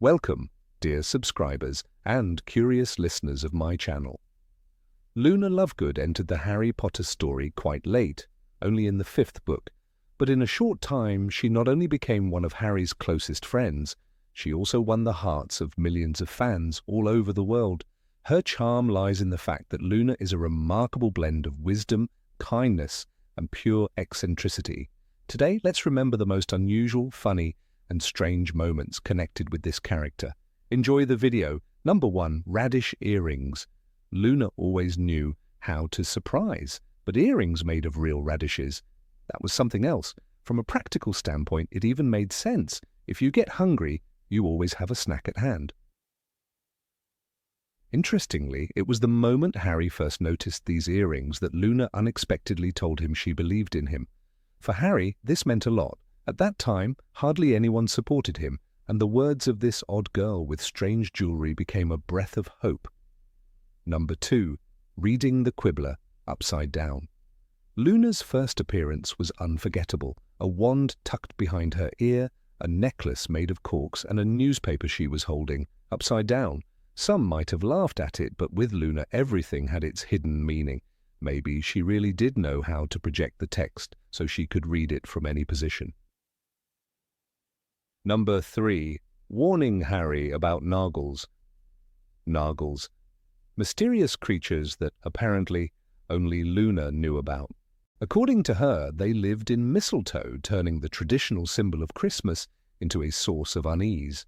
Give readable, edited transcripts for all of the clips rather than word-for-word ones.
Welcome, dear subscribers and curious listeners of my channel. Luna Lovegood entered the Harry Potter story quite late, only in the 5th book, but in a short time she not only became one of Harry's closest friends, she also won the hearts of millions of fans all over the world. Her charm lies in the fact that Luna is a remarkable blend of wisdom, kindness, and pure eccentricity. Today, let's remember the most unusual, funny, and strange moments connected with this character. Enjoy the video. Number 1. Radish earrings. Luna always knew how to surprise, but earrings made of real radishes, that was something else. From a practical standpoint, it even made sense. If you get hungry, you always have a snack at hand. Interestingly, it was the moment Harry first noticed these earrings that Luna unexpectedly told him she believed in him. For Harry, this meant a lot. At that time, hardly anyone supported him, and the words of this odd girl with strange jewelry became a breath of hope. Number 2. Reading the Quibbler upside down. Luna's first appearance was unforgettable. A wand tucked behind her ear, a necklace made of corks, and a newspaper she was holding, upside down. Some might have laughed at it, but with Luna everything had its hidden meaning. Maybe she really did know how to project the text so she could read it from any position. Number 3. Warning Harry about Nargles. Nargles. Mysterious creatures that apparently only Luna knew about. According to her, they lived in mistletoe, turning the traditional symbol of Christmas into a source of unease.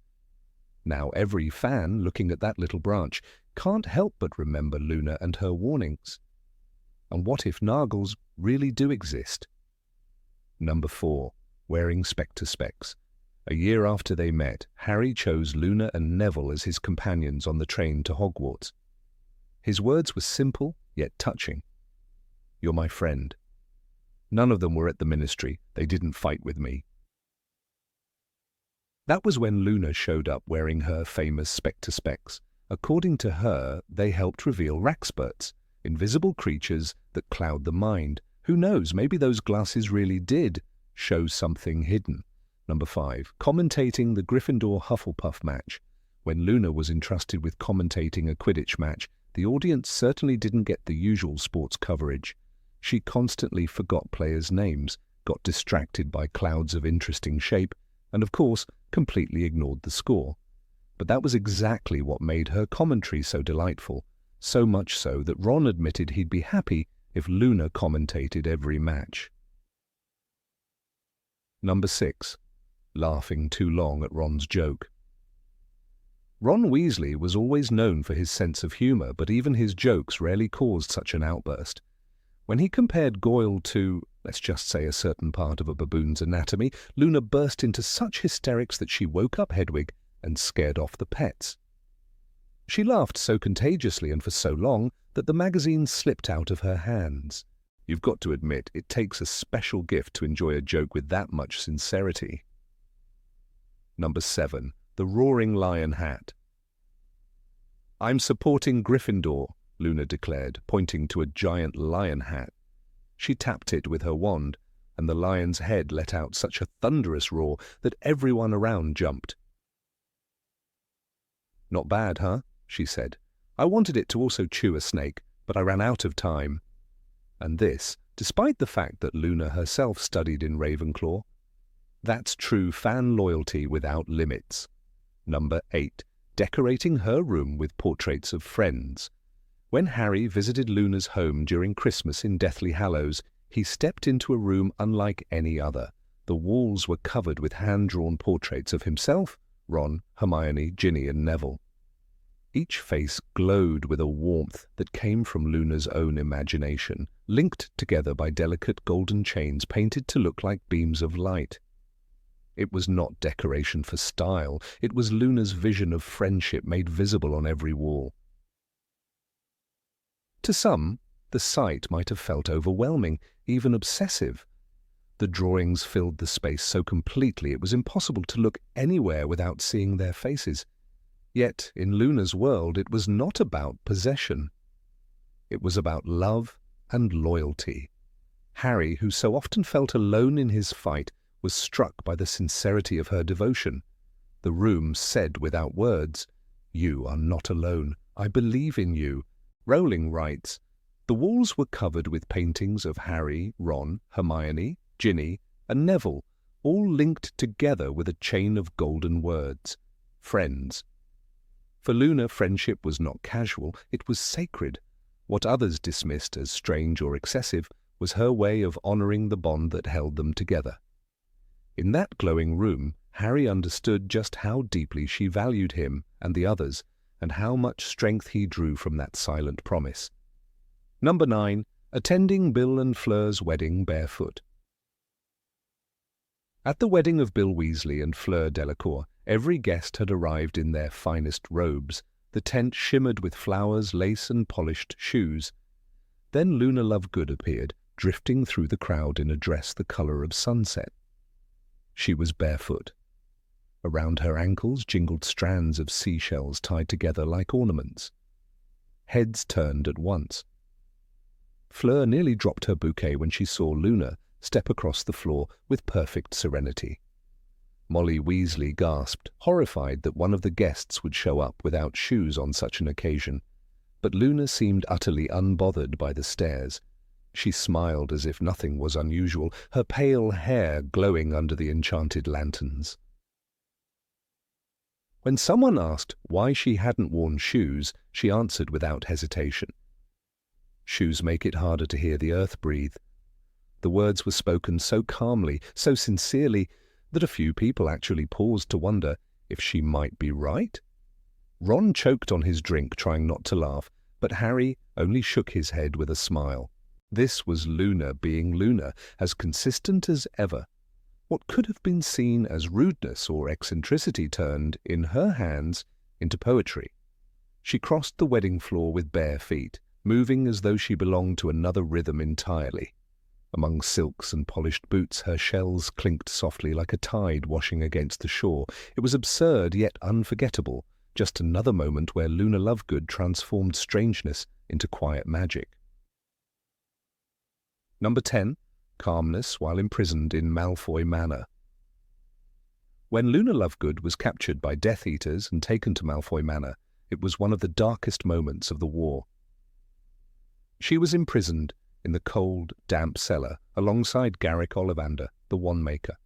Now every fan looking at that little branch can't help but remember Luna and her warnings. And what if Nargles really do exist? Number 4. Wearing spectre specs. A year after they met, Harry chose Luna and Neville as his companions on the train to Hogwarts. His words were simple, yet touching. "You're my friend. None of them were at the ministry. They didn't fight with me." That was when Luna showed up wearing her famous spectre specs. According to her, they helped reveal Raxperts, invisible creatures that cloud the mind. Who knows, maybe those glasses really did show something hidden. Number 5. Commentating the Gryffindor-Hufflepuff match. When Luna was entrusted with commentating a Quidditch match, the audience certainly didn't get the usual sports coverage. She constantly forgot players' names, got distracted by clouds of interesting shape, and of course, completely ignored the score. But that was exactly what made her commentary so delightful, so much so that Ron admitted he'd be happy if Luna commentated every match. Number 6. Laughing too long at Ron's joke. Ron Weasley was always known for his sense of humor, but even his jokes rarely caused such an outburst. When he compared Goyle to, let's just say, a certain part of a baboon's anatomy, Luna burst into such hysterics that she woke up Hedwig and scared off the pets. She laughed so contagiously and for so long that the magazine slipped out of her hands. You've got to admit, it takes a special gift to enjoy a joke with that much sincerity. Number 7. The Roaring Lion Hat. "I'm supporting Gryffindor," Luna declared, pointing to a giant lion hat. She tapped it with her wand, and the lion's head let out such a thunderous roar that everyone around jumped. "Not bad, huh?" she said. "I wanted it to also chew a snake, but I ran out of time." And this, despite the fact that Luna herself studied in Ravenclaw. That's true fan loyalty without limits. Number 8. Decorating her room with portraits of friends. When Harry visited Luna's home during Christmas in Deathly Hallows, he stepped into a room unlike any other. The walls were covered with hand-drawn portraits of himself, Ron, Hermione, Ginny, and Neville. Each face glowed with a warmth that came from Luna's own imagination, linked together by delicate golden chains painted to look like beams of light. It was not decoration for style, it was Luna's vision of friendship made visible on every wall. To some, the sight might have felt overwhelming, even obsessive. The drawings filled the space so completely it was impossible to look anywhere without seeing their faces. Yet, in Luna's world, it was not about possession. It was about love and loyalty. Harry, who so often felt alone in his fight, was struck by the sincerity of her devotion. The room said without words, "You are not alone. I believe in you." Rowling writes, "The walls were covered with paintings of Harry, Ron, Hermione, Ginny, and Neville, all linked together with a chain of golden words. Friends." For Luna, friendship was not casual, it was sacred. What others dismissed as strange or excessive was her way of honoring the bond that held them together. In that glowing room, Harry understood just how deeply she valued him and the others, and how much strength he drew from that silent promise. Number 9. Attending Bill and Fleur's wedding barefoot. At the wedding of Bill Weasley and Fleur Delacour, every guest had arrived in their finest robes. The tent shimmered with flowers, lace, and polished shoes. Then Luna Lovegood appeared, drifting through the crowd in a dress the color of sunset. She was barefoot. Around her ankles jingled strands of seashells tied together like ornaments. Heads turned at once. Fleur nearly dropped her bouquet when she saw Luna step across the floor with perfect serenity. Molly Weasley gasped, horrified that one of the guests would show up without shoes on such an occasion. But Luna seemed utterly unbothered by the stares. She smiled as if nothing was unusual, her pale hair glowing under the enchanted lanterns. When someone asked why she hadn't worn shoes, she answered without hesitation. "Shoes make it harder to hear the earth breathe." The words were spoken so calmly, so sincerely, that a few people actually paused to wonder if she might be right. Ron choked on his drink, trying not to laugh, but Harry only shook his head with a smile. This was Luna being Luna, as consistent as ever. What could have been seen as rudeness or eccentricity turned, in her hands, into poetry. She crossed the wedding floor with bare feet, moving as though she belonged to another rhythm entirely. Among silks and polished boots, her shells clinked softly like a tide washing against the shore. It was absurd yet unforgettable, just another moment where Luna Lovegood transformed strangeness into quiet magic. Number 10. Calmness while imprisoned in Malfoy Manor. When Luna Lovegood was captured by Death Eaters and taken to Malfoy Manor, it was one of the darkest moments of the war. She was imprisoned in the cold, damp cellar alongside Garrick Ollivander, the Wandmaker.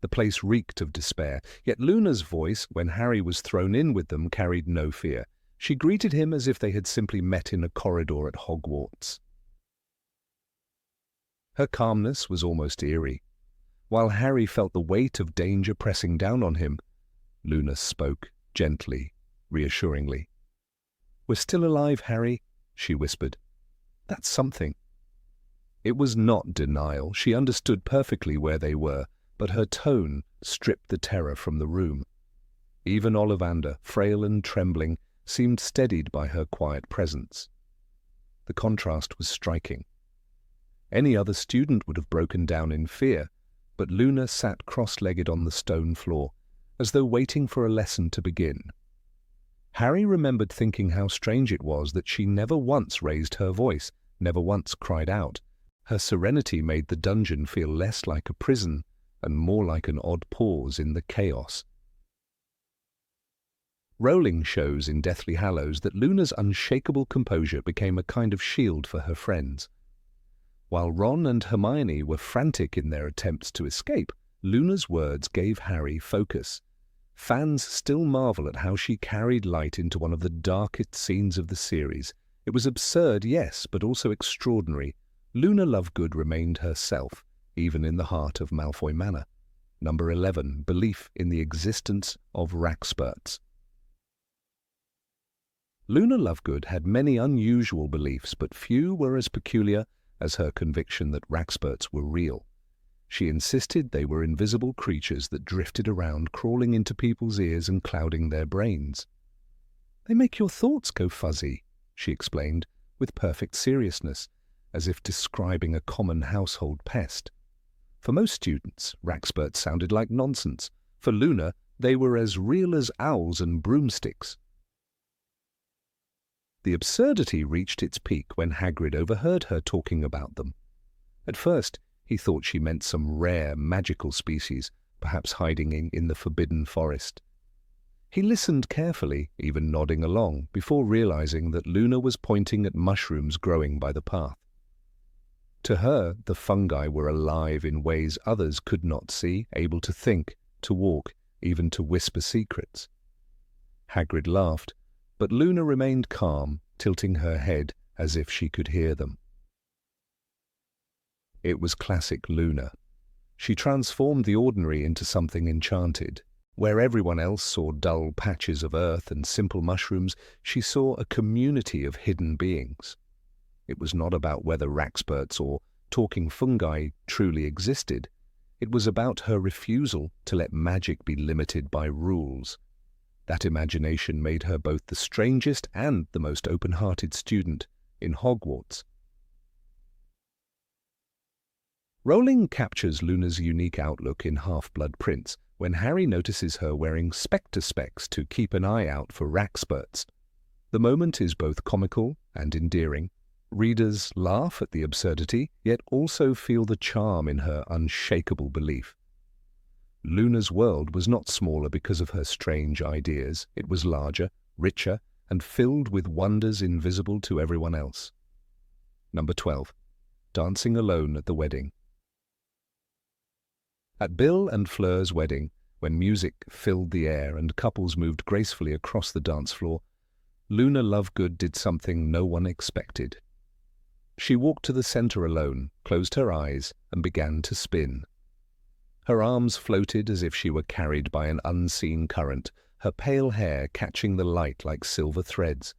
The place reeked of despair, yet Luna's voice, when Harry was thrown in with them, carried no fear. She greeted him as if they had simply met in a corridor at Hogwarts. Her calmness was almost eerie. While Harry felt the weight of danger pressing down on him, Luna spoke gently, reassuringly. "We're still alive, Harry," she whispered. "That's something." It was not denial. She understood perfectly where they were, but her tone stripped the terror from the room. Even Ollivander, frail and trembling, seemed steadied by her quiet presence. The contrast was striking. Any other student would have broken down in fear, but Luna sat cross-legged on the stone floor, as though waiting for a lesson to begin. Harry remembered thinking how strange it was that she never once raised her voice, never once cried out. Her serenity made the dungeon feel less like a prison and more like an odd pause in the chaos. Rowling shows in Deathly Hallows that Luna's unshakable composure became a kind of shield for her friends. While Ron and Hermione were frantic in their attempts to escape, Luna's words gave Harry focus. Fans still marvel at how she carried light into one of the darkest scenes of the series. It was absurd, yes, but also extraordinary. Luna Lovegood remained herself, even in the heart of Malfoy Manor. Number 11. Belief in the existence of Rackspurts. Luna Lovegood had many unusual beliefs, but few were as peculiar as her conviction that Rackspurts were real. She insisted they were invisible creatures that drifted around, crawling into people's ears and clouding their brains. "They make your thoughts go fuzzy," she explained, with perfect seriousness, as if describing a common household pest. For most students, Rackspurts sounded like nonsense. For Luna, they were as real as owls and broomsticks. The absurdity reached its peak when Hagrid overheard her talking about them. At first, he thought she meant some rare, magical species, perhaps hiding in the Forbidden Forest. He listened carefully, even nodding along, before realizing that Luna was pointing at mushrooms growing by the path. To her, the fungi were alive in ways others could not see, able to think, to walk, even to whisper secrets. Hagrid laughed, but Luna remained calm, tilting her head as if she could hear them. It was classic Luna. She transformed the ordinary into something enchanted. Where everyone else saw dull patches of earth and simple mushrooms, she saw a community of hidden beings. It was not about whether raxperts or talking fungi truly existed. It was about her refusal to let magic be limited by rules. That imagination made her both the strangest and the most open-hearted student in Hogwarts. Rowling captures Luna's unique outlook in Half-Blood Prince when Harry notices her wearing spectre specs to keep an eye out for raxperts. The moment is both comical and endearing. Readers laugh at the absurdity, yet also feel the charm in her unshakable belief. Luna's world was not smaller because of her strange ideas. It was larger, richer, and filled with wonders invisible to everyone else. Number 12. Dancing alone at the wedding. At Bill and Fleur's wedding, when music filled the air and couples moved gracefully across the dance floor, Luna Lovegood did something no one expected. She walked to the center alone, closed her eyes, and began to spin. Her arms floated as if she were carried by an unseen current, her pale hair catching the light like silver threads.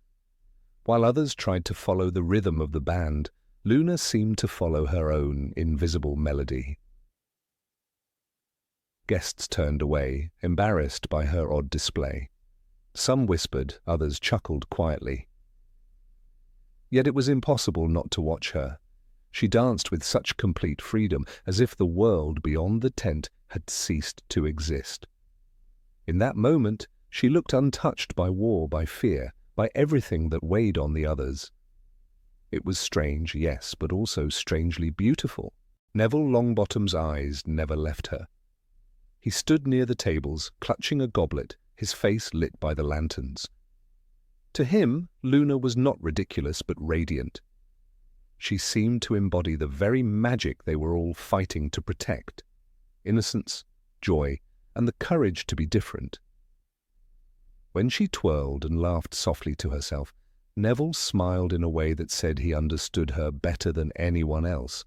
While others tried to follow the rhythm of the band, Luna seemed to follow her own invisible melody. Guests turned away, embarrassed by her odd display. Some whispered, others chuckled quietly. Yet it was impossible not to watch her. She danced with such complete freedom, as if the world beyond the tent had ceased to exist. In that moment, she looked untouched by war, by fear, by everything that weighed on the others. It was strange, yes, but also strangely beautiful. Neville Longbottom's eyes never left her. He stood near the tables, clutching a goblet, his face lit by the lanterns. To him, Luna was not ridiculous but radiant. She seemed to embody the very magic they were all fighting to protect: innocence, joy, and the courage to be different. When she twirled and laughed softly to herself, Neville smiled in a way that said he understood her better than anyone else.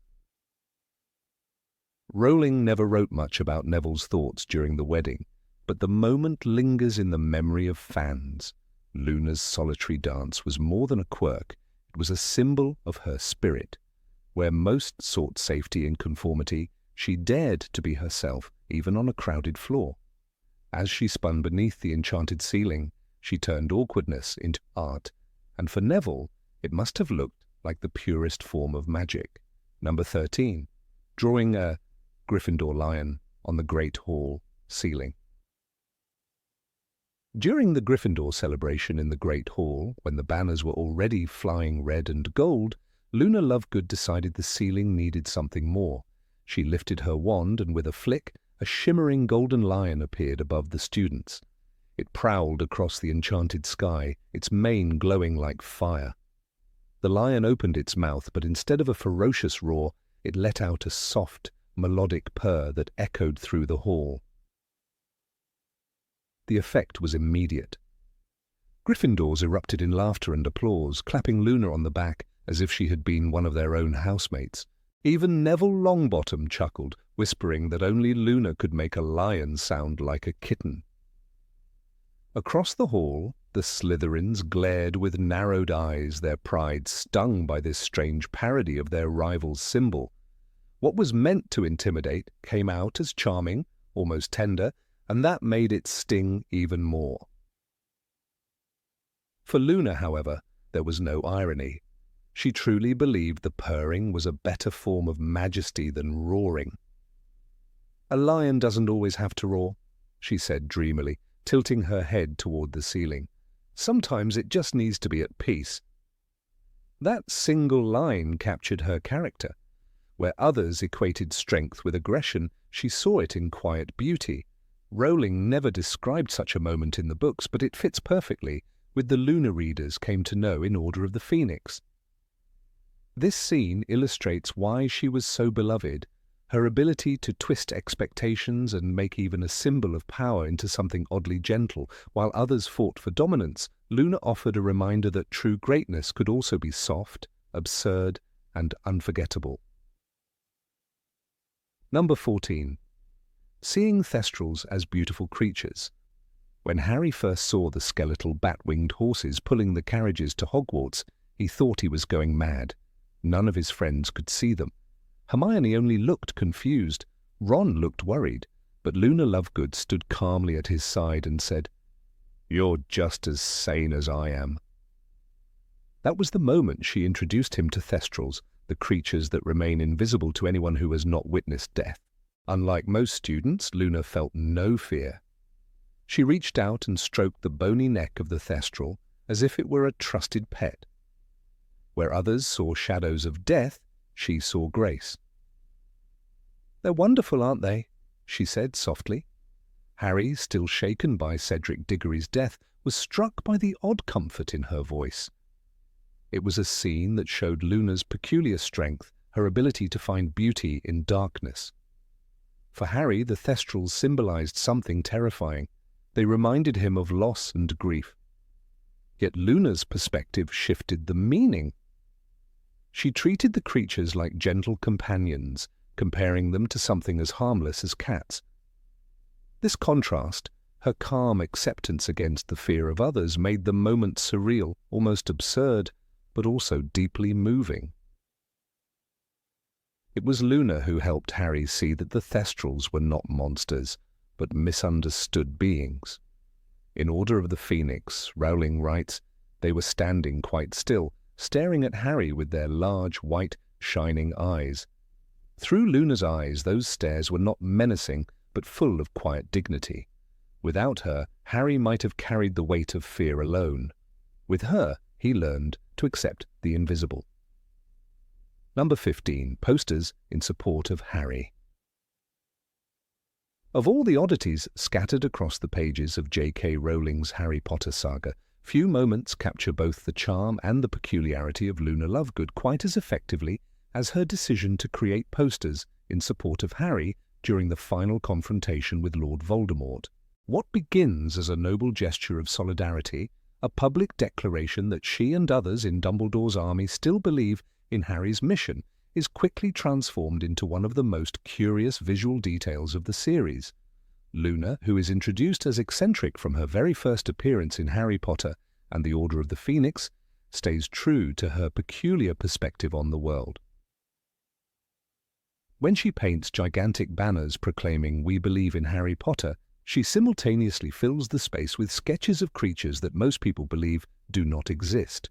Rowling never wrote much about Neville's thoughts during the wedding, but the moment lingers in the memory of fans. Luna's solitary dance was more than a quirk. It was a symbol of her spirit. Where most sought safety in conformity, she dared to be herself, even on a crowded floor. As she spun beneath the enchanted ceiling, she turned awkwardness into art, and for Neville, it must have looked like the purest form of magic. Number 13. Drawing a Gryffindor lion on the Great Hall ceiling. During the Gryffindor celebration in the Great Hall, when the banners were already flying red and gold, Luna Lovegood decided the ceiling needed something more. She lifted her wand, and with a flick, a shimmering golden lion appeared above the students. It prowled across the enchanted sky, its mane glowing like fire. The lion opened its mouth, but instead of a ferocious roar, it let out a soft, melodic purr that echoed through the hall. The effect was immediate. Gryffindors erupted in laughter and applause, clapping Luna on the back as if she had been one of their own housemates. Even Neville Longbottom chuckled, whispering that only Luna could make a lion sound like a kitten. Across the hall, the Slytherins glared with narrowed eyes, their pride stung by this strange parody of their rival's symbol. What was meant to intimidate came out as charming, almost tender, and that made it sting even more. For Luna, however, there was no irony. She truly believed the purring was a better form of majesty than roaring. "A lion doesn't always have to roar," she said dreamily, tilting her head toward the ceiling. "Sometimes it just needs to be at peace." That single line captured her character. Where others equated strength with aggression, she saw it in quiet beauty. Rowling never described such a moment in the books, but it fits perfectly with the Luna readers came to know in Order of the Phoenix. This scene illustrates why she was so beloved. Her ability to twist expectations and make even a symbol of power into something oddly gentle, while others fought for dominance, Luna offered a reminder that true greatness could also be soft, absurd, and unforgettable. Number 14. Seeing Thestrals as beautiful creatures. When Harry first saw the skeletal bat-winged horses pulling the carriages to Hogwarts, he thought he was going mad. None of his friends could see them. Hermione only looked confused. Ron looked worried, but Luna Lovegood stood calmly at his side and said, "You're just as sane as I am." That was the moment she introduced him to Thestrals, the creatures that remain invisible to anyone who has not witnessed death. Unlike most students, Luna felt no fear. She reached out and stroked the bony neck of the Thestral as if it were a trusted pet. Where others saw shadows of death, she saw grace. "They're wonderful, aren't they?" she said softly. Harry, still shaken by Cedric Diggory's death, was struck by the odd comfort in her voice. It was a scene that showed Luna's peculiar strength, her ability to find beauty in darkness. For Harry, the Thestrals symbolized something terrifying. They reminded him of loss and grief. Yet Luna's perspective shifted the meaning. She treated the creatures like gentle companions, comparing them to something as harmless as cats. This contrast, her calm acceptance against the fear of others, made the moment surreal, almost absurd, but also deeply moving. It was Luna who helped Harry see that the Thestrals were not monsters, but misunderstood beings. In Order of the Phoenix, Rowling writes, they were standing quite still, staring at Harry with their large, white, shining eyes. Through Luna's eyes, those stares were not menacing, but full of quiet dignity. Without her, Harry might have carried the weight of fear alone. With her, he learned to accept the invisible. Number 15. Posters in support of Harry. Of all the oddities scattered across the pages of J.K. Rowling's Harry Potter saga, few moments capture both the charm and the peculiarity of Luna Lovegood quite as effectively as her decision to create posters in support of Harry during the final confrontation with Lord Voldemort. What begins as a noble gesture of solidarity, a public declaration that she and others in Dumbledore's army still believe in Harry's mission, is quickly transformed into one of the most curious visual details of the series. Luna, who is introduced as eccentric from her very first appearance in Harry Potter and the Order of the Phoenix, stays true to her peculiar perspective on the world. When she paints gigantic banners proclaiming "We believe in Harry Potter," she simultaneously fills the space with sketches of creatures that most people believe do not exist.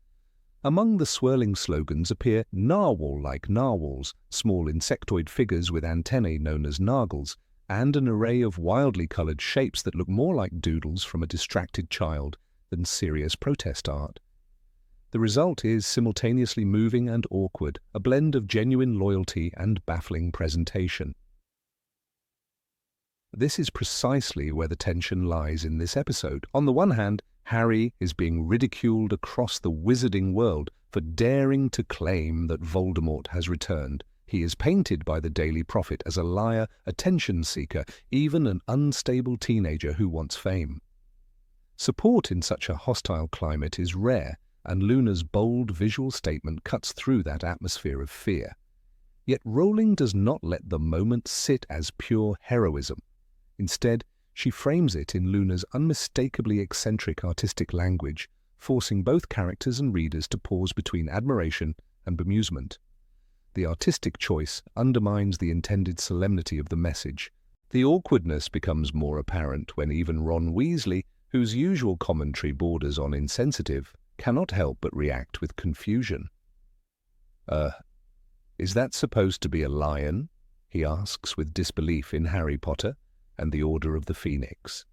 Among the swirling slogans appear narwhal-like narwhals, small insectoid figures with antennae known as nargles, and an array of wildly coloured shapes that look more like doodles from a distracted child than serious protest art. The result is simultaneously moving and awkward, a blend of genuine loyalty and baffling presentation. This is precisely where the tension lies in this episode. On the one hand, Harry is being ridiculed across the wizarding world for daring to claim that Voldemort has returned. He is painted by the Daily Prophet as a liar, attention-seeker, even an unstable teenager who wants fame. Support in such a hostile climate is rare, and Luna's bold visual statement cuts through that atmosphere of fear. Yet Rowling does not let the moment sit as pure heroism. Instead, she frames it in Luna's unmistakably eccentric artistic language, forcing both characters and readers to pause between admiration and bemusement. The artistic choice undermines the intended solemnity of the message. The awkwardness becomes more apparent when even Ron Weasley, whose usual commentary borders on insensitive, cannot help but react with confusion. Is that supposed to be a lion?" he asks with disbelief in Harry Potter and the Order of the Phoenix.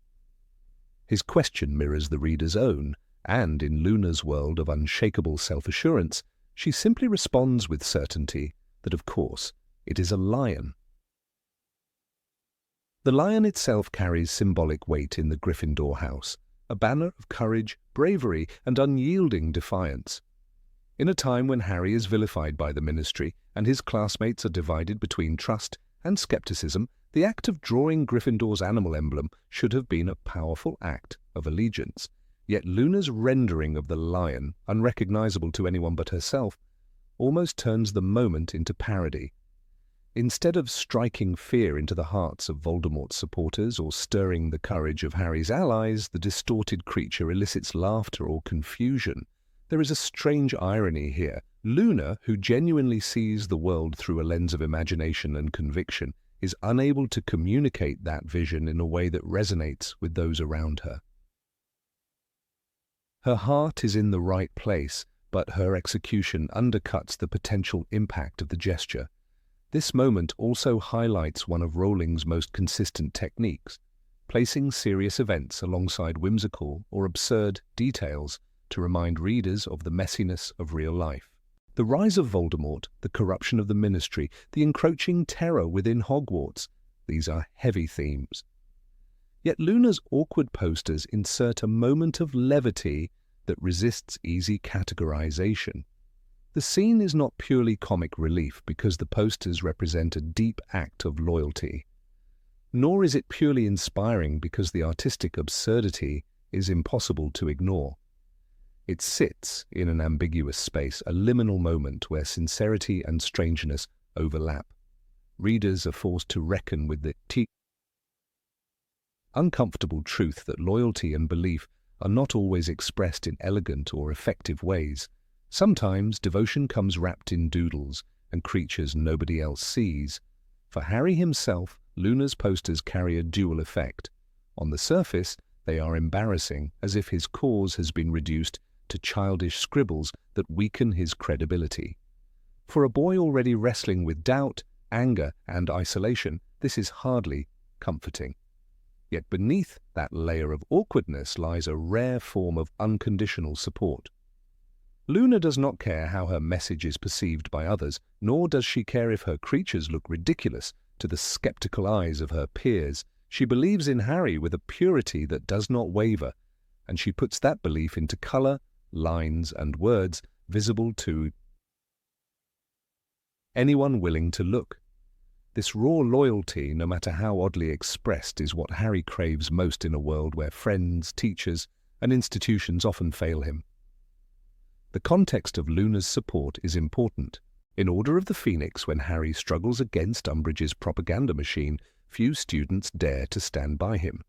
His question mirrors the reader's own, and in Luna's world of unshakable self-assurance, she simply responds with certainty that, of course, it is a lion. The lion itself carries symbolic weight in the Gryffindor house, a banner of courage, bravery, and unyielding defiance. In a time when Harry is vilified by the Ministry and his classmates are divided between trust and skepticism, the act of drawing Gryffindor's animal emblem should have been a powerful act of allegiance. Yet Luna's rendering of the lion, unrecognizable to anyone but herself, almost turns the moment into parody. Instead of striking fear into the hearts of Voldemort's supporters or stirring the courage of Harry's allies, the distorted creature elicits laughter or confusion. There is a strange irony here. Luna, who genuinely sees the world through a lens of imagination and conviction, is unable to communicate that vision in a way that resonates with those around her. Her heart is in the right place, but her execution undercuts the potential impact of the gesture. This moment also highlights one of Rowling's most consistent techniques, placing serious events alongside whimsical or absurd details to remind readers of the messiness of real life. The rise of Voldemort, the corruption of the Ministry, the encroaching terror within Hogwarts, these are heavy themes. Yet Luna's awkward posters insert a moment of levity that resists easy categorization. The scene is not purely comic relief because the posters represent a deep act of loyalty, nor is it purely inspiring because the artistic absurdity is impossible to ignore. It sits in an ambiguous space, a liminal moment where sincerity and strangeness overlap. Readers are forced to reckon with the uncomfortable truth that loyalty and belief are not always expressed in elegant or effective ways. Sometimes devotion comes wrapped in doodles and creatures nobody else sees. For Harry himself, Luna's posters carry a dual effect. On the surface, they are embarrassing, as if his cause has been reduced to childish scribbles that weaken his credibility. For a boy already wrestling with doubt, anger, and isolation, this is hardly comforting. Yet beneath that layer of awkwardness lies a rare form of unconditional support. Luna does not care how her message is perceived by others, nor does she care if her creatures look ridiculous to the skeptical eyes of her peers. She believes in Harry with a purity that does not waver, and she puts that belief into color, lines, and words visible to anyone willing to look. This raw loyalty, no matter how oddly expressed, is what Harry craves most in a world where friends, teachers, and institutions often fail him. The context of Luna's support is important. In Order of the Phoenix, when Harry struggles against Umbridge's propaganda machine, few students dare to stand by him.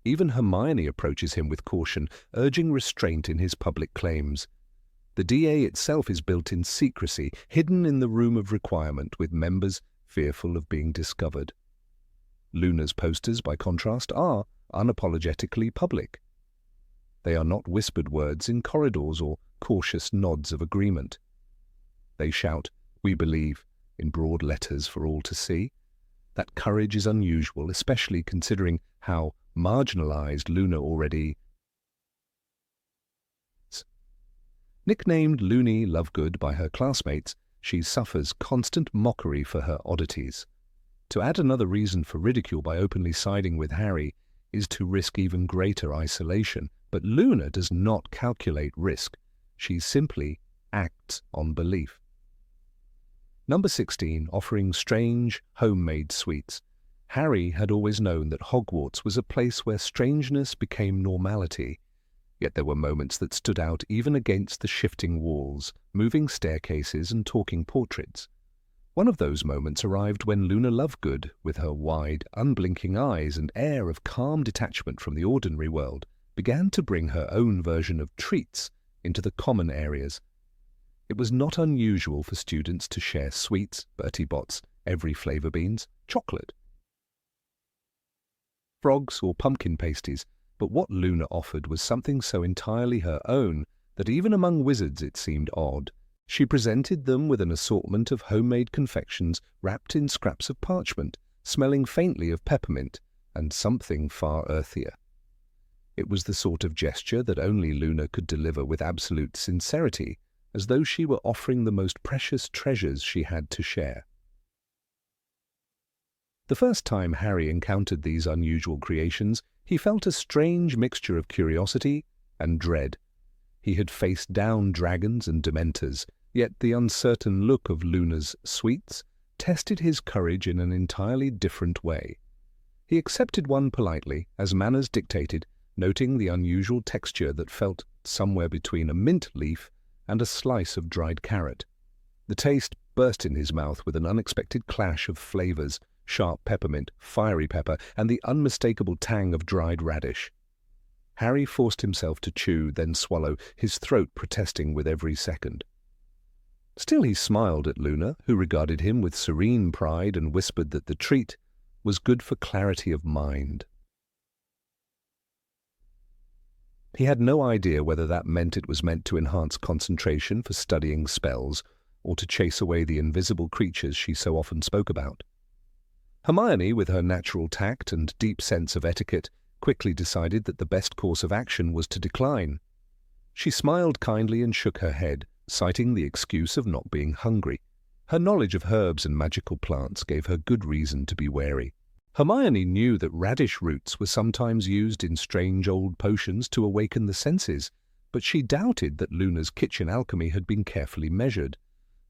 Even Hermione approaches him with caution, urging restraint in his public claims. The DA itself is built in secrecy, hidden in the room of requirement, with members fearful of being discovered. Luna's posters, by contrast, are unapologetically public. They are not whispered words in corridors or cautious nods of agreement. They shout, "We believe," in broad letters for all to see. That courage is unusual, especially considering how marginalized Luna already is. Nicknamed Loony Lovegood by her classmates, she suffers constant mockery for her oddities. To add another reason for ridicule by openly siding with Harry is to risk even greater isolation. But Luna does not calculate risk. She simply acts on belief. Number 16, offering strange, homemade sweets. Harry had always known that Hogwarts was a place where strangeness became normality. Yet there were moments that stood out even against the shifting walls, moving staircases, and talking portraits. One of those moments arrived when Luna Lovegood, with her wide, unblinking eyes and air of calm detachment from the ordinary world, began to bring her own version of treats into the common areas. It was not unusual for students to share sweets, Bertie Bott's, every flavour beans, chocolate, frogs or pumpkin pasties, but what Luna offered was something so entirely her own that even among wizards it seemed odd. She presented them with an assortment of homemade confections wrapped in scraps of parchment, smelling faintly of peppermint and something far earthier. It was the sort of gesture that only Luna could deliver with absolute sincerity, as though she were offering the most precious treasures she had to share. The first time Harry encountered these unusual creations, he felt a strange mixture of curiosity and dread. He had faced down dragons and dementors, yet the uncertain look of Luna's sweets tested his courage in an entirely different way. He accepted one politely, as manners dictated, noting the unusual texture that felt somewhere between a mint leaf and a slice of dried carrot. The taste burst in his mouth with an unexpected clash of flavors: sharp peppermint, fiery pepper, and the unmistakable tang of dried radish. Harry forced himself to chew, then swallow, his throat protesting with every second. Still he smiled at Luna, who regarded him with serene pride and whispered that the treat was good for clarity of mind. He had no idea whether that meant it was meant to enhance concentration for studying spells or to chase away the invisible creatures she so often spoke about. Hermione, with her natural tact and deep sense of etiquette, quickly decided that the best course of action was to decline. She smiled kindly and shook her head, citing the excuse of not being hungry. Her knowledge of herbs and magical plants gave her good reason to be wary. Hermione knew that radish roots were sometimes used in strange old potions to awaken the senses, but she doubted that Luna's kitchen alchemy had been carefully measured.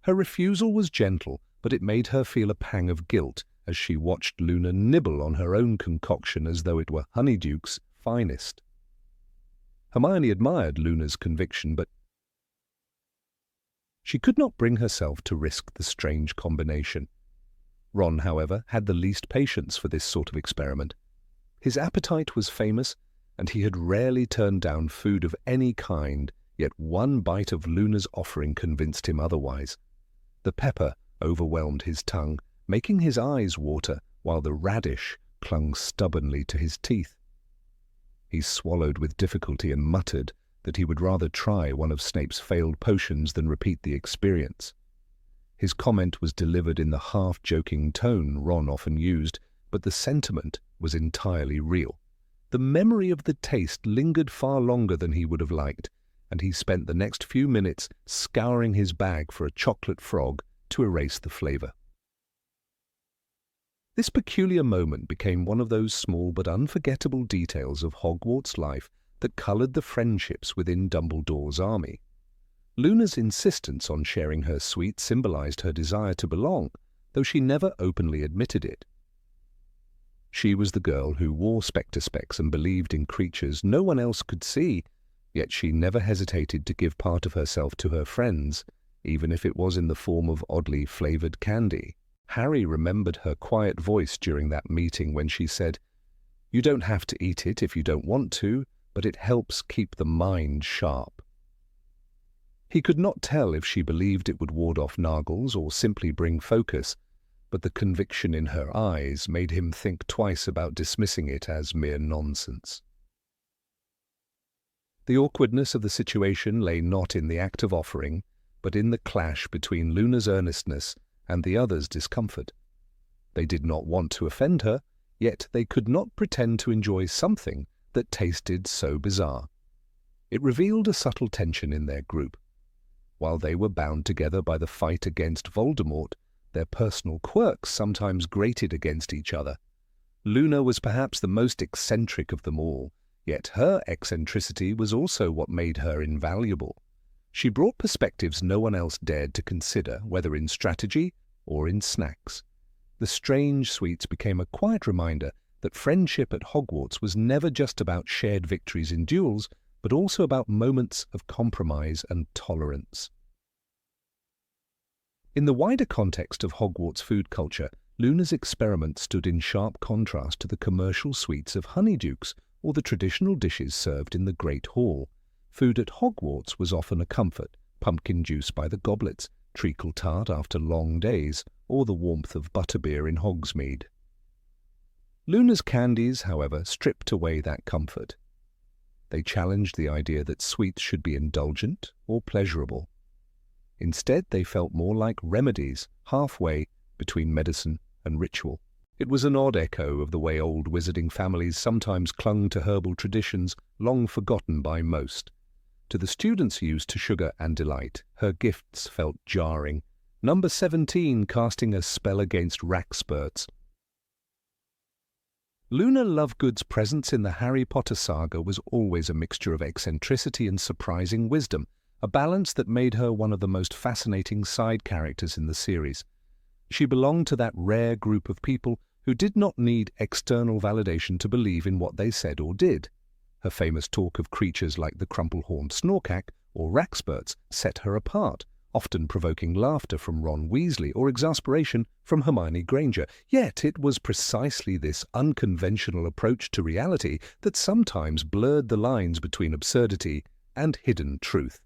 Her refusal was gentle, but it made her feel a pang of guilt as she watched Luna nibble on her own concoction as though it were Honeyduke's finest. Hermione admired Luna's conviction, but she could not bring herself to risk the strange combination. Ron, however, had the least patience for this sort of experiment. His appetite was famous, and he had rarely turned down food of any kind, yet one bite of Luna's offering convinced him otherwise. The pepper overwhelmed his tongue, making his eyes water, while the radish clung stubbornly to his teeth. He swallowed with difficulty and muttered that he would rather try one of Snape's failed potions than repeat the experience. His comment was delivered in the half-joking tone Ron often used, but the sentiment was entirely real. The memory of the taste lingered far longer than he would have liked, and he spent the next few minutes scouring his bag for a chocolate frog to erase the flavor. This peculiar moment became one of those small but unforgettable details of Hogwarts life that colored the friendships within Dumbledore's army. Luna's insistence on sharing her sweet symbolized her desire to belong, though she never openly admitted it. She was the girl who wore spectre specs and believed in creatures no one else could see, yet she never hesitated to give part of herself to her friends, even if it was in the form of oddly flavored candy. Harry remembered her quiet voice during that meeting when she said, "You don't have to eat it if you don't want to, but it helps keep the mind sharp." He could not tell if she believed it would ward off Nargles or simply bring focus, but the conviction in her eyes made him think twice about dismissing it as mere nonsense. The awkwardness of the situation lay not in the act of offering, but in the clash between Luna's earnestness and the others' discomfort. They did not want to offend her, yet they could not pretend to enjoy something that tasted so bizarre. It revealed a subtle tension in their group. While they were bound together by the fight against Voldemort, their personal quirks sometimes grated against each other. Luna was perhaps the most eccentric of them all, yet her eccentricity was also what made her invaluable. She brought perspectives no one else dared to consider, whether in strategy or in snacks. The strange sweets became a quiet reminder that friendship at Hogwarts was never just about shared victories in duels, but also about moments of compromise and tolerance. In the wider context of Hogwarts food culture, Luna's experiment stood in sharp contrast to the commercial sweets of honeydukes or the traditional dishes served in the Great Hall. Food at Hogwarts was often a comfort: pumpkin juice by the goblets, treacle tart after long days, or the warmth of butterbeer in Hogsmeade. Luna's candies, however, stripped away that comfort. They challenged the idea that sweets should be indulgent or pleasurable. Instead, they felt more like remedies, halfway between medicine and ritual. It was an odd echo of the way old wizarding families sometimes clung to herbal traditions long forgotten by most. To the students used to sugar and delight, her gifts felt jarring. Number 17 casting a spell against rack spurts, Luna Lovegood's presence in the Harry Potter saga was always a mixture of eccentricity and surprising wisdom, a balance that made her one of the most fascinating side characters in the series. She belonged to that rare group of people who did not need external validation to believe in what they said or did. Her famous talk of creatures like the crumple-horned snorkack or rackspurts set her apart, often provoking laughter from Ron Weasley or exasperation from Hermione Granger. Yet it was precisely this unconventional approach to reality that sometimes blurred the lines between absurdity and hidden truth.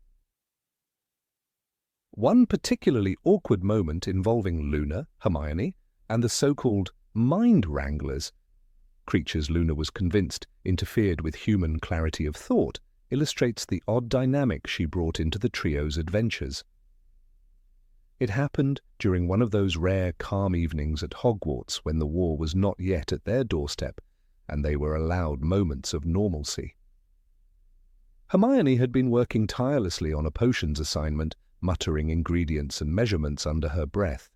One particularly awkward moment involving Luna, Hermione, and the so-called mind wranglers, creatures Luna was convinced interfered with human clarity of thought, illustrates the odd dynamic she brought into the trio's adventures. It happened during one of those rare calm evenings at Hogwarts when the war was not yet at their doorstep and they were allowed moments of normalcy. Hermione had been working tirelessly on a potions assignment, muttering ingredients and measurements under her breath.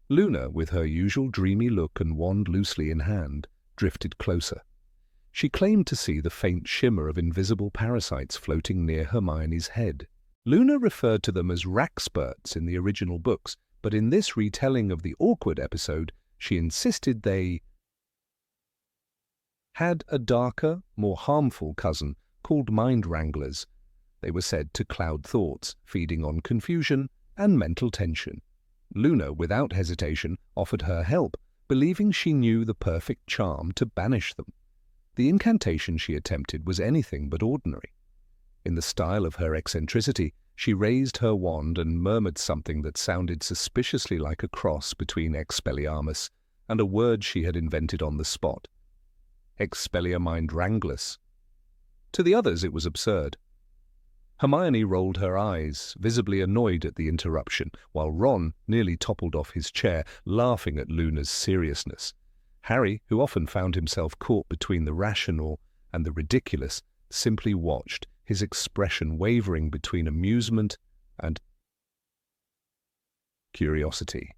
Luna, with her usual dreamy look and wand loosely in hand, drifted closer. She claimed to see the faint shimmer of invisible parasites floating near Hermione's head. Luna referred to them as rackspurts in the original books, but in this retelling of the awkward episode, she insisted they had a darker, more harmful cousin called mind wranglers. They were said to cloud thoughts, feeding on confusion and mental tension. Luna, without hesitation, offered her help, believing she knew the perfect charm to banish them. The incantation she attempted was anything but ordinary. In the style of her eccentricity, she raised her wand and murmured something that sounded suspiciously like a cross between Expelliarmus and a word she had invented on the spot. Expelliarmindranglus. To the others it was absurd. Hermione rolled her eyes, visibly annoyed at the interruption, while Ron nearly toppled off his chair, laughing at Luna's seriousness. Harry, who often found himself caught between the rational and the ridiculous, simply watched, his expression wavering between amusement and curiosity.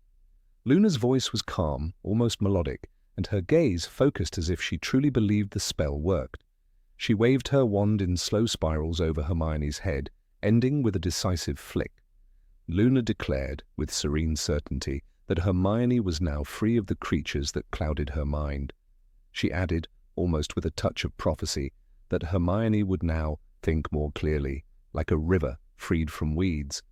Luna's voice was calm, almost melodic, and her gaze focused as if she truly believed the spell worked. She waved her wand in slow spirals over Hermione's head, ending with a decisive flick. Luna declared, with serene certainty, that Hermione was now free of the creatures that clouded her mind. She added, almost with a touch of prophecy, that Hermione would now think more clearly, like a river freed from weeds.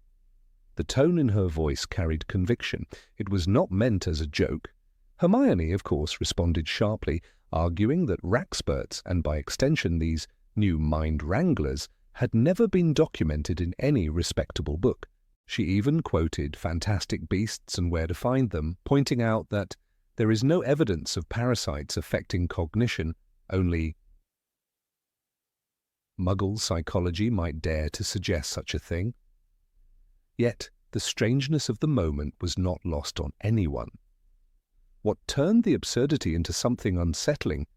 The tone in her voice carried conviction. It was not meant as a joke. Hermione, of course, responded sharply, arguing that rackspurts, and by extension these new mind wranglers, had never been documented in any respectable book. She even quoted Fantastic Beasts and Where to Find Them, pointing out that there is no evidence of parasites affecting cognition, only Muggle psychology might dare to suggest such a thing. Yet the strangeness of the moment was not lost on anyone. What turned the absurdity into something unsettling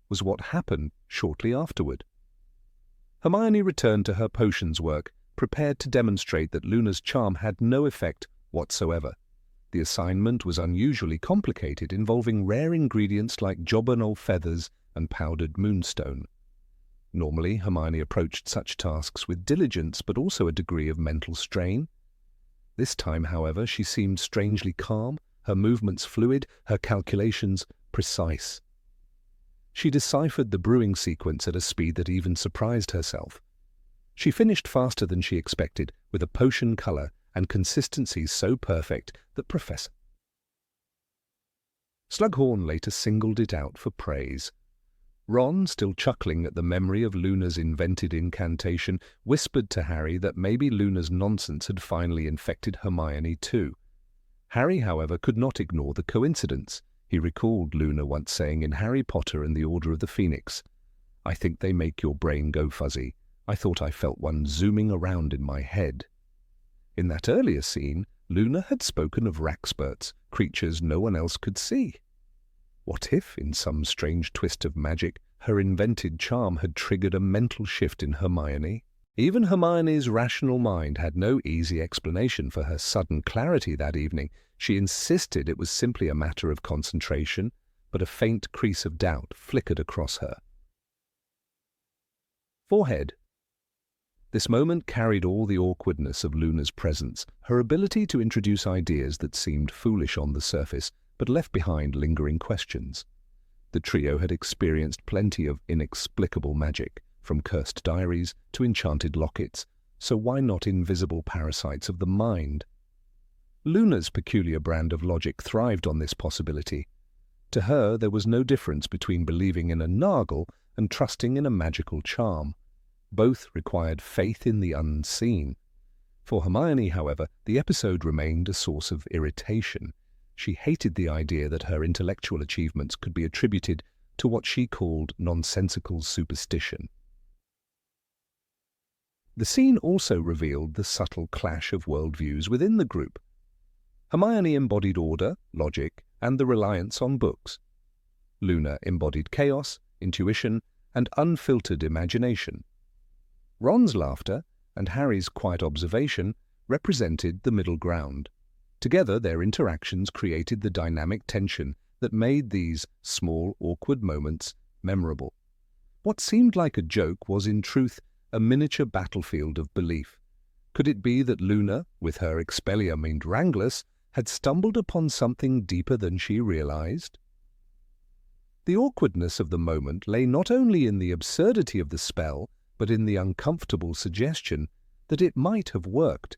was what happened shortly afterward. Hermione returned to her potions work, prepared to demonstrate that Luna's charm had no effect whatsoever. The assignment was unusually complicated, involving rare ingredients like jobberknoll feathers and powdered moonstone. Normally, Hermione approached such tasks with diligence but also a degree of mental strain. This time, however, she seemed strangely calm, her movements fluid, her calculations precise. She deciphered the brewing sequence at a speed that even surprised herself. She finished faster than she expected, with a potion color and consistency so perfect that Professor Slughorn later singled it out for praise. Ron, still chuckling at the memory of Luna's invented incantation, whispered to Harry that maybe Luna's nonsense had finally infected Hermione too. Harry, however, could not ignore the coincidence. He recalled Luna once saying in Harry Potter and the Order of the Phoenix, "I think they make your brain go fuzzy. I thought I felt one zooming around in my head." In that earlier scene, Luna had spoken of rackspurts, creatures no one else could see. What if, in some strange twist of magic, her invented charm had triggered a mental shift in Hermione? Even Hermione's rational mind had no easy explanation for her sudden clarity that evening. She insisted it was simply a matter of concentration, but a faint crease of doubt flickered across her forehead. This moment carried all the awkwardness of Luna's presence, her ability to introduce ideas that seemed foolish on the surface, but left behind lingering questions. The trio had experienced plenty of inexplicable magic, from cursed diaries to enchanted lockets, so why not invisible parasites of the mind? Luna's peculiar brand of logic thrived on this possibility. To her, there was no difference between believing in a nargle and trusting in a magical charm. Both required faith in the unseen. For Hermione, however, the episode remained a source of irritation. She hated the idea that her intellectual achievements could be attributed to what she called nonsensical superstition. The scene also revealed the subtle clash of worldviews within the group. Hermione embodied order, logic, and the reliance on books. Luna embodied chaos, intuition, and unfiltered imagination. Ron's laughter and Harry's quiet observation represented the middle ground. Together, their interactions created the dynamic tension that made these small, awkward moments memorable. What seemed like a joke was, in truth, a miniature battlefield of belief. Could it be that Luna, with her Expelliarmus Wranglus, had stumbled upon something deeper than she realized? The awkwardness of the moment lay not only in the absurdity of the spell, but in the uncomfortable suggestion that it might have worked.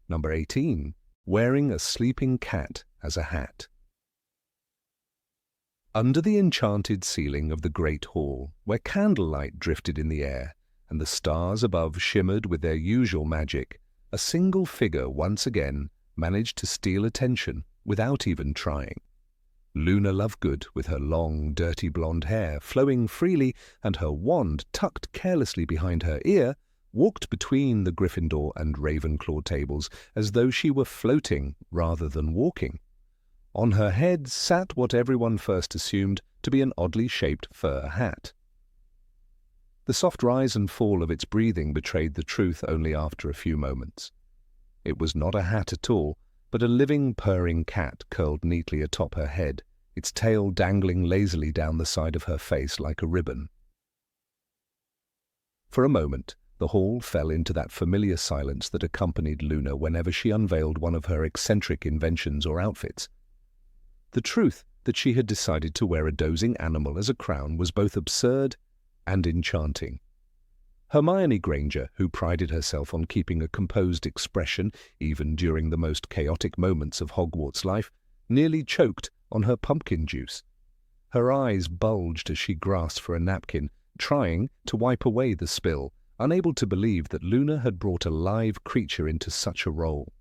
Number 18. Wearing a sleeping cat as a hat. Under the enchanted ceiling of the great hall, where candlelight drifted in the air and the stars above shimmered with their usual magic, a single figure once again managed to steal attention without even trying. Luna Lovegood, with her long, dirty blonde hair flowing freely and her wand tucked carelessly behind her ear, walked between the Gryffindor and Ravenclaw tables as though she were floating rather than walking. On her head sat what everyone first assumed to be an oddly shaped fur hat. The soft rise and fall of its breathing betrayed the truth only after a few moments. It was not a hat at all, but a living, purring cat curled neatly atop her head, its tail dangling lazily down the side of her face like a ribbon. For a moment, the hall fell into that familiar silence that accompanied Luna whenever she unveiled one of her eccentric inventions or outfits. The truth that she had decided to wear a dozing animal as a crown was both absurd and enchanting. Hermione Granger, who prided herself on keeping a composed expression even during the most chaotic moments of Hogwarts life, nearly choked on her pumpkin juice. Her eyes bulged as she grasped for a napkin, trying to wipe away the spill, unable to believe that Luna had brought a live creature into such a role.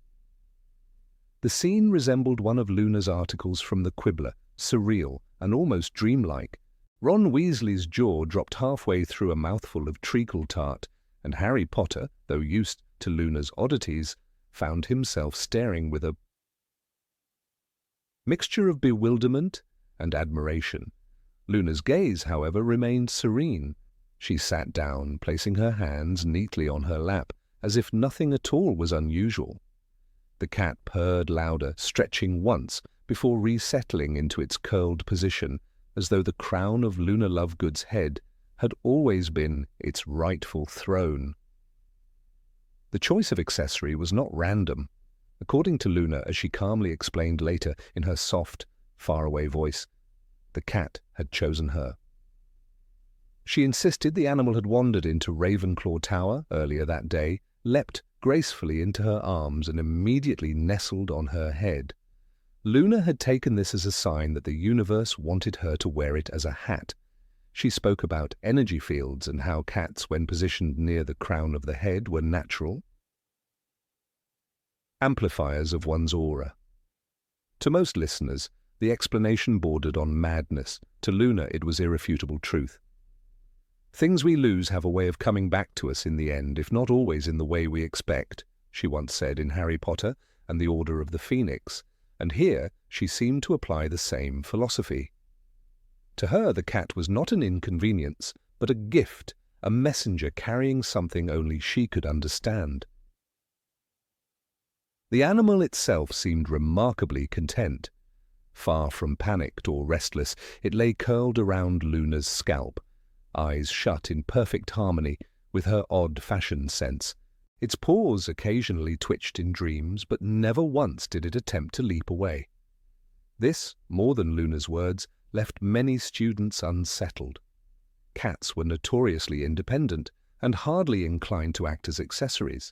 The scene resembled one of Luna's articles from the Quibbler, surreal and almost dreamlike. Ron Weasley's jaw dropped halfway through a mouthful of treacle tart, and Harry Potter, though used to Luna's oddities, found himself staring with a mixture of bewilderment and admiration. Luna's gaze, however, remained serene. She sat down, placing her hands neatly on her lap, as if nothing at all was unusual. The cat purred louder, stretching once before resettling into its curled position, as though the crown of Luna Lovegood's head had always been its rightful throne. The choice of accessory was not random. According to Luna, as she calmly explained later in her soft, faraway voice, the cat had chosen her. She insisted the animal had wandered into Ravenclaw Tower earlier that day, leapt gracefully into her arms and immediately nestled on her head. Luna had taken this as a sign that the universe wanted her to wear it as a hat. She spoke about energy fields and how cats, when positioned near the crown of the head, were natural amplifiers of one's aura. To most listeners, the explanation bordered on madness. To Luna, it was irrefutable truth. Things we lose have a way of coming back to us in the end, if not always in the way we expect, she once said in Harry Potter and the Order of the Phoenix, and here she seemed to apply the same philosophy. To her, the cat was not an inconvenience, but a gift, a messenger carrying something only she could understand. The animal itself seemed remarkably content. Far from panicked or restless, it lay curled around Luna's scalp, eyes shut in perfect harmony with her odd fashion sense. Its paws occasionally twitched in dreams, but never once did it attempt to leap away. This, more than Luna's words, left many students unsettled. Cats were notoriously independent and hardly inclined to act as accessories.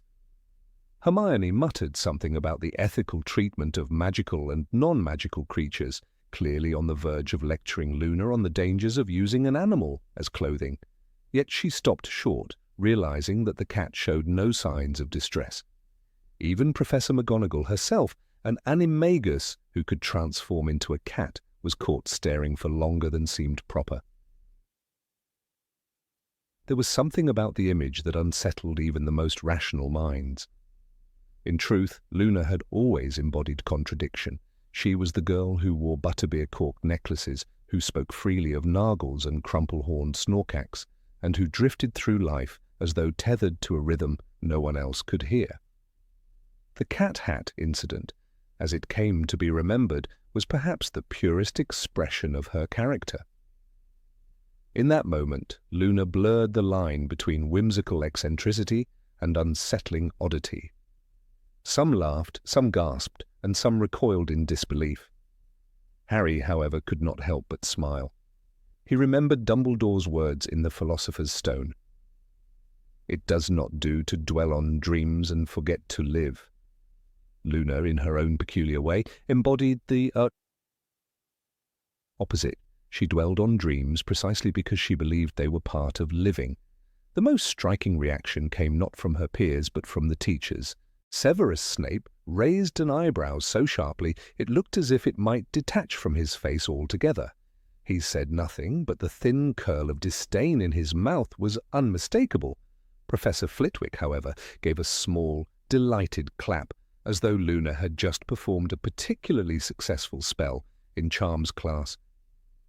Hermione muttered something about the ethical treatment of magical and non-magical creatures, clearly on the verge of lecturing Luna on the dangers of using an animal as clothing. Yet she stopped short, realizing that the cat showed no signs of distress. Even Professor McGonagall herself, an animagus who could transform into a cat, was caught staring for longer than seemed proper. There was something about the image that unsettled even the most rational minds. In truth, Luna had always embodied contradiction. She was the girl who wore butterbeer cork necklaces, who spoke freely of nargles and crumple-horned snorkax, and who drifted through life as though tethered to a rhythm no one else could hear. The cat hat incident, as it came to be remembered, was perhaps the purest expression of her character. In that moment, Luna blurred the line between whimsical eccentricity and unsettling oddity. Some laughed, some gasped, and some recoiled in disbelief. Harry, however, could not help but smile. He remembered Dumbledore's words in the Philosopher's Stone. "It does not do to dwell on dreams and forget to live." Luna, in her own peculiar way, embodied the opposite. She dwelled on dreams precisely because she believed they were part of living. The most striking reaction came not from her peers but from the teachers. Severus Snape raised an eyebrow so sharply it looked as if it might detach from his face altogether. He said nothing, but the thin curl of disdain in his mouth was unmistakable. Professor Flitwick, however, gave a small, delighted clap, as though Luna had just performed a particularly successful spell in Charms class.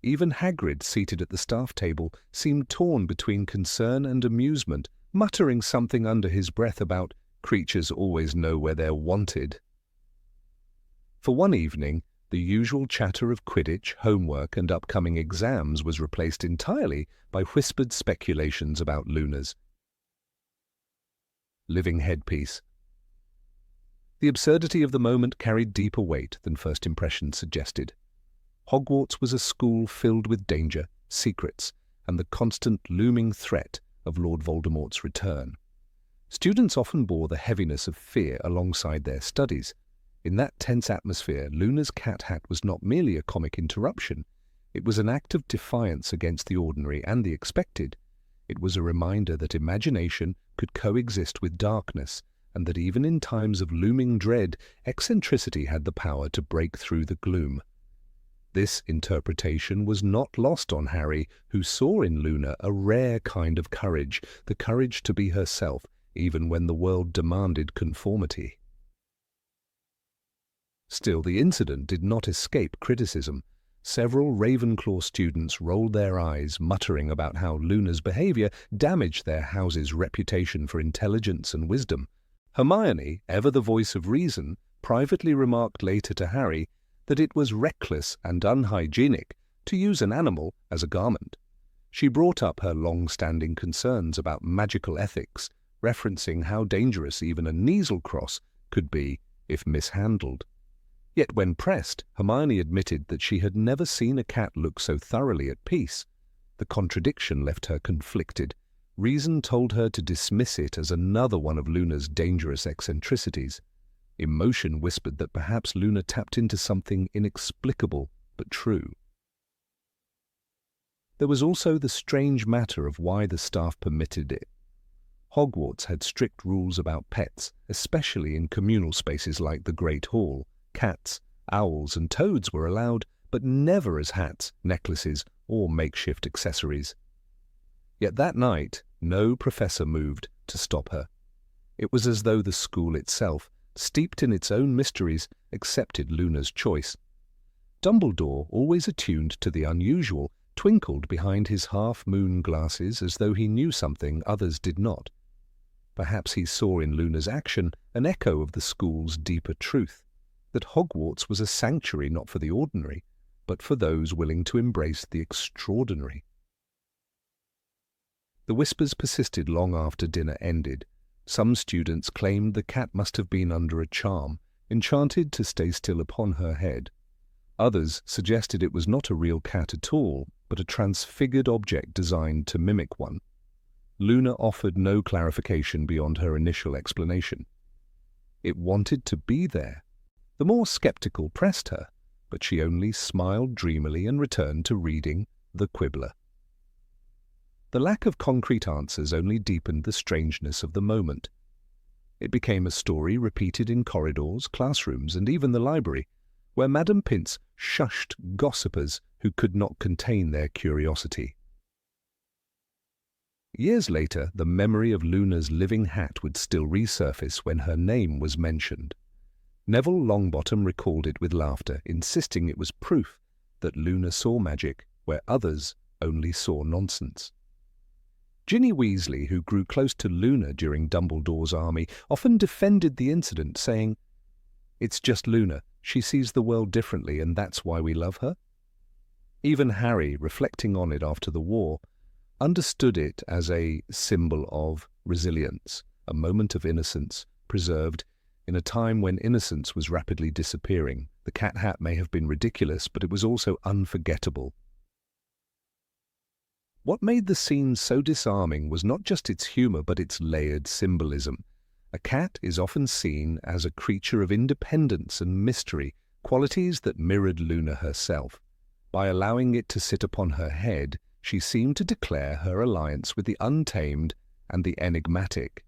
Even Hagrid, seated at the staff table, seemed torn between concern and amusement, muttering something under his breath about creatures always know where they're wanted. For one evening, the usual chatter of Quidditch, homework, and upcoming exams was replaced entirely by whispered speculations about Luna's living headpiece. The absurdity of the moment carried deeper weight than first impressions suggested. Hogwarts was a school filled with danger, secrets, and the constant looming threat of Lord Voldemort's return. Students often bore the heaviness of fear alongside their studies. In that tense atmosphere, Luna's cat hat was not merely a comic interruption. It was an act of defiance against the ordinary and the expected. It was a reminder that imagination could coexist with darkness, and that even in times of looming dread, eccentricity had the power to break through the gloom. This interpretation was not lost on Harry, who saw in Luna a rare kind of courage, the courage to be herself, even when the world demanded conformity. Still, the incident did not escape criticism. Several Ravenclaw students rolled their eyes, muttering about how Luna's behavior damaged their house's reputation for intelligence and wisdom. Hermione, ever the voice of reason, privately remarked later to Harry that it was reckless and unhygienic to use an animal as a garment. She brought up her long-standing concerns about magical ethics, referencing how dangerous even a nasal cross could be if mishandled. Yet when pressed, Hermione admitted that she had never seen a cat look so thoroughly at peace. The contradiction left her conflicted. Reason told her to dismiss it as another one of Luna's dangerous eccentricities. Emotion whispered that perhaps Luna tapped into something inexplicable but true. There was also the strange matter of why the staff permitted it. Hogwarts had strict rules about pets, especially in communal spaces like the Great Hall. Cats, owls, and toads were allowed, but never as hats, necklaces, or makeshift accessories. Yet that night, no professor moved to stop her. It was as though the school itself, steeped in its own mysteries, accepted Luna's choice. Dumbledore, always attuned to the unusual, twinkled behind his half-moon glasses as though he knew something others did not. Perhaps he saw in Luna's action an echo of the school's deeper truth. that Hogwarts was a sanctuary not for the ordinary, but for those willing to embrace the extraordinary. The whispers persisted long after dinner ended. Some students claimed the cat must have been under a charm, enchanted to stay still upon her head. Others suggested it was not a real cat at all, but a transfigured object designed to mimic one. Luna offered no clarification beyond her initial explanation. It wanted to be there. The more skeptical pressed her, but she only smiled dreamily and returned to reading The Quibbler. The lack of concrete answers only deepened the strangeness of the moment. It became a story repeated in corridors, classrooms, and even the library, where Madame Pince shushed gossipers who could not contain their curiosity. Years later, the memory of Luna's living hat would still resurface when her name was mentioned. Neville Longbottom recalled it with laughter, insisting it was proof that Luna saw magic where others only saw nonsense. Ginny Weasley, who grew close to Luna during Dumbledore's army, often defended the incident, saying, "It's just Luna. She sees the world differently, and that's why we love her." Even Harry, reflecting on it after the war, understood it as a symbol of resilience, a moment of innocence preserved in a time when innocence was rapidly disappearing. The cat hat may have been ridiculous, but it was also unforgettable. What made the scene so disarming was not just its humor, but its layered symbolism. A cat is often seen as a creature of independence and mystery, qualities that mirrored Luna herself. By allowing it to sit upon her head, she seemed to declare her alliance with the untamed and the enigmatic.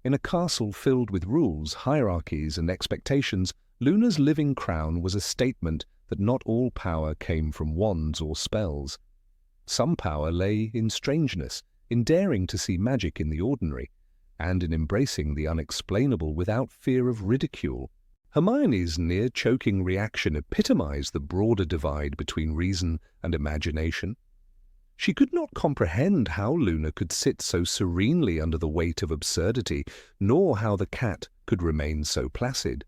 In a castle filled with rules, hierarchies, and expectations, Luna's living crown was a statement that not all power came from wands or spells. Some power lay in strangeness, in daring to see magic in the ordinary, and in embracing the unexplainable without fear of ridicule. Hermione's near-choking reaction epitomized the broader divide between reason and imagination. She could not comprehend how Luna could sit so serenely under the weight of absurdity, nor how the cat could remain so placid.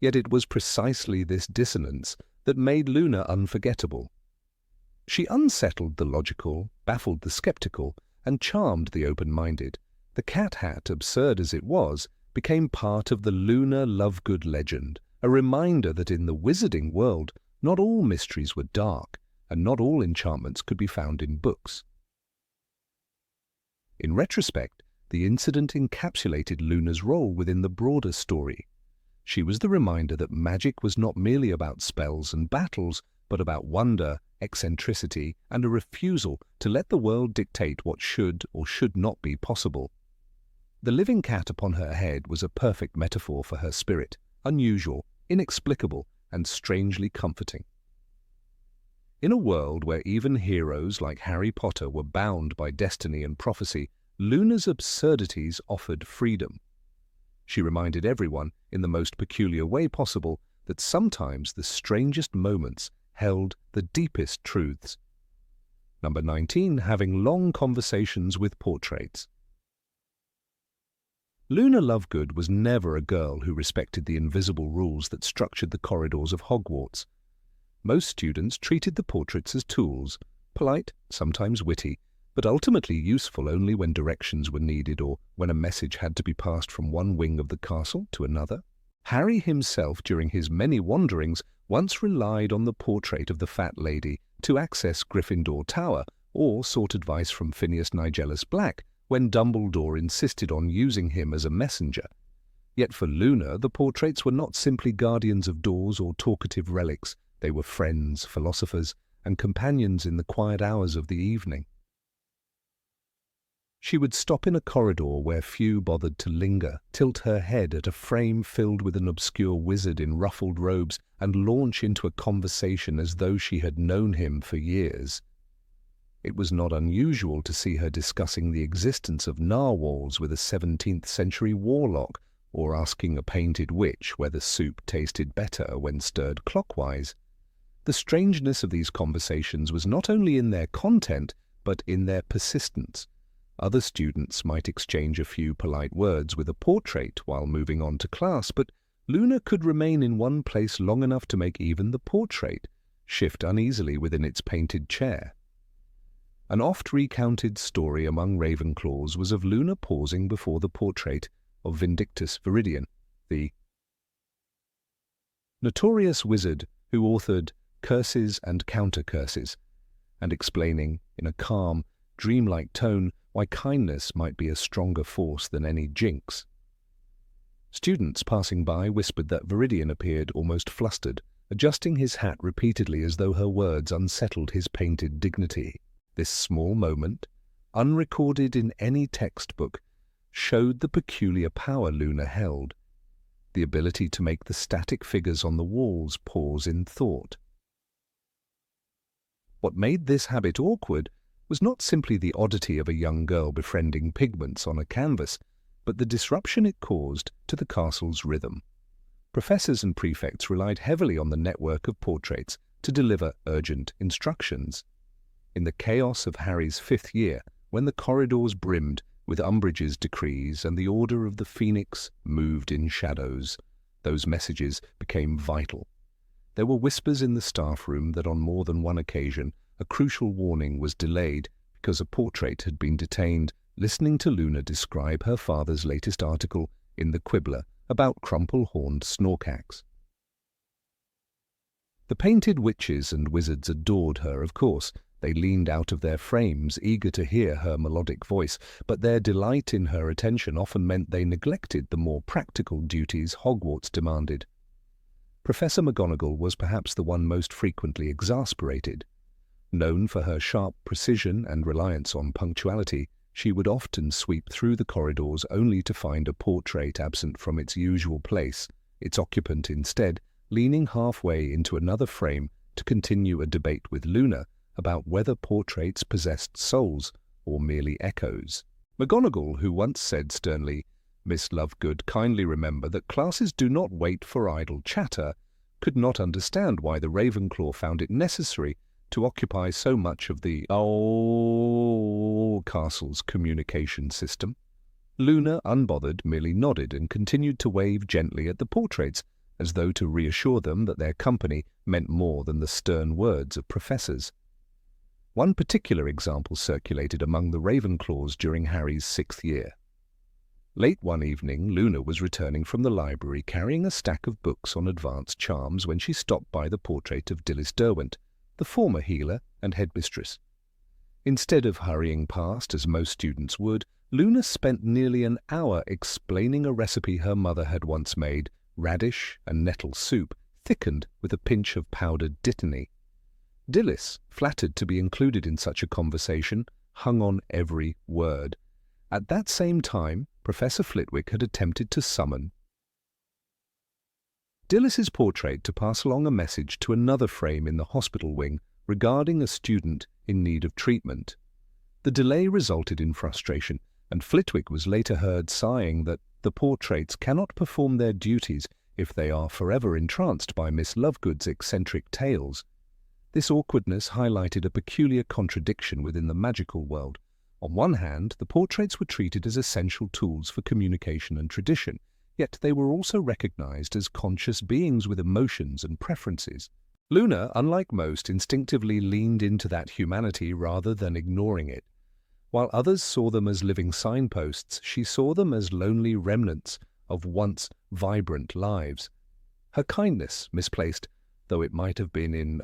Yet it was precisely this dissonance that made Luna unforgettable. She unsettled the logical, baffled the skeptical, and charmed the open-minded. The cat hat, absurd as it was, became part of the Luna Lovegood legend, a reminder that in the wizarding world, not all mysteries were dark, and not all enchantments could be found in books. In retrospect, the incident encapsulated Luna's role within the broader story. She was the reminder that magic was not merely about spells and battles, but about wonder, eccentricity, and a refusal to let the world dictate what should or should not be possible. The living cat upon her head was a perfect metaphor for her spirit, unusual, inexplicable, and strangely comforting. In a world where even heroes like Harry Potter were bound by destiny and prophecy, Luna's absurdities offered freedom. She reminded everyone, in the most peculiar way possible, that sometimes the strangest moments held the deepest truths. Number 19, having long conversations with portraits. Luna Lovegood was never a girl who respected the invisible rules that structured the corridors of Hogwarts. Most students treated the portraits as tools, polite, sometimes witty, but ultimately useful only when directions were needed or when a message had to be passed from one wing of the castle to another. Harry himself, during his many wanderings, once relied on the portrait of the Fat Lady to access Gryffindor Tower, or sought advice from Phineas Nigellus Black when Dumbledore insisted on using him as a messenger. Yet for Luna, the portraits were not simply guardians of doors or talkative relics. They were friends, philosophers, and companions in the quiet hours of the evening. She would stop in a corridor where few bothered to linger, tilt her head at a frame filled with an obscure wizard in ruffled robes, and launch into a conversation as though she had known him for years. It was not unusual to see her discussing the existence of narwhals with a 17th-century warlock, or asking a painted witch whether soup tasted better when stirred clockwise. The strangeness of these conversations was not only in their content, but in their persistence. Other students might exchange a few polite words with a portrait while moving on to class, but Luna could remain in one place long enough to make even the portrait shift uneasily within its painted chair. An oft-recounted story among Ravenclaws was of Luna pausing before the portrait of Vindictus Viridian, the notorious wizard who authored Curses and Counter-Curses, and explaining, in a calm, dreamlike tone, why kindness might be a stronger force than any jinx. Students passing by whispered that Viridian appeared almost flustered, adjusting his hat repeatedly as though her words unsettled his painted dignity. This small moment, unrecorded in any textbook, showed the peculiar power Luna held, the ability to make the static figures on the walls pause in thought. What made this habit awkward was not simply the oddity of a young girl befriending pigments on a canvas, but the disruption it caused to the castle's rhythm. Professors and prefects relied heavily on the network of portraits to deliver urgent instructions. In the chaos of Harry's 5th year, when the corridors brimmed with Umbridge's decrees and the Order of the Phoenix moved in shadows, those messages became vital. There were whispers in the staff room that on more than one occasion a crucial warning was delayed because a portrait had been detained listening to Luna describe her father's latest article in the Quibbler about crumple-horned snorkax. The painted witches and wizards adored her, of course. They leaned out of their frames, eager to hear her melodic voice, but their delight in her attention often meant they neglected the more practical duties Hogwarts demanded. Professor McGonagall was perhaps the one most frequently exasperated. Known for her sharp precision and reliance on punctuality, she would often sweep through the corridors only to find a portrait absent from its usual place, its occupant instead leaning halfway into another frame to continue a debate with Luna about whether portraits possessed souls or merely echoes. McGonagall, who once said sternly, "Miss Lovegood, kindly remember that classes do not wait for idle chatter," could not understand why the Ravenclaw found it necessary to occupy so much of the castle's communication system. Luna, unbothered, merely nodded and continued to wave gently at the portraits, as though to reassure them that their company meant more than the stern words of professors. One particular example circulated among the Ravenclaws during Harry's 6th year. Late one evening, Luna was returning from the library carrying a stack of books on advanced charms when she stopped by the portrait of Dilys Derwent, the former healer and headmistress. Instead of hurrying past, as most students would, Luna spent nearly an hour explaining a recipe her mother had once made, radish and nettle soup, thickened with a pinch of powdered dittany. Dilys, flattered to be included in such a conversation, hung on every word. At that same time, Professor Flitwick had attempted to summon Dilys's portrait to pass along a message to another frame in the hospital wing regarding a student in need of treatment. The delay resulted in frustration, and Flitwick was later heard sighing that the portraits cannot perform their duties if they are forever entranced by Miss Lovegood's eccentric tales. This awkwardness highlighted a peculiar contradiction within the magical world. On one hand, the portraits were treated as essential tools for communication and tradition, yet they were also recognized as conscious beings with emotions and preferences. Luna, unlike most, instinctively leaned into that humanity rather than ignoring it. While others saw them as living signposts, she saw them as lonely remnants of once vibrant lives. Her kindness, misplaced, though it might have been in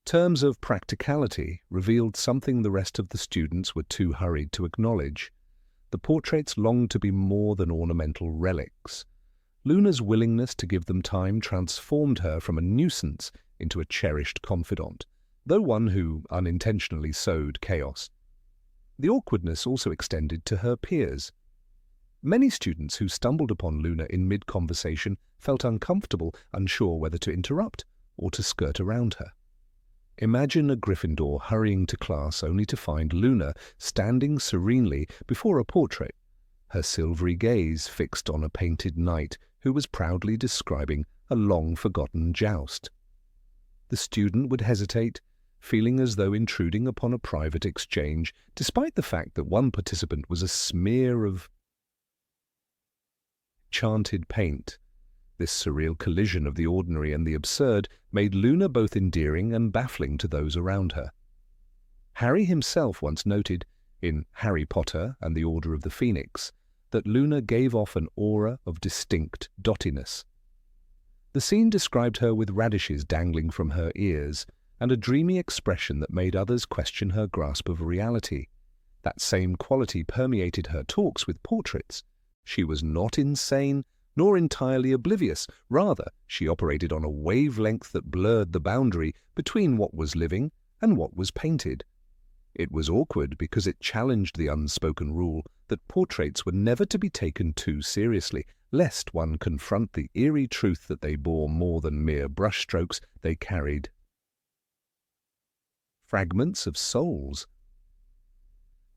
terms of practicality, revealed something the rest of the students were too hurried to acknowledge. The portraits longed to be more than ornamental relics. Luna's willingness to give them time transformed her from a nuisance into a cherished confidant, though one who unintentionally sowed chaos. The awkwardness also extended to her peers. Many students who stumbled upon Luna in mid-conversation felt uncomfortable, unsure whether to interrupt or to skirt around her. Imagine a Gryffindor hurrying to class only to find Luna standing serenely before a portrait, her silvery gaze fixed on a painted knight who was proudly describing a long-forgotten joust. The student would hesitate, feeling as though intruding upon a private exchange, despite the fact that one participant was a smear of enchanted paint. This surreal collision of the ordinary and the absurd made Luna both endearing and baffling to those around her. Harry himself once noted, in Harry Potter and the Order of the Phoenix, that Luna gave off an aura of distinct dottiness. The scene described her with radishes dangling from her ears and a dreamy expression that made others question her grasp of reality. That same quality permeated her talks with portraits. She was not insane, nor entirely oblivious. Rather, she operated on a wavelength that blurred the boundary between what was living and what was painted. It was awkward because it challenged the unspoken rule that portraits were never to be taken too seriously, lest one confront the eerie truth that they bore more than mere brushstrokes. They carried fragments of souls.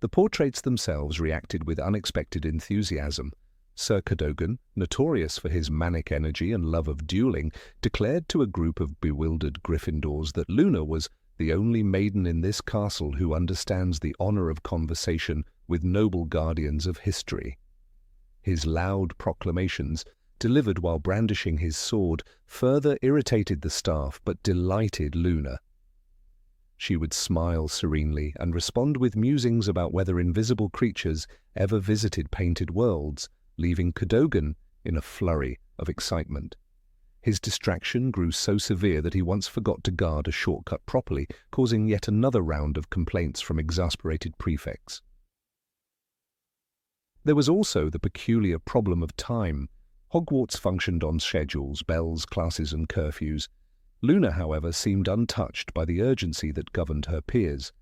The portraits themselves reacted with unexpected enthusiasm. Sir Cadogan, notorious for his manic energy and love of dueling, declared to a group of bewildered Gryffindors that Luna was the only maiden in this castle who understands the honor of conversation with noble guardians of history. His loud proclamations, delivered while brandishing his sword, further irritated the staff but delighted Luna. She would smile serenely and respond with musings about whether invisible creatures ever visited painted worlds, leaving Cadogan in a flurry of excitement. His distraction grew so severe that he once forgot to guard a shortcut properly, causing yet another round of complaints from exasperated prefects. There was also the peculiar problem of time. Hogwarts functioned on schedules, bells, classes, and curfews. Luna, however, seemed untouched by the urgency that governed her peers.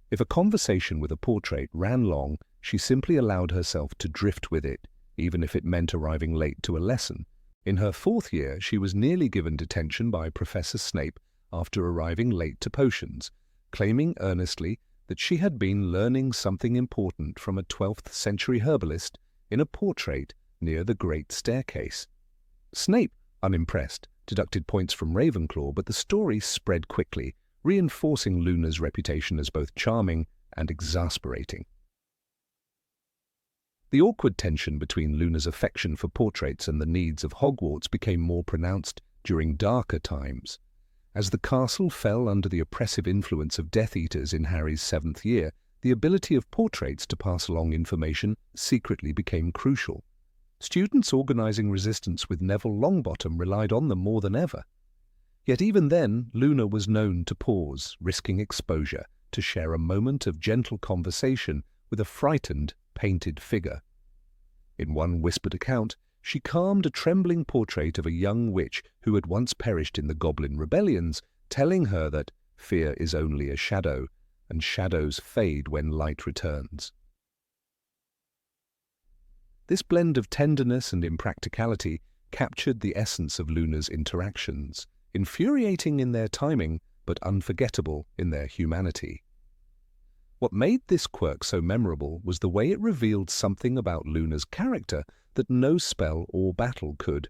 If a conversation with a portrait ran long, she simply allowed herself to drift with it, even if it meant arriving late to a lesson. In her 4th year, she was nearly given detention by Professor Snape after arriving late to potions, claiming earnestly that she had been learning something important from a 12th century herbalist in a portrait near the Great Staircase. Snape, unimpressed, deducted points from Ravenclaw, but the story spread quickly, reinforcing Luna's reputation as both charming and exasperating. The awkward tension between Luna's affection for portraits and the needs of Hogwarts became more pronounced during darker times. As the castle fell under the oppressive influence of Death Eaters in Harry's 7th year, the ability of portraits to pass along information secretly became crucial. Students organizing resistance with Neville Longbottom relied on them more than ever. Yet even then, Luna was known to pause, risking exposure, to share a moment of gentle conversation with a frightened, painted figure. In one whispered account, she calmed a trembling portrait of a young witch who had once perished in the Goblin rebellions, telling her that fear is only a shadow, and shadows fade when light returns. This blend of tenderness and impracticality captured the essence of Luna's interactions, infuriating in their timing, but unforgettable in their humanity. What made this quirk so memorable was the way it revealed something about Luna's character that no spell or battle could.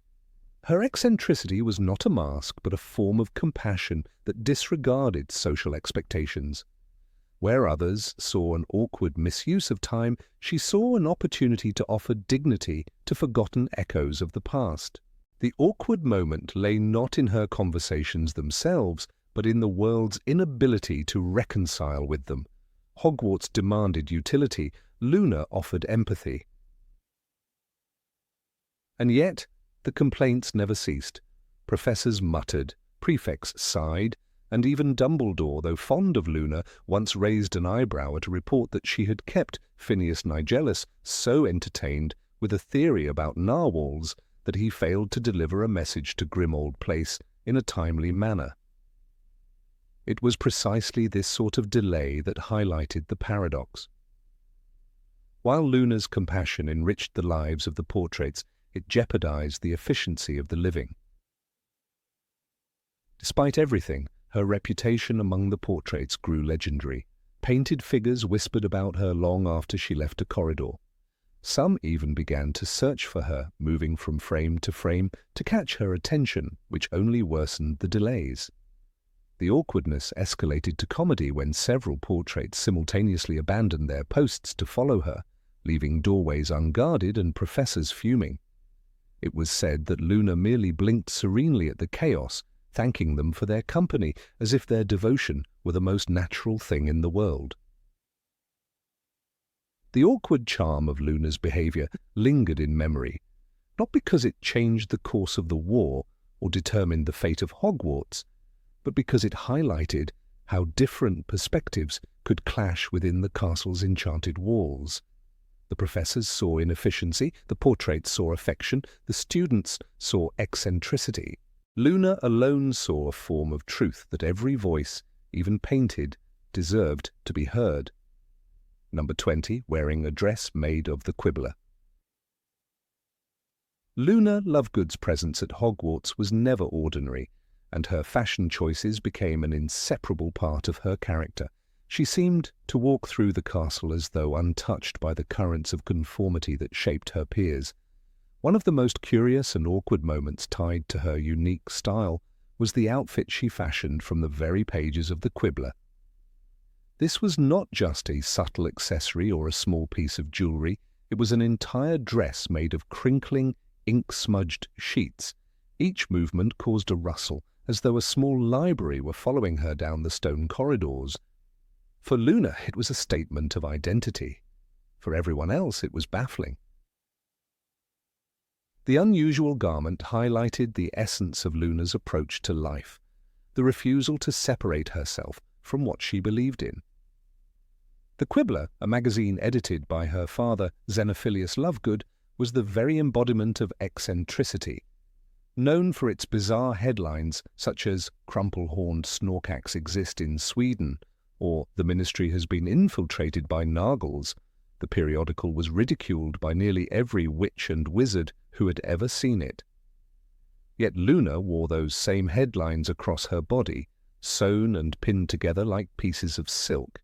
Her eccentricity was not a mask, but a form of compassion that disregarded social expectations. Where others saw an awkward misuse of time, she saw an opportunity to offer dignity to forgotten echoes of the past. The awkward moment lay not in her conversations themselves, but in the world's inability to reconcile with them. Hogwarts demanded utility, Luna offered empathy. And yet, the complaints never ceased. Professors muttered, prefects sighed, and even Dumbledore, though fond of Luna, once raised an eyebrow at a report that she had kept Phineas Nigellus so entertained with a theory about narwhals that he failed to deliver a message to Grimmauld Place in a timely manner. It was precisely this sort of delay that highlighted the paradox. While Luna's compassion enriched the lives of the portraits, it jeopardized the efficiency of the living. Despite everything, her reputation among the portraits grew legendary. Painted figures whispered about her long after she left a corridor. Some even began to search for her, moving from frame to frame to catch her attention, which only worsened the delays. The awkwardness escalated to comedy when several portraits simultaneously abandoned their posts to follow her, leaving doorways unguarded and professors fuming. It was said that Luna merely blinked serenely at the chaos, thanking them for their company, as if their devotion were the most natural thing in the world. The awkward charm of Luna's behavior lingered in memory, not because it changed the course of the war or determined the fate of Hogwarts, but because it highlighted how different perspectives could clash within the castle's enchanted walls. The professors saw inefficiency, the portraits saw affection, the students saw eccentricity. Luna alone saw a form of truth that every voice, even painted, deserved to be heard. Number 20, wearing a dress made of the quibbler. Luna Lovegood's presence at Hogwarts was never ordinary, and her fashion choices became an inseparable part of her character. She seemed to walk through the castle as though untouched by the currents of conformity that shaped her peers. One of the most curious and awkward moments tied to her unique style was the outfit she fashioned from the very pages of the quibbler. This was not just a subtle accessory or a small piece of jewelry. It was an entire dress made of crinkling, ink-smudged sheets. Each movement caused a rustle, as though a small library were following her down the stone corridors. For Luna, it was a statement of identity. For everyone else, it was baffling. The unusual garment highlighted the essence of Luna's approach to life, the refusal to separate herself from what she believed in. The Quibbler, a magazine edited by her father, Xenophilius Lovegood, was the very embodiment of eccentricity. Known for its bizarre headlines such as "Crumple-horned snorkax exist in Sweden" or "The ministry has been infiltrated by Nargles," the periodical was ridiculed by nearly every witch and wizard who had ever seen it. Yet Luna wore those same headlines across her body, sewn and pinned together like pieces of silk.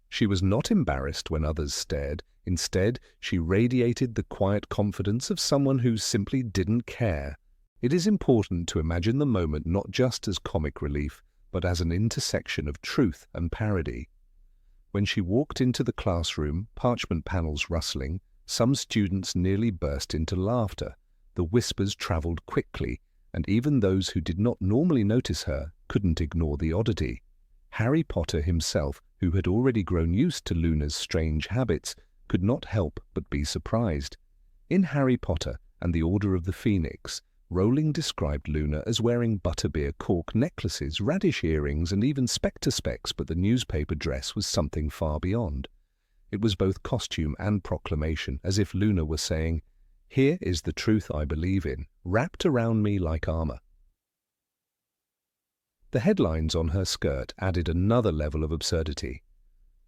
She was not embarrassed when others stared. Instead, she radiated the quiet confidence of someone who simply didn't care. It is important to imagine the moment not just as comic relief, but as an intersection of truth and parody. When she walked into the classroom, parchment panels rustling, some students nearly burst into laughter. The whispers travelled quickly, and even those who did not normally notice her couldn't ignore the oddity. Harry Potter himself, who had already grown used to Luna's strange habits, could not help but be surprised. In Harry Potter and the Order of the Phoenix, Rowling described Luna as wearing butterbeer cork necklaces, radish earrings, and even spectre specs, but the newspaper dress was something far beyond. It was both costume and proclamation, as if Luna were saying, "Here is the truth I believe in, wrapped around me like armor." The headlines on her skirt added another level of absurdity.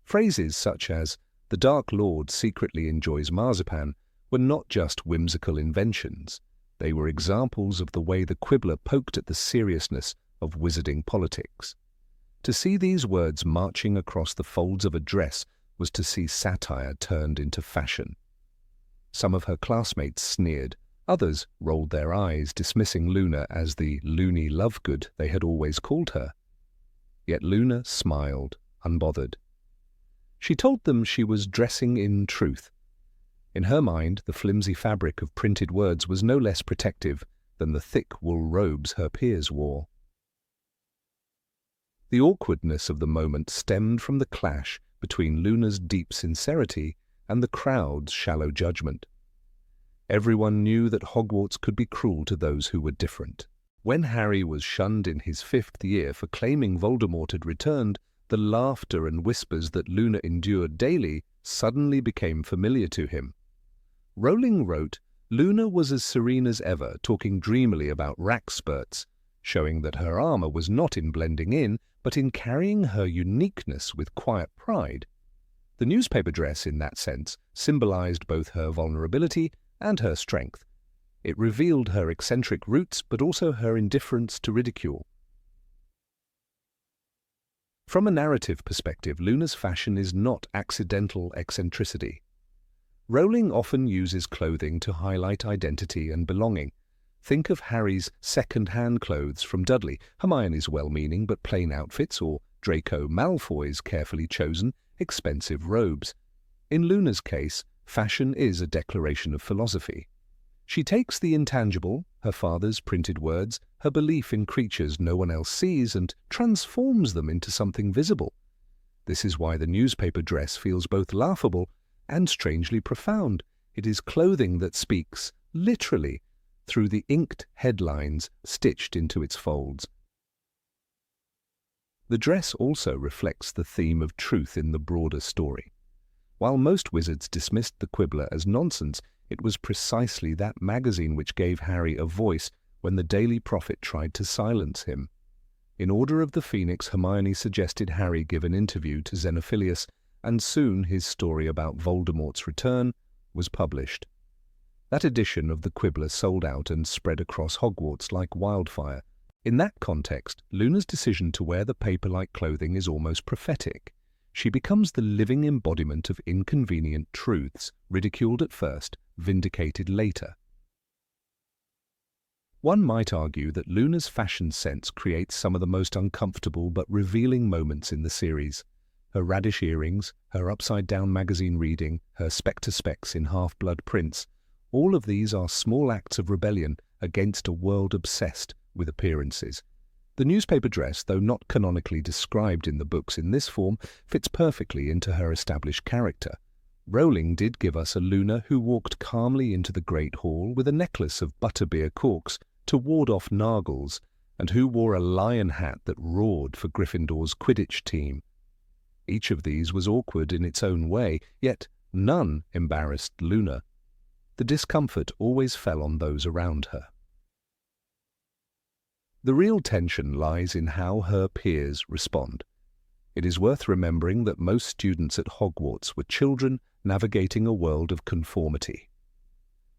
Phrases such as, "The Dark Lord secretly enjoys marzipan," were not just whimsical inventions. They were examples of the way the Quibbler poked at the seriousness of wizarding politics. To see these words marching across the folds of a dress was to see satire turned into fashion. Some of her classmates sneered. Others rolled their eyes, dismissing Luna as the loony Lovegood they had always called her. Yet Luna smiled, unbothered. She told them she was dressing in truth. In her mind, the flimsy fabric of printed words was no less protective than the thick wool robes her peers wore. The awkwardness of the moment stemmed from the clash between Luna's deep sincerity and the crowd's shallow judgment. Everyone knew that Hogwarts could be cruel to those who were different. When Harry was shunned in his 5th year for claiming Voldemort had returned, the laughter and whispers that Luna endured daily suddenly became familiar to him. Rowling wrote, "Luna was as serene as ever, talking dreamily about rack spurts, showing that her armor was not in blending in, but in carrying her uniqueness with quiet pride." The newspaper dress, in that sense, symbolized both her vulnerability and her strength. It revealed her eccentric roots, but also her indifference to ridicule. From a narrative perspective, Luna's fashion is not accidental eccentricity. Rowling often uses clothing to highlight identity and belonging. Think of Harry's second-hand clothes from Dudley, Hermione's well-meaning but plain outfits, or Draco Malfoy's carefully chosen, expensive robes. In Luna's case, fashion is a declaration of philosophy. She takes the intangible, her father's printed words, her belief in creatures no one else sees, and transforms them into something visible. This is why the newspaper dress feels both laughable and strangely profound. It is clothing that speaks, literally, through the inked headlines stitched into its folds. The dress also reflects the theme of truth in the broader story. While most wizards dismissed the Quibbler as nonsense, it was precisely that magazine which gave Harry a voice when the Daily Prophet tried to silence him. In Order of the Phoenix, Hermione suggested Harry give an interview to Xenophilius, and soon his story about Voldemort's return was published. That edition of the Quibbler sold out and spread across Hogwarts like wildfire. In that context, Luna's decision to wear the paper-like clothing is almost prophetic. She becomes the living embodiment of inconvenient truths, ridiculed at first, vindicated later. One might argue that Luna's fashion sense creates some of the most uncomfortable but revealing moments in the series. Her radish earrings, her upside-down magazine reading, her spectre specs in half-blood prints, all of these are small acts of rebellion against a world obsessed with appearances. The newspaper dress, though not canonically described in the books in this form, fits perfectly into her established character. Rowling did give us a Luna who walked calmly into the Great Hall with a necklace of butterbeer corks to ward off Nargles, and who wore a lion hat that roared for Gryffindor's Quidditch team. Each of these was awkward in its own way, yet none embarrassed Luna. The discomfort always fell on those around her. The real tension lies in how her peers respond. It is worth remembering that most students at Hogwarts were children navigating a world of conformity.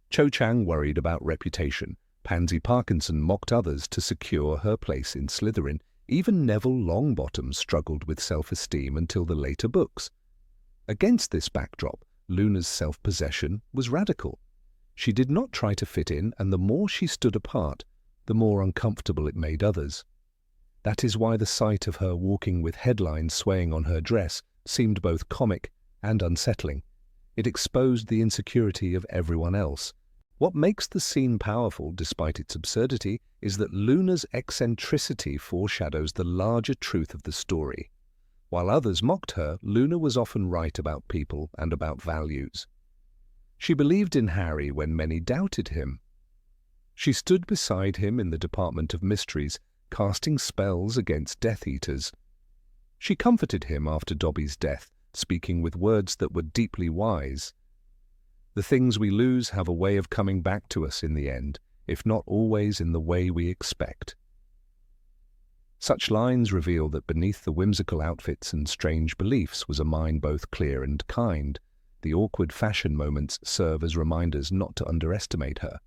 Cho Chang worried about reputation. Pansy Parkinson mocked others to secure her place in Slytherin. Even Neville Longbottom struggled with self-esteem until the later books. Against this backdrop, Luna's self-possession was radical. She did not try to fit in, and the more she stood apart, the more uncomfortable it made others. That is why the sight of her walking with headlines swaying on her dress seemed both comic and unsettling. It exposed the insecurity of everyone else. What makes the scene powerful, despite its absurdity, is that Luna's eccentricity foreshadows the larger truth of the story. While others mocked her, Luna was often right about people and about values. She believed in Harry when many doubted him. She stood beside him in the Department of Mysteries, casting spells against Death Eaters. She comforted him after Dobby's death, speaking with words that were deeply wise. The things we lose have a way of coming back to us in the end, if not always in the way we expect. Such lines reveal that beneath the whimsical outfits and strange beliefs was a mind both clear and kind. The awkward fashion moments serve as reminders not to underestimate her.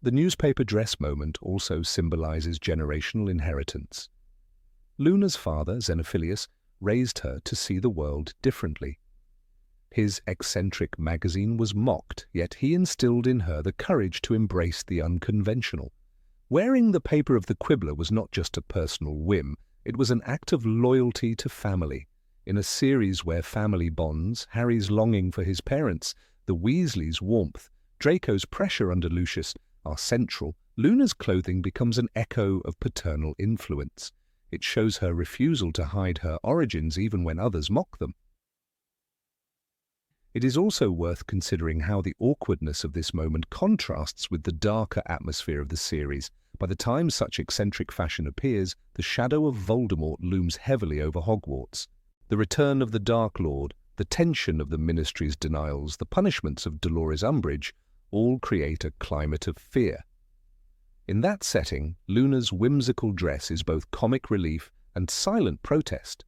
The newspaper dress moment also symbolizes generational inheritance. Luna's father, Xenophilius, raised her to see the world differently. His eccentric magazine was mocked, yet he instilled in her the courage to embrace the unconventional. Wearing the paper of the Quibbler was not just a personal whim, it was an act of loyalty to family. In a series where family bonds, Harry's longing for his parents, the Weasleys' warmth, Draco's pressure under Lucius, are central, Luna's clothing becomes an echo of paternal influence. It shows her refusal to hide her origins even when others mock them. It is also worth considering how the awkwardness of this moment contrasts with the darker atmosphere of the series. By the time such eccentric fashion appears, the shadow of Voldemort looms heavily over Hogwarts. The return of the Dark Lord, the tension of the Ministry's denials, the punishments of Dolores Umbridge, all create a climate of fear. In that setting, Luna's whimsical dress is both comic relief and silent protest.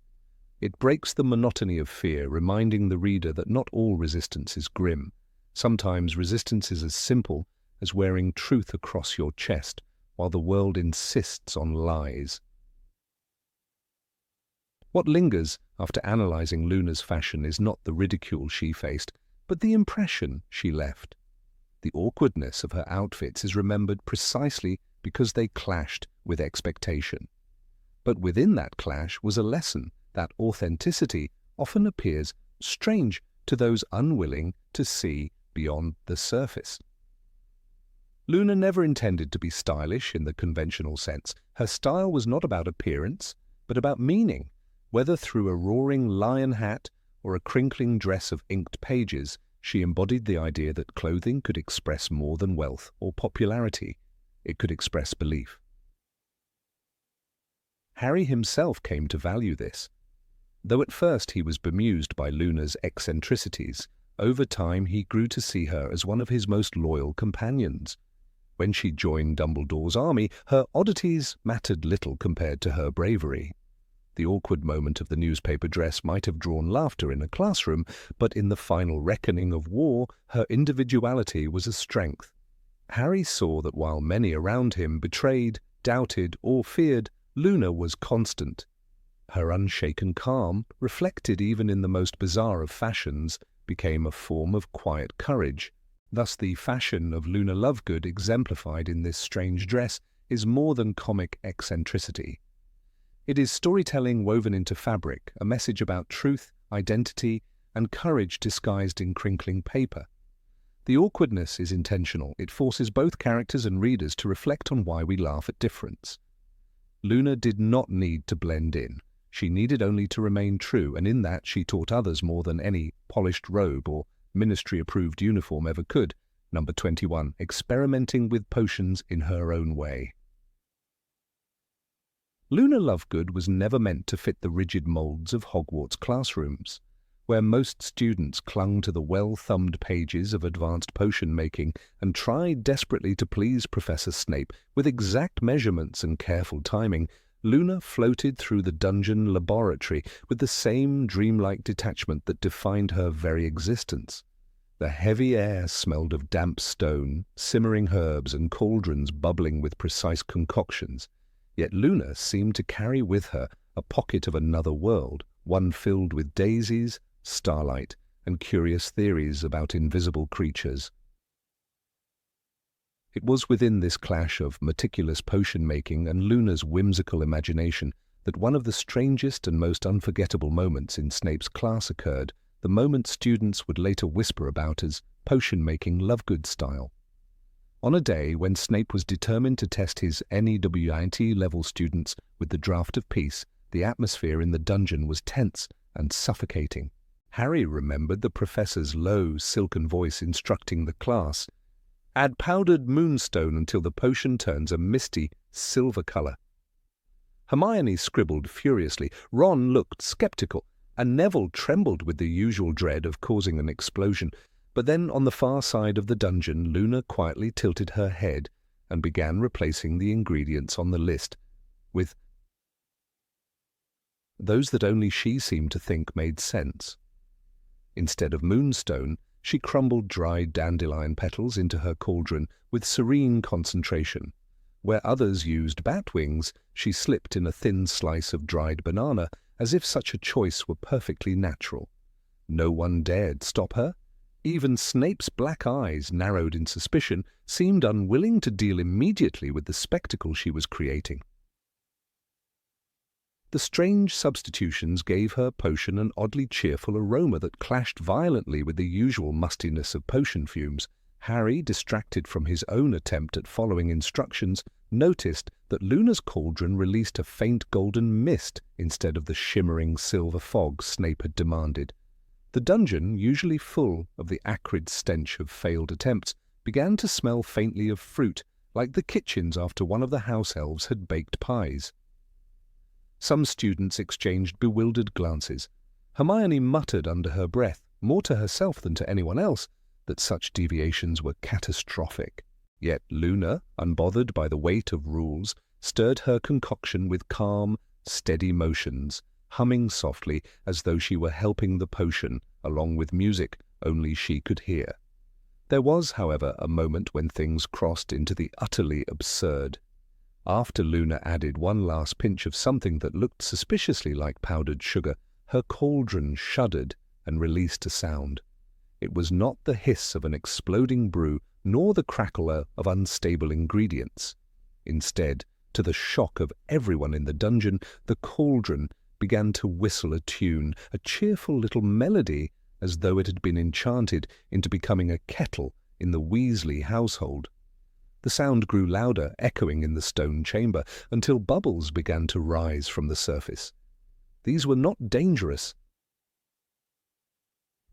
It breaks the monotony of fear, reminding the reader that not all resistance is grim. Sometimes resistance is as simple as wearing truth across your chest while the world insists on lies. What lingers after analyzing Luna's fashion is not the ridicule she faced, but the impression she left. The awkwardness of her outfits is remembered precisely because they clashed with expectation. But within that clash was a lesson that authenticity often appears strange to those unwilling to see beyond the surface. Luna never intended to be stylish in the conventional sense. Her style was not about appearance, but about meaning. Whether through a roaring lion hat or a crinkling dress of inked pages, she embodied the idea that clothing could express more than wealth or popularity. It could express belief. Harry himself came to value this. Though at first he was bemused by Luna's eccentricities, over time he grew to see her as one of his most loyal companions. When she joined Dumbledore's army, her oddities mattered little compared to her bravery. The awkward moment of the newspaper dress might have drawn laughter in a classroom, but in the final reckoning of war, her individuality was a strength. Harry saw that while many around him betrayed, doubted, or feared, Luna was constant. Her unshaken calm, reflected even in the most bizarre of fashions, became a form of quiet courage. Thus the fashion of Luna Lovegood, exemplified in this strange dress, is more than comic eccentricity. It is storytelling woven into fabric, a message about truth, identity, and courage disguised in crinkling paper. The awkwardness is intentional. It forces both characters and readers to reflect on why we laugh at difference. Luna did not need to blend in. She needed only to remain true, and in that she taught others more than any polished robe or ministry-approved uniform ever could. Number 21, experimenting with potions in her own way. Luna Lovegood was never meant to fit the rigid molds of Hogwarts classrooms, where most students clung to the well-thumbed pages of advanced potion-making and tried desperately to please Professor Snape with exact measurements and careful timing. Luna floated through the dungeon laboratory with the same dreamlike detachment that defined her very existence. The heavy air smelled of damp stone, simmering herbs, and cauldrons bubbling with precise concoctions. Yet Luna seemed to carry with her a pocket of another world, one filled with daisies, starlight, and curious theories about invisible creatures. It was within this clash of meticulous potion-making and Luna's whimsical imagination that one of the strangest and most unforgettable moments in Snape's class occurred, the moment students would later whisper about as potion-making Lovegood style. On a day when Snape was determined to test his NEWIT-level students with the Draft of Peace, the atmosphere in the dungeon was tense and suffocating. Harry remembered the professor's low, silken voice instructing the class, "Add powdered moonstone until the potion turns a misty silver color." Hermione scribbled furiously, Ron looked skeptical, and Neville trembled with the usual dread of causing an explosion. But then on the far side of the dungeon, Luna quietly tilted her head and began replacing the ingredients on the list with those that only she seemed to think made sense. Instead of moonstone, she crumbled dried dandelion petals into her cauldron with serene concentration. Where others used bat wings, she slipped in a thin slice of dried banana, as if such a choice were perfectly natural. No one dared stop her. Even Snape's black eyes, narrowed in suspicion, seemed unwilling to deal immediately with the spectacle she was creating. The strange substitutions gave her potion an oddly cheerful aroma that clashed violently with the usual mustiness of potion fumes. Harry, distracted from his own attempt at following instructions, noticed that Luna's cauldron released a faint golden mist instead of the shimmering silver fog Snape had demanded. The dungeon, usually full of the acrid stench of failed attempts, began to smell faintly of fruit, like the kitchens after one of the house elves had baked pies. Some students exchanged bewildered glances. Hermione muttered under her breath, more to herself than to anyone else, that such deviations were catastrophic. Yet Luna, unbothered by the weight of rules, stirred her concoction with calm, steady motions, humming softly as though she were helping the potion, along with music only she could hear. There was, however, a moment when things crossed into the utterly absurd. After Luna added one last pinch of something that looked suspiciously like powdered sugar, her cauldron shuddered and released a sound. It was not the hiss of an exploding brew, nor the crackle of unstable ingredients. Instead, to the shock of everyone in the dungeon, the cauldron began to whistle a tune, a cheerful little melody, as though it had been enchanted into becoming a kettle in the Weasley household. The sound grew louder, echoing in the stone chamber, until bubbles began to rise from the surface. These were not dangerous.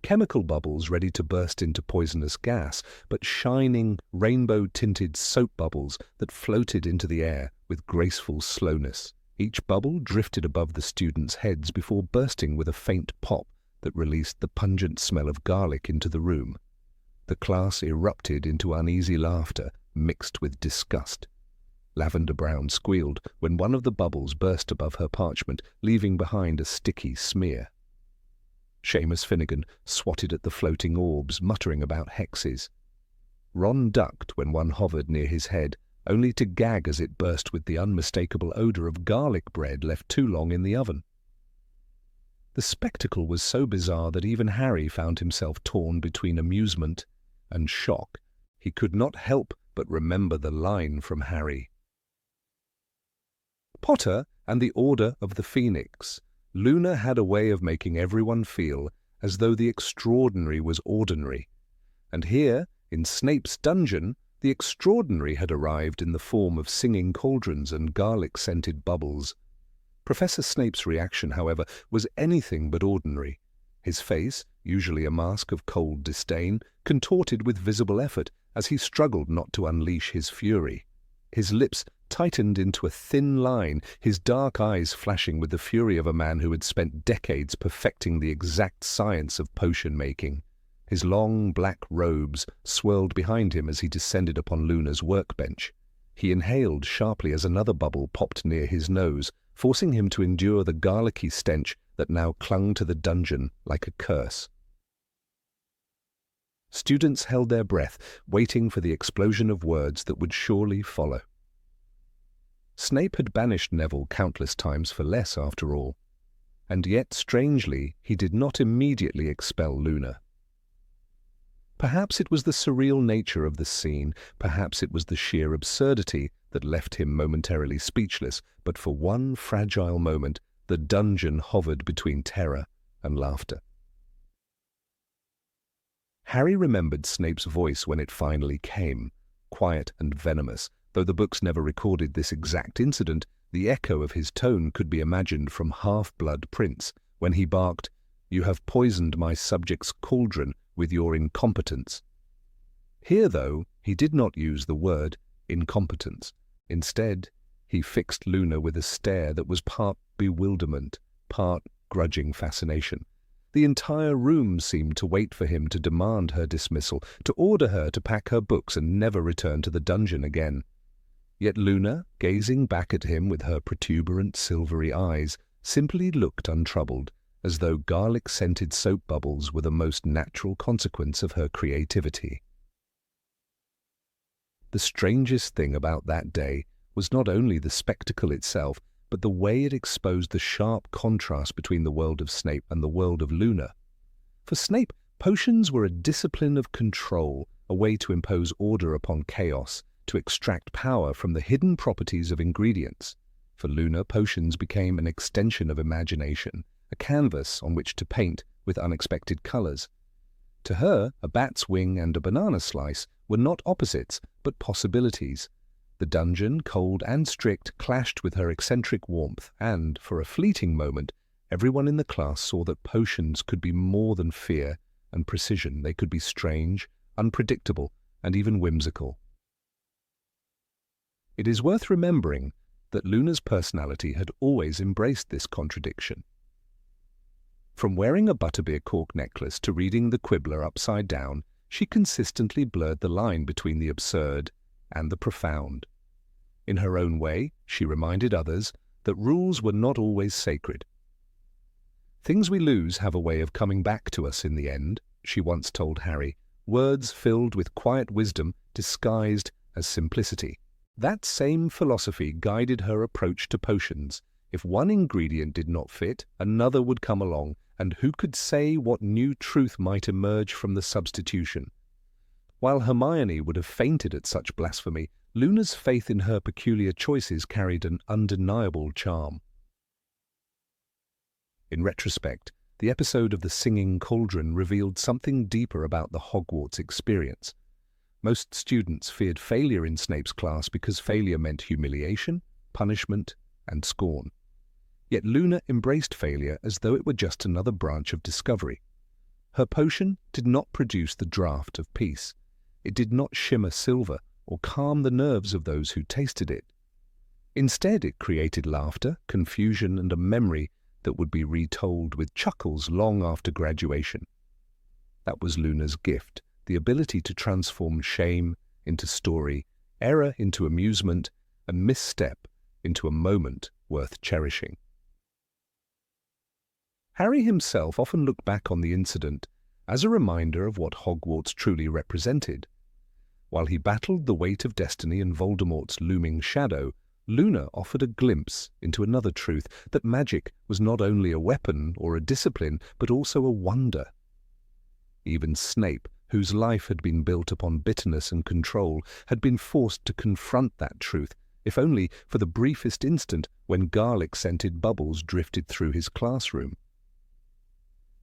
Chemical bubbles ready to burst into poisonous gas, but shining, rainbow-tinted soap bubbles that floated into the air with graceful slowness. Each bubble drifted above the students' heads before bursting with a faint pop that released the pungent smell of garlic into the room. The class erupted into uneasy laughter, mixed with disgust. Lavender Brown squealed when one of the bubbles burst above her parchment, leaving behind a sticky smear. Seamus Finnegan swatted at the floating orbs, muttering about hexes. Ron ducked when one hovered near his head, only to gag as it burst with the unmistakable odour of garlic bread left too long in the oven. The spectacle was so bizarre that even Harry found himself torn between amusement and shock. He could not help but remember the line from Harry. Potter and the Order of the Phoenix. Luna had a way of making everyone feel as though the extraordinary was ordinary. And here, in Snape's dungeon, the extraordinary had arrived in the form of singing cauldrons and garlic-scented bubbles. Professor Snape's reaction, however, was anything but ordinary. His face, usually a mask of cold disdain, contorted with visible effort as he struggled not to unleash his fury. His lips tightened into a thin line, his dark eyes flashing with the fury of a man who had spent decades perfecting the exact science of potion-making. His long black robes swirled behind him as he descended upon Luna's workbench. He inhaled sharply as another bubble popped near his nose, forcing him to endure the garlicky stench that now clung to the dungeon like a curse. Students held their breath, waiting for the explosion of words that would surely follow. Snape had banished Neville countless times for less, after all. And yet, strangely, he did not immediately expel Luna. Perhaps it was the surreal nature of the scene, perhaps it was the sheer absurdity that left him momentarily speechless, but for one fragile moment the dungeon hovered between terror and laughter. Harry remembered Snape's voice when it finally came, quiet and venomous. Though the books never recorded this exact incident, the echo of his tone could be imagined from Half-Blood Prince when he barked, "You have poisoned my subject's cauldron with your incompetence." Here, though, he did not use the word incompetence. Instead, he fixed Luna with a stare that was part bewilderment, part grudging fascination. The entire room seemed to wait for him to demand her dismissal, to order her to pack her books and never return to the dungeon again. Yet Luna, gazing back at him with her protuberant silvery eyes, simply looked untroubled, as though garlic-scented soap bubbles were the most natural consequence of her creativity. The strangest thing about that day was not only the spectacle itself, but the way it exposed the sharp contrast between the world of Snape and the world of Luna. For Snape, potions were a discipline of control, a way to impose order upon chaos, to extract power from the hidden properties of ingredients. For Luna, potions became an extension of imagination, a canvas on which to paint with unexpected colors. To her, a bat's wing and a banana slice were not opposites, but possibilities. The dungeon, cold and strict, clashed with her eccentric warmth, and, for a fleeting moment, everyone in the class saw that potions could be more than fear and precision. They could be strange, unpredictable, and even whimsical. It is worth remembering that Luna's personality had always embraced this contradiction. From wearing a butterbeer cork necklace to reading The Quibbler upside down, she consistently blurred the line between the absurd and the profound. In her own way, she reminded others that rules were not always sacred. "Things we lose have a way of coming back to us in the end," she once told Harry, words filled with quiet wisdom disguised as simplicity. That same philosophy guided her approach to potions. If one ingredient did not fit, another would come along, and who could say what new truth might emerge from the substitution? While Hermione would have fainted at such blasphemy, Luna's faith in her peculiar choices carried an undeniable charm. In retrospect, the episode of the singing cauldron revealed something deeper about the Hogwarts experience. Most students feared failure in Snape's class because failure meant humiliation, punishment, and scorn. Yet Luna embraced failure as though it were just another branch of discovery. Her potion did not produce the draught of peace. It did not shimmer silver or calm the nerves of those who tasted it. Instead, it created laughter, confusion, and a memory that would be retold with chuckles long after graduation. That was Luna's gift, the ability to transform shame into story, error into amusement, and misstep into a moment worth cherishing. Harry himself often looked back on the incident as a reminder of what Hogwarts truly represented. While he battled the weight of destiny and Voldemort's looming shadow, Luna offered a glimpse into another truth, that magic was not only a weapon or a discipline, but also a wonder. Even Snape, whose life had been built upon bitterness and control, had been forced to confront that truth, if only for the briefest instant when garlic-scented bubbles drifted through his classroom.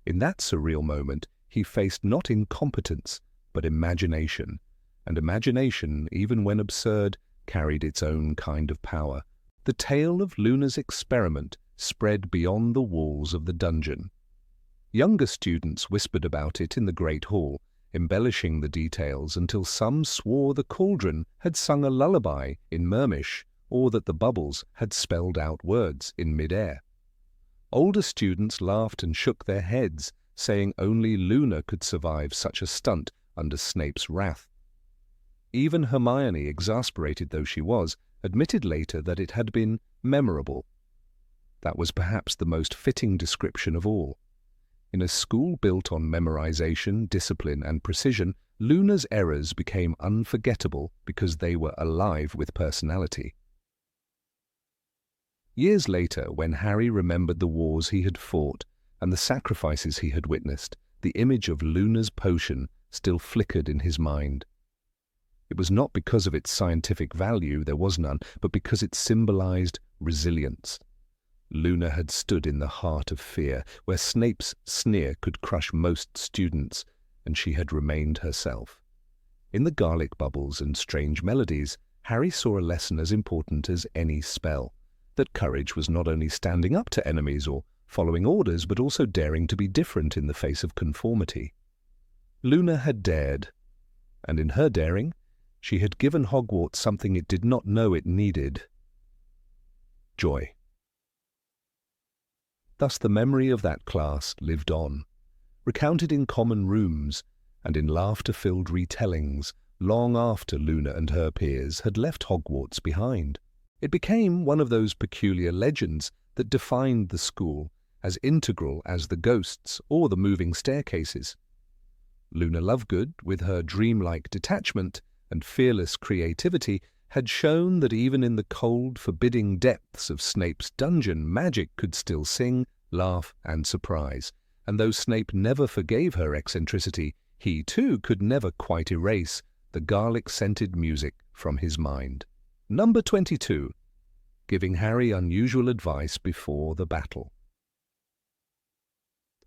In that surreal moment, he faced not incompetence, but imagination, and imagination, even when absurd, carried its own kind of power. The tale of Luna's experiment spread beyond the walls of the dungeon. Younger students whispered about it in the Great Hall, embellishing the details until some swore the cauldron had sung a lullaby in Mermish, or that the bubbles had spelled out words in mid-air. Older students laughed and shook their heads, saying only Luna could survive such a stunt under Snape's wrath. Even Hermione, exasperated though she was, admitted later that it had been memorable. That was perhaps the most fitting description of all. In a school built on memorization, discipline, and precision, Luna's errors became unforgettable because they were alive with personality. Years later, when Harry remembered the wars he had fought and the sacrifices he had witnessed, the image of Luna's potion still flickered in his mind. It was not because of its scientific value, there was none, but because it symbolized resilience. Luna had stood in the heart of fear, where Snape's sneer could crush most students, and she had remained herself. In the garlic bubbles and strange melodies, Harry saw a lesson as important as any spell, that courage was not only standing up to enemies or following orders, but also daring to be different in the face of conformity. Luna had dared, and in her daring, she had given Hogwarts something it did not know it needed: joy. Thus the memory of that class lived on, recounted in common rooms and in laughter-filled retellings long after Luna and her peers had left Hogwarts behind. It became one of those peculiar legends that defined the school, as integral as the ghosts or the moving staircases. Luna Lovegood, with her dreamlike detachment and fearless creativity, had shown that even in the cold, forbidding depths of Snape's dungeon, magic could still sing, laugh, and surprise. And though Snape never forgave her eccentricity, he too could never quite erase the garlic-scented music from his mind. Number 22. Giving Harry unusual advice before the battle.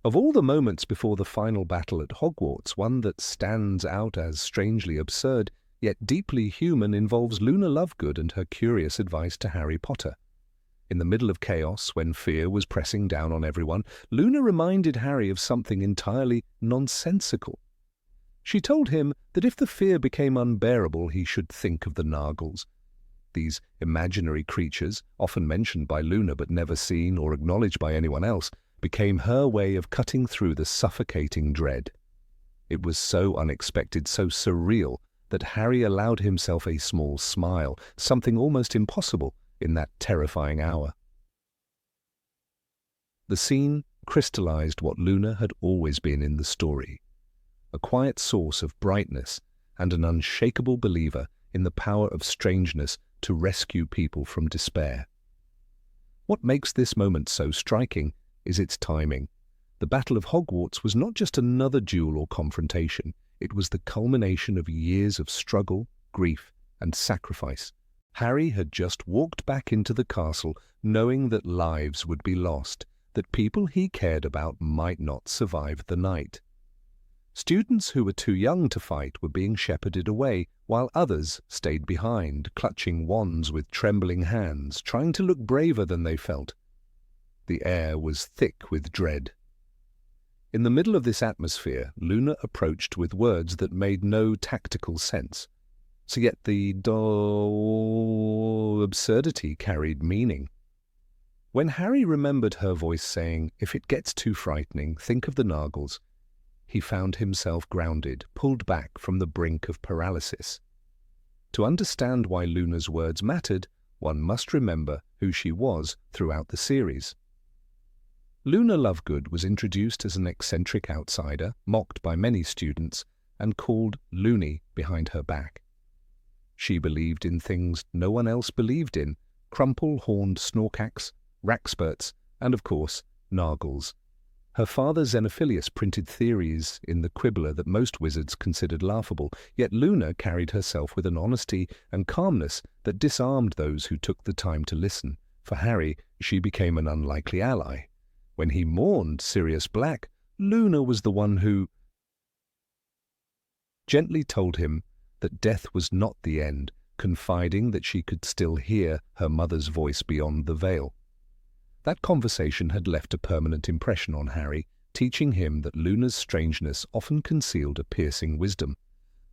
Of all the moments before the final battle at Hogwarts, one that stands out as strangely absurd, yet deeply human, involves Luna Lovegood and her curious advice to Harry Potter. In the middle of chaos, when fear was pressing down on everyone, Luna reminded Harry of something entirely nonsensical. She told him that if the fear became unbearable, he should think of the Nargles. These imaginary creatures, often mentioned by Luna but never seen or acknowledged by anyone else, became her way of cutting through the suffocating dread. It was so unexpected, so surreal, that Harry allowed himself a small smile, something almost impossible in that terrifying hour. The scene crystallized what Luna had always been in the story: a quiet source of brightness and an unshakable believer in the power of strangeness to rescue people from despair. What makes this moment so striking is its timing. The Battle of Hogwarts was not just another duel or confrontation. It was the culmination of years of struggle, grief, and sacrifice. Harry had just walked back into the castle knowing that lives would be lost, that people he cared about might not survive the night. Students who were too young to fight were being shepherded away, while others stayed behind, clutching wands with trembling hands, trying to look braver than they felt. The air was thick with dread. In the middle of this atmosphere, Luna approached with words that made no tactical sense. So yet the absurdity carried meaning. When Harry remembered her voice saying, "If it gets too frightening, think of the Nargles," he found himself grounded, pulled back from the brink of paralysis. To understand why Luna's words mattered, one must remember who she was throughout the series. Luna Lovegood was introduced as an eccentric outsider, mocked by many students, and called loony behind her back. She believed in things no one else believed in: crumple-horned snorkax, rackspurts, and, of course, Nargles. Her father Xenophilius printed theories in the Quibbler that most wizards considered laughable, yet Luna carried herself with an honesty and calmness that disarmed those who took the time to listen. For Harry, she became an unlikely ally. When he mourned Sirius Black, Luna was the one who gently told him that death was not the end, confiding that she could still hear her mother's voice beyond the veil. That conversation had left a permanent impression on Harry, teaching him that Luna's strangeness often concealed a piercing wisdom.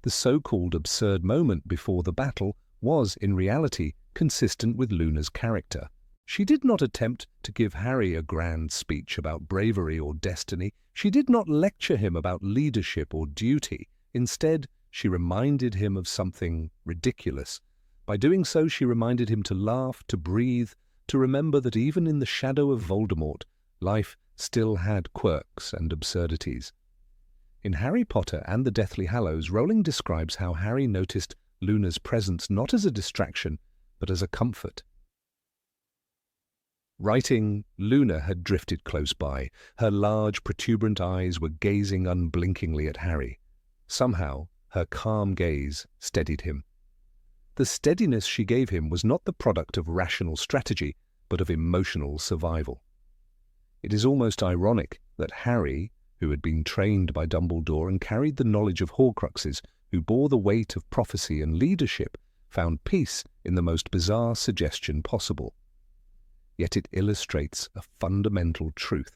The so-called absurd moment before the battle was, in reality, consistent with Luna's character. She did not attempt to give Harry a grand speech about bravery or destiny. She did not lecture him about leadership or duty. Instead, she reminded him of something ridiculous. By doing so, she reminded him to laugh, to breathe, to remember that even in the shadow of Voldemort, life still had quirks and absurdities. In Harry Potter and the Deathly Hallows, Rowling describes how Harry noticed Luna's presence not as a distraction, but as a comfort. Writing, Luna had drifted close by. Her large, protuberant eyes were gazing unblinkingly at Harry. Somehow, her calm gaze steadied him. The steadiness she gave him was not the product of rational strategy, but of emotional survival. It is almost ironic that Harry, who had been trained by Dumbledore and carried the knowledge of Horcruxes, who bore the weight of prophecy and leadership, found peace in the most bizarre suggestion possible. Yet it illustrates a fundamental truth.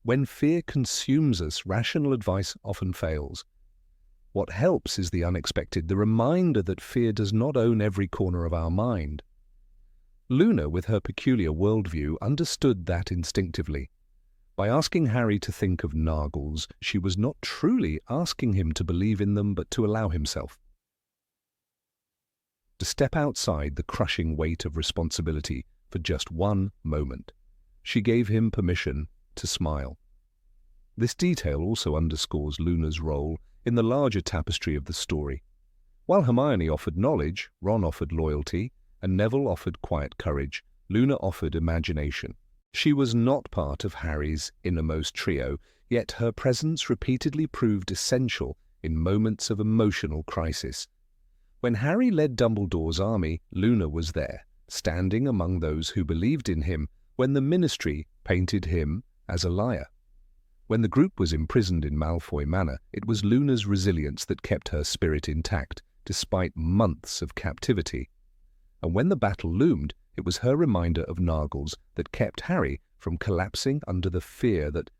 When fear consumes us, rational advice often fails. What helps is the unexpected, the reminder that fear does not own every corner of our mind. Luna, with her peculiar worldview, understood that instinctively. By asking Harry to think of Nargles, she was not truly asking him to believe in them, but to allow himself to step outside the crushing weight of responsibility for just one moment. She gave him permission to smile. This detail also underscores Luna's role in the larger tapestry of the story. While Hermione offered knowledge, Ron offered loyalty, and Neville offered quiet courage, Luna offered imagination. She was not part of Harry's innermost trio, yet her presence repeatedly proved essential in moments of emotional crisis. When Harry led Dumbledore's army, Luna was there, standing among those who believed in him when the Ministry painted him as a liar. When the group was imprisoned in Malfoy Manor, it was Luna's resilience that kept her spirit intact, despite months of captivity. And when the battle loomed, it was her reminder of Nargles that kept Harry from collapsing under the fear that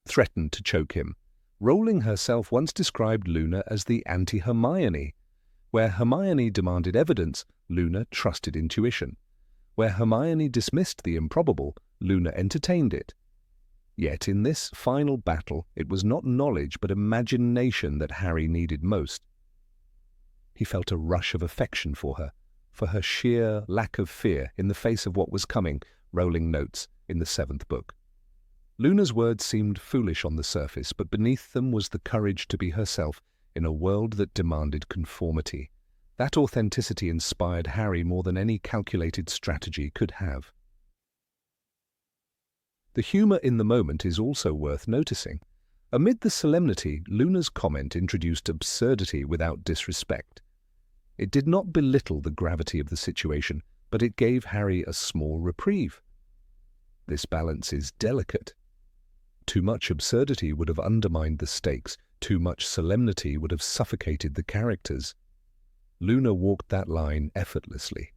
threatened to choke him. Rowling herself once described Luna as the anti-Hermione. Where Hermione demanded evidence, Luna trusted intuition. Where Hermione dismissed the improbable, Luna entertained it. Yet in this final battle, it was not knowledge but imagination that Harry needed most. He felt a rush of affection for her sheer lack of fear in the face of what was coming, Rowling notes in the 7th book. Luna's words seemed foolish on the surface, but beneath them was the courage to be herself in a world that demanded conformity. That authenticity inspired Harry more than any calculated strategy could have. The humour in the moment is also worth noticing. Amid the solemnity, Luna's comment introduced absurdity without disrespect. It did not belittle the gravity of the situation, but it gave Harry a small reprieve. This balance is delicate. Too much absurdity would have undermined the stakes. Too much solemnity would have suffocated the characters. Luna walked that line effortlessly.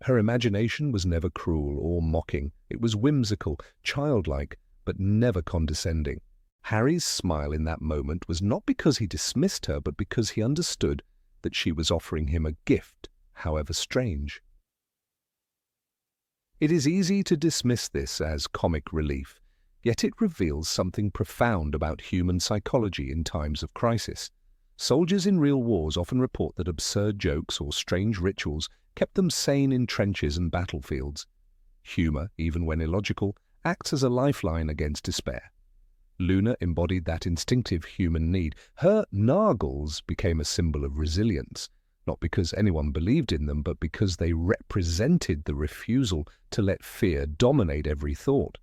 Her imagination was never cruel or mocking. It was whimsical, childlike, but never condescending. Harry's smile in that moment was not because he dismissed her, but because he understood that she was offering him a gift, however strange. It is easy to dismiss this as comic relief, yet it reveals something profound about human psychology in times of crisis. Soldiers in real wars often report that absurd jokes or strange rituals kept them sane in trenches and battlefields. Humor, even when illogical, acts as a lifeline against despair. Luna embodied that instinctive human need. Her nargles became a symbol of resilience, not because anyone believed in them, but because they represented the refusal to let fear dominate every thought.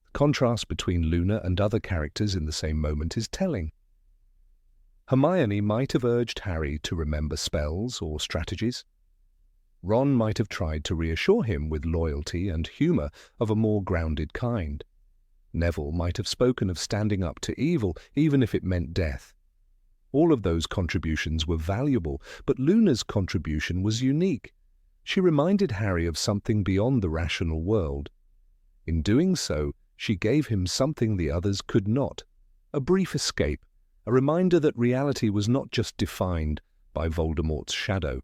The contrast between Luna and other characters in the same moment is telling. Hermione might have urged Harry to remember spells or strategies. Ron might have tried to reassure him with loyalty and humor of a more grounded kind. Neville might have spoken of standing up to evil, even if it meant death. All of those contributions were valuable, but Luna's contribution was unique. She reminded Harry of something beyond the rational world. In doing so, she gave him something the others could not, a brief escape, a reminder that reality was not just defined by Voldemort's shadow.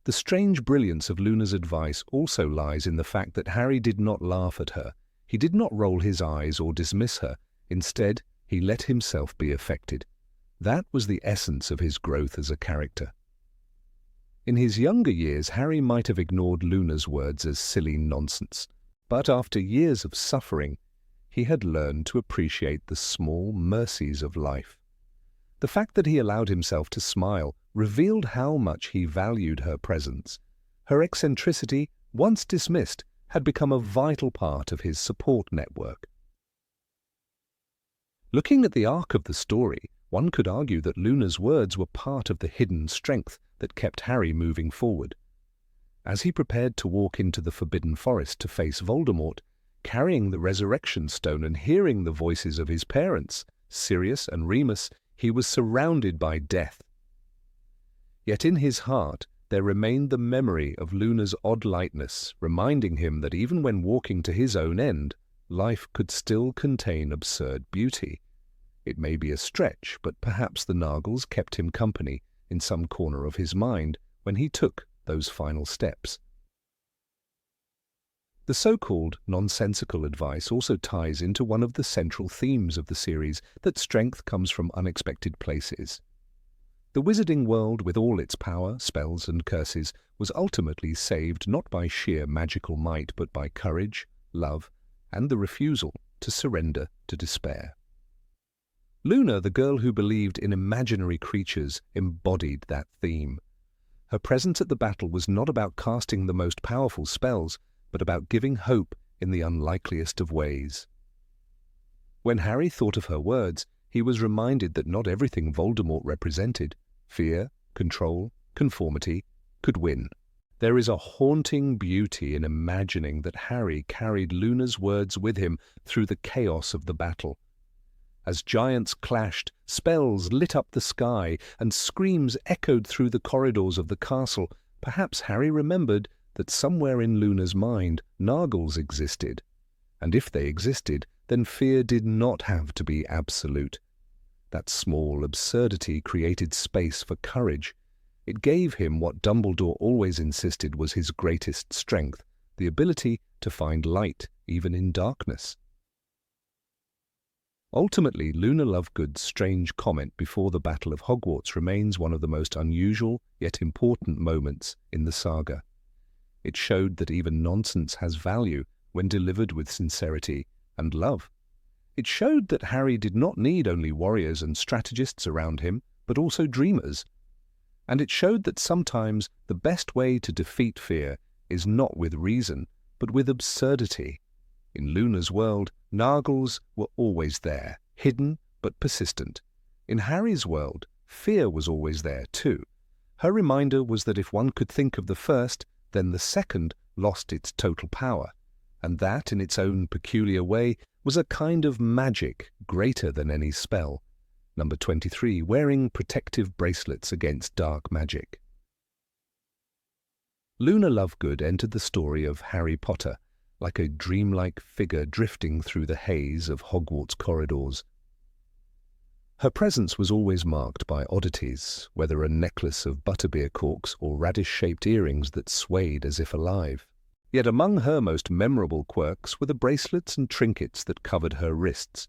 The strange brilliance of Luna's advice also lies in the fact that Harry did not laugh at her. He did not roll his eyes or dismiss her. Instead, he let himself be affected. That was the essence of his growth as a character. In his younger years, Harry might have ignored Luna's words as silly nonsense, but after years of suffering, he had learned to appreciate the small mercies of life. The fact that he allowed himself to smile revealed how much he valued her presence. Her eccentricity, once dismissed, had become a vital part of his support network. Looking at the arc of the story, one could argue that Luna's words were part of the hidden strength that kept Harry moving forward. As he prepared to walk into the Forbidden Forest to face Voldemort, carrying the Resurrection Stone and hearing the voices of his parents, Sirius and Remus, he was surrounded by death. Yet in his heart there remained the memory of Luna's odd lightness, reminding him that even when walking to his own end, life could still contain absurd beauty. It may be a stretch, but perhaps the Nargles kept him company in some corner of his mind when he took those final steps. The so-called nonsensical advice also ties into one of the central themes of the series, that strength comes from unexpected places. The wizarding world, with all its power, spells and curses, was ultimately saved not by sheer magical might, but by courage, love, and the refusal to surrender to despair. Luna, the girl who believed in imaginary creatures, embodied that theme. Her presence at the battle was not about casting the most powerful spells, but about giving hope in the unlikeliest of ways. When Harry thought of her words, he was reminded that not everything Voldemort represented, fear, control, conformity, could win. There is a haunting beauty in imagining that Harry carried Luna's words with him through the chaos of the battle. As giants clashed, spells lit up the sky, and screams echoed through the corridors of the castle, perhaps Harry remembered that somewhere in Luna's mind Nargles existed, and if they existed, then fear did not have to be absolute. That small absurdity created space for courage. It gave him what Dumbledore always insisted was his greatest strength, the ability to find light even in darkness. Ultimately, Luna Lovegood's strange comment before the Battle of Hogwarts remains one of the most unusual yet important moments in the saga. It showed that even nonsense has value when delivered with sincerity and love. It showed that Harry did not need only warriors and strategists around him, but also dreamers. And it showed that sometimes the best way to defeat fear is not with reason, but with absurdity. In Luna's world, Nargles were always there, hidden but persistent. In Harry's world, fear was always there too. Her reminder was that if one could think of the first, then the second lost its total power, and that, in its own peculiar way, was a kind of magic greater than any spell. Number 23, wearing protective bracelets against dark magic. Luna Lovegood entered the story of Harry Potter like a dreamlike figure drifting through the haze of Hogwarts corridors. Her presence was always marked by oddities, whether a necklace of butterbeer corks or radish-shaped earrings that swayed as if alive. Yet among her most memorable quirks were the bracelets and trinkets that covered her wrists.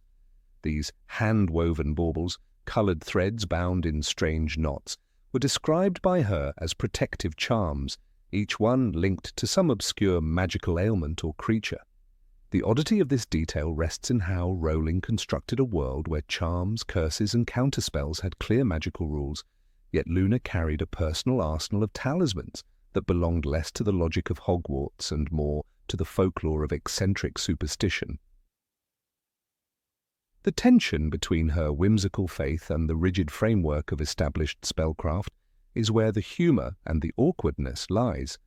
These hand-woven baubles, coloured threads bound in strange knots, were described by her as protective charms, each one linked to some obscure magical ailment or creature. The oddity of this detail rests in how Rowling constructed a world where charms, curses, and counterspells had clear magical rules, yet Luna carried a personal arsenal of talismans that belonged less to the logic of Hogwarts and more to the folklore of eccentric superstition. The tension between her whimsical faith and the rigid framework of established spellcraft is where the humour and the awkwardness lies.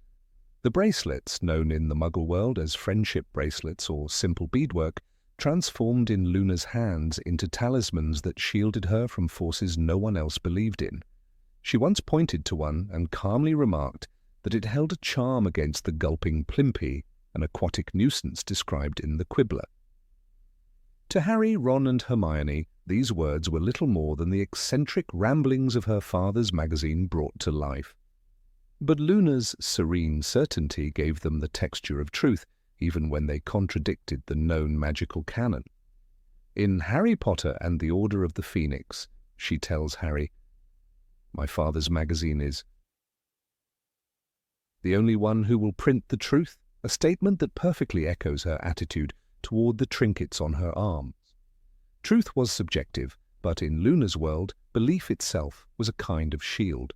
The bracelets, known in the Muggle world as friendship bracelets or simple beadwork, transformed in Luna's hands into talismans that shielded her from forces no one else believed in. She once pointed to one and calmly remarked that it held a charm against the gulping Plimpy, an aquatic nuisance described in the Quibbler. To Harry, Ron and Hermione, these words were little more than the eccentric ramblings of her father's magazine brought to life. But Luna's serene certainty gave them the texture of truth, even when they contradicted the known magical canon. In Harry Potter and the Order of the Phoenix, she tells Harry, "My father's magazine is the only one who will print the truth," a statement that perfectly echoes her attitude toward the trinkets on her arms. Truth was subjective, but in Luna's world, belief itself was a kind of shield.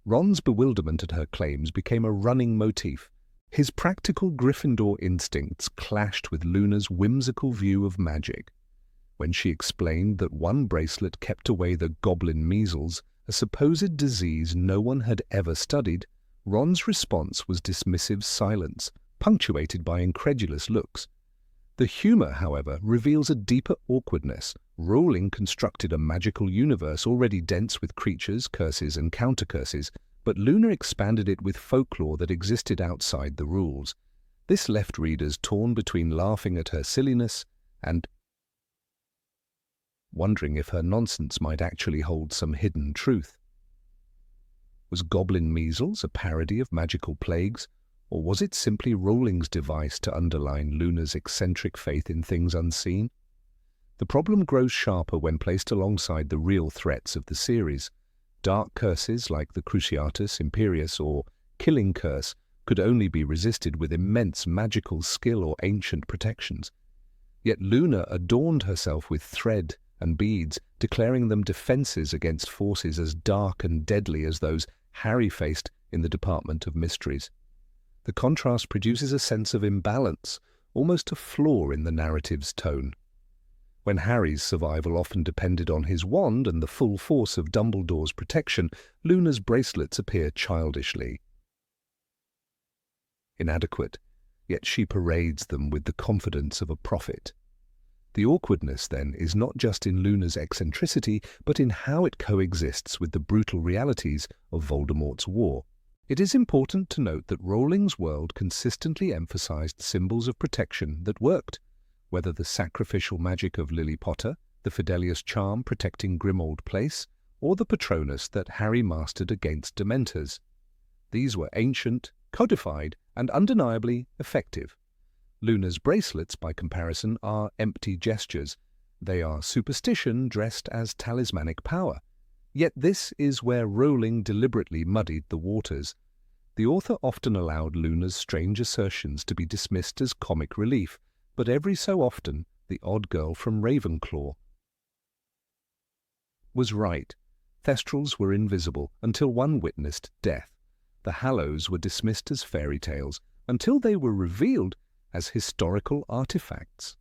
Ron's bewilderment at her claims became a running motif. His practical Gryffindor instincts clashed with Luna's whimsical view of magic. When she explained that one bracelet kept away the goblin measles, a supposed disease no one had ever studied, Ron's response was dismissive silence, punctuated by incredulous looks. The humour, however, reveals a deeper awkwardness. Rowling constructed a magical universe already dense with creatures, curses, and counter-curses, but Luna expanded it with folklore that existed outside the rules. This left readers torn between laughing at her silliness and wondering if her nonsense might actually hold some hidden truth. Was goblin measles a parody of magical plagues, or was it simply Rowling's device to underline Luna's eccentric faith in things unseen? The problem grows sharper when placed alongside the real threats of the series. Dark curses like the Cruciatus Imperius or Killing Curse could only be resisted with immense magical skill or ancient protections. Yet Luna adorned herself with thread and beads, declaring them defences against forces as dark and deadly as those Harry faced in the Department of Mysteries. The contrast produces a sense of imbalance, almost a flaw in the narrative's tone. When Harry's survival often depended on his wand and the full force of Dumbledore's protection, Luna's bracelets appear childishly inadequate, yet she parades them with the confidence of a prophet. The awkwardness, then, is not just in Luna's eccentricity, but in how it coexists with the brutal realities of Voldemort's war. It is important to note that Rowling's world consistently emphasized symbols of protection that worked, whether the sacrificial magic of Lily Potter, the Fidelius charm protecting Grimmauld Place, or the Patronus that Harry mastered against Dementors. These were ancient, codified, and undeniably effective. Luna's bracelets, by comparison, are empty gestures. They are superstition dressed as talismanic power. Yet this is where Rowling deliberately muddied the waters. The author often allowed Luna's strange assertions to be dismissed as comic relief, but every so often the odd girl from Ravenclaw was right. Thestrals were invisible until one witnessed death. The Hallows were dismissed as fairy tales until they were revealed as historical artifacts.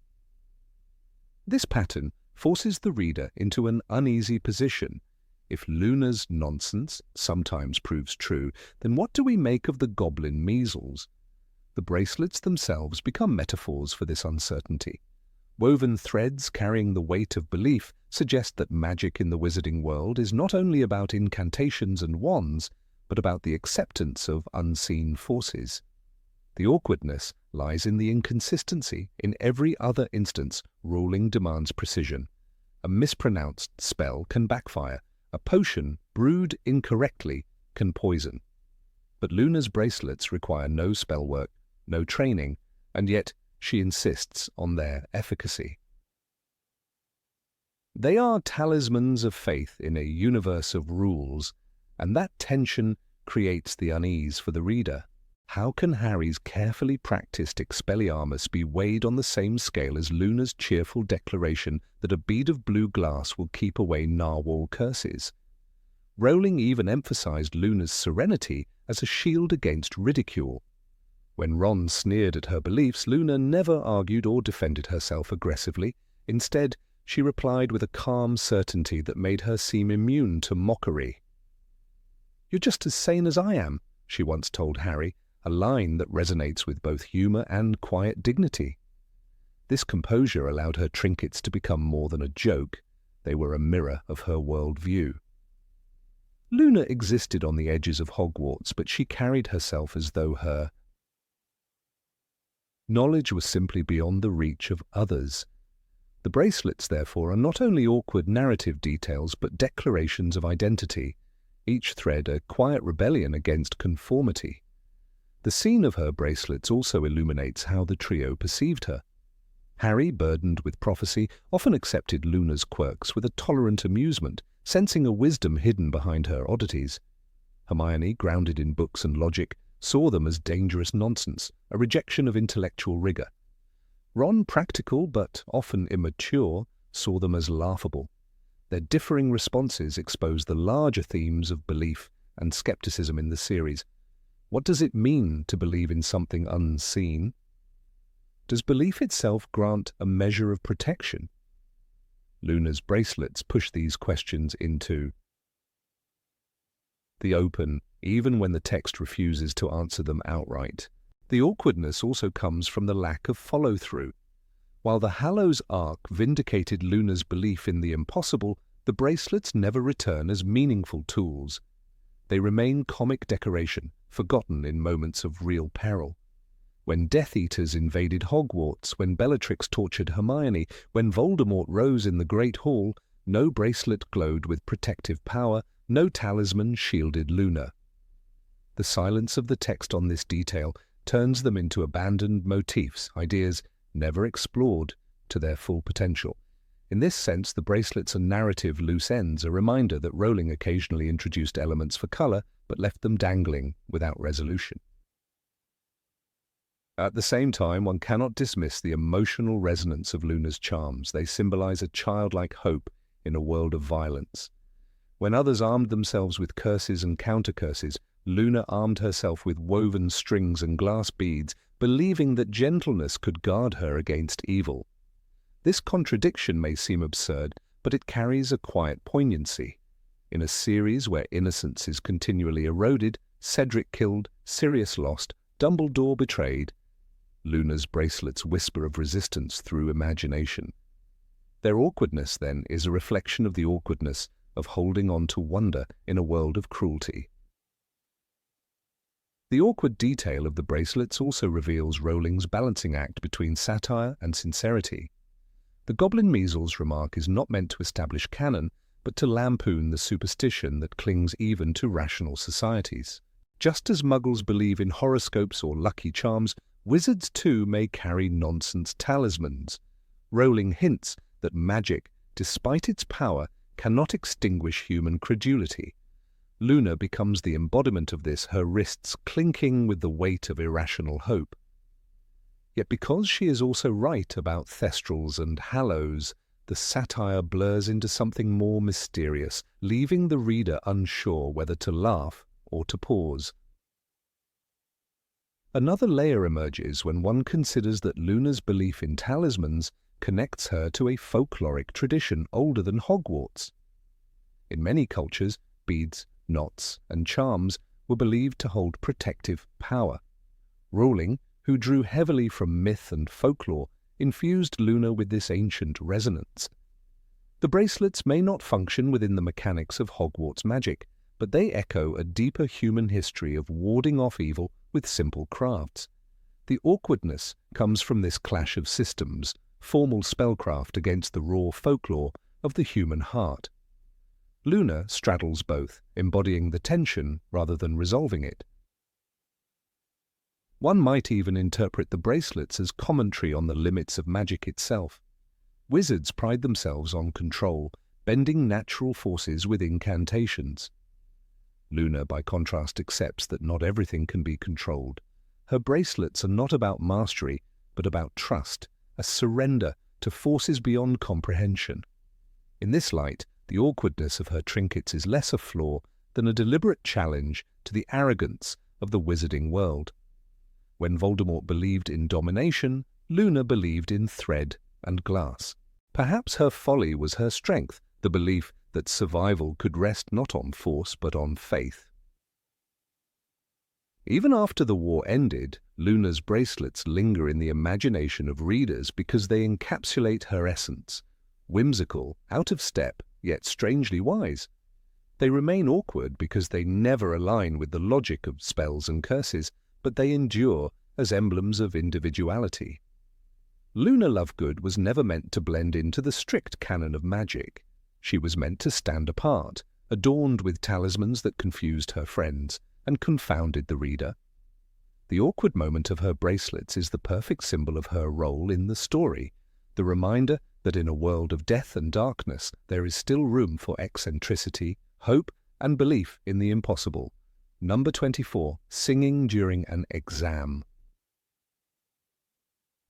This pattern forces the reader into an uneasy position. If Luna's nonsense sometimes proves true, then what do we make of the goblin measles? The bracelets themselves become metaphors for this uncertainty. Woven threads carrying the weight of belief suggest that magic in the wizarding world is not only about incantations and wands, but about the acceptance of unseen forces. The awkwardness lies in the inconsistency. In every other instance, ruling demands precision. A mispronounced spell can backfire. A potion brewed incorrectly can poison. But Luna's bracelets require no spell work, no training, and yet she insists on their efficacy. They are talismans of faith in a universe of rules, and that tension creates the unease for the reader. How can Harry's carefully practiced Expelliarmus be weighed on the same scale as Luna's cheerful declaration that a bead of blue glass will keep away narwhal curses? Rowling even emphasized Luna's serenity as a shield against ridicule. When Ron sneered at her beliefs, Luna never argued or defended herself aggressively. Instead, she replied with a calm certainty that made her seem immune to mockery. "You're just as sane as I am," she once told Harry, a line that resonates with both humor and quiet dignity. This composure allowed her trinkets to become more than a joke. They were a mirror of her worldview. Luna existed on the edges of Hogwarts, but she carried herself as though her knowledge was simply beyond the reach of others. The bracelets, therefore, are not only awkward narrative details, but declarations of identity, each thread a quiet rebellion against conformity. The scene of her bracelets also illuminates how the trio perceived her. Harry, burdened with prophecy, often accepted Luna's quirks with a tolerant amusement, sensing a wisdom hidden behind her oddities. Hermione, grounded in books and logic, saw them as dangerous nonsense, a rejection of intellectual rigor. Ron, practical but often immature, saw them as laughable. Their differing responses expose the larger themes of belief and skepticism in the series. What does it mean to believe in something unseen? Does belief itself grant a measure of protection? Luna's bracelets push these questions into the open, even when the text refuses to answer them outright. The awkwardness also comes from the lack of follow-through. While the Hallows arc vindicated Luna's belief in the impossible, the bracelets never return as meaningful tools. They remain comic decoration, forgotten in moments of real peril. When Death Eaters invaded Hogwarts, when Bellatrix tortured Hermione, when Voldemort rose in the Great Hall, no bracelet glowed with protective power, no talisman shielded Luna. The silence of the text on this detail turns them into abandoned motifs, ideas never explored to their full potential. In this sense, the bracelets are narrative loose ends, a reminder that Rowling occasionally introduced elements for color, but left them dangling without resolution. At the same time, one cannot dismiss the emotional resonance of Luna's charms. They symbolize a childlike hope in a world of violence. When others armed themselves with curses and counter-curses, Luna armed herself with woven strings and glass beads, believing that gentleness could guard her against evil. This contradiction may seem absurd, but it carries a quiet poignancy. In a series where innocence is continually eroded, Cedric killed, Sirius lost, Dumbledore betrayed, Luna's bracelets whisper of resistance through imagination. Their awkwardness, then, is a reflection of the awkwardness of holding on to wonder in a world of cruelty. The awkward detail of the bracelets also reveals Rowling's balancing act between satire and sincerity. The goblin measles remark is not meant to establish canon, but to lampoon the superstition that clings even to rational societies. Just as muggles believe in horoscopes or lucky charms, wizards too may carry nonsense talismans. Rowling hints that magic, despite its power, cannot extinguish human credulity. Luna becomes the embodiment of this, her wrists clinking with the weight of irrational hope. Yet because she is also right about Thestrals and Hallows, the satire blurs into something more mysterious, leaving the reader unsure whether to laugh or to pause. Another layer emerges when one considers that Luna's belief in talismans connects her to a folkloric tradition older than Hogwarts. In many cultures, beads, knots, and charms were believed to hold protective power. Rowling, who drew heavily from myth and folklore, infused Luna with this ancient resonance. The bracelets may not function within the mechanics of Hogwarts magic, but they echo a deeper human history of warding off evil with simple crafts. The awkwardness comes from this clash of systems, formal spellcraft against the raw folklore of the human heart. Luna straddles both, embodying the tension rather than resolving it. One might even interpret the bracelets as commentary on the limits of magic itself. Wizards pride themselves on control, bending natural forces with incantations. Luna, by contrast, accepts that not everything can be controlled. Her bracelets are not about mastery, but about trust, a surrender to forces beyond comprehension. In this light, the awkwardness of her trinkets is less a flaw than a deliberate challenge to the arrogance of the wizarding world. When Voldemort believed in domination, Luna believed in thread and glass. Perhaps her folly was her strength, the belief that survival could rest not on force but on faith. Even after the war ended, Luna's bracelets linger in the imagination of readers because they encapsulate her essence, whimsical, out of step, yet strangely wise. They remain awkward because they never align with the logic of spells and curses, but they endure as emblems of individuality. Luna Lovegood was never meant to blend into the strict canon of magic. She was meant to stand apart, adorned with talismans that confused her friends and confounded the reader. The awkward moment of her bracelets is the perfect symbol of her role in the story, the reminder that in a world of death and darkness there is still room for eccentricity, hope, and belief in the impossible. Number 24, singing during an exam.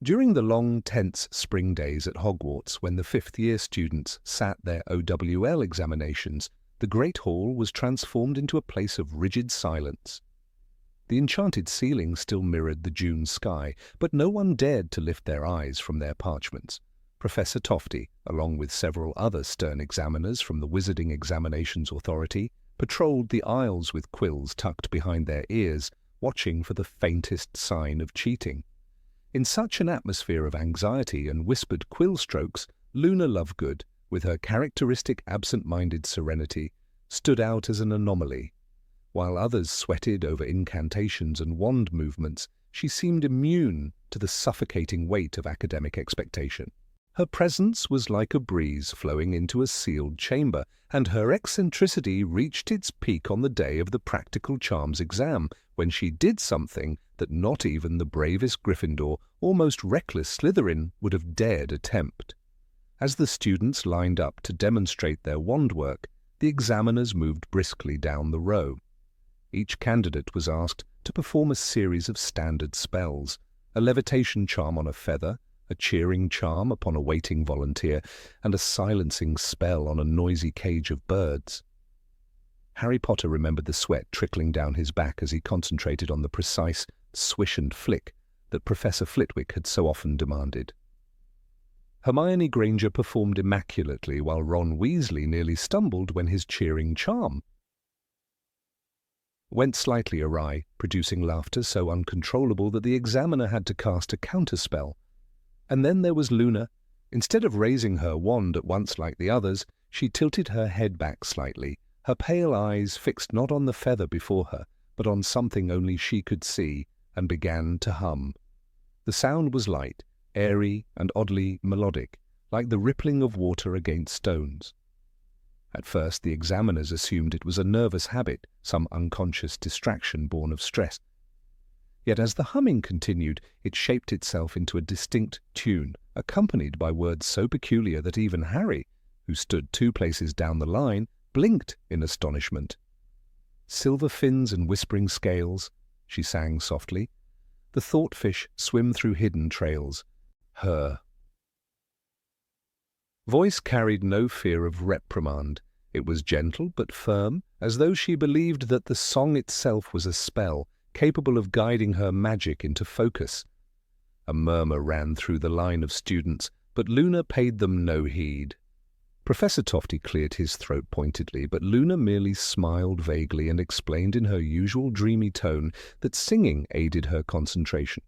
During the long, tense spring days at Hogwarts, when the fifth-year students sat their OWL examinations, the Great Hall was transformed into a place of rigid silence. The enchanted ceiling still mirrored the June sky, but no one dared to lift their eyes from their parchments. Professor Tofty, along with several other stern examiners from the Wizarding Examinations Authority, patrolled the aisles with quills tucked behind their ears, watching for the faintest sign of cheating. In such an atmosphere of anxiety and whispered quill strokes, Luna Lovegood, with her characteristic absent-minded serenity, stood out as an anomaly. While others sweated over incantations and wand movements, she seemed immune to the suffocating weight of academic expectation. Her presence was like a breeze flowing into a sealed chamber, and her eccentricity reached its peak on the day of the practical charms exam, when she did something that not even the bravest Gryffindor or most reckless Slytherin would have dared attempt. As the students lined up to demonstrate their wand work, the examiners moved briskly down the row. Each candidate was asked to perform a series of standard spells, a levitation charm on a feather, a cheering charm upon a waiting volunteer, and a silencing spell on a noisy cage of birds. Harry Potter remembered the sweat trickling down his back as he concentrated on the precise swish and flick that Professor Flitwick had so often demanded. Hermione Granger performed immaculately while Ron Weasley nearly stumbled when his cheering charm went slightly awry, producing laughter so uncontrollable that the examiner had to cast a counterspell. And then there was Luna. Instead of raising her wand at once like the others, she tilted her head back slightly, her pale eyes fixed not on the feather before her, but on something only she could see, and began to hum. The sound was light, airy, and oddly melodic, like the rippling of water against stones. At first, the examiners assumed it was a nervous habit, some unconscious distraction born of stress. Yet as the humming continued, it shaped itself into a distinct tune, accompanied by words so peculiar that even Harry, who stood 2 places down the line, blinked in astonishment. "Silver fins and whispering scales," she sang softly. "The thoughtfish swim through hidden trails. Her voice carried no fear of reprimand. It was gentle but firm, as though she believed that the song itself was a spell, capable of guiding her magic into focus. A murmur ran through the line of students, but Luna paid them no heed. Professor Tofty cleared his throat pointedly, but Luna merely smiled vaguely and explained in her usual dreamy tone that singing aided her concentration.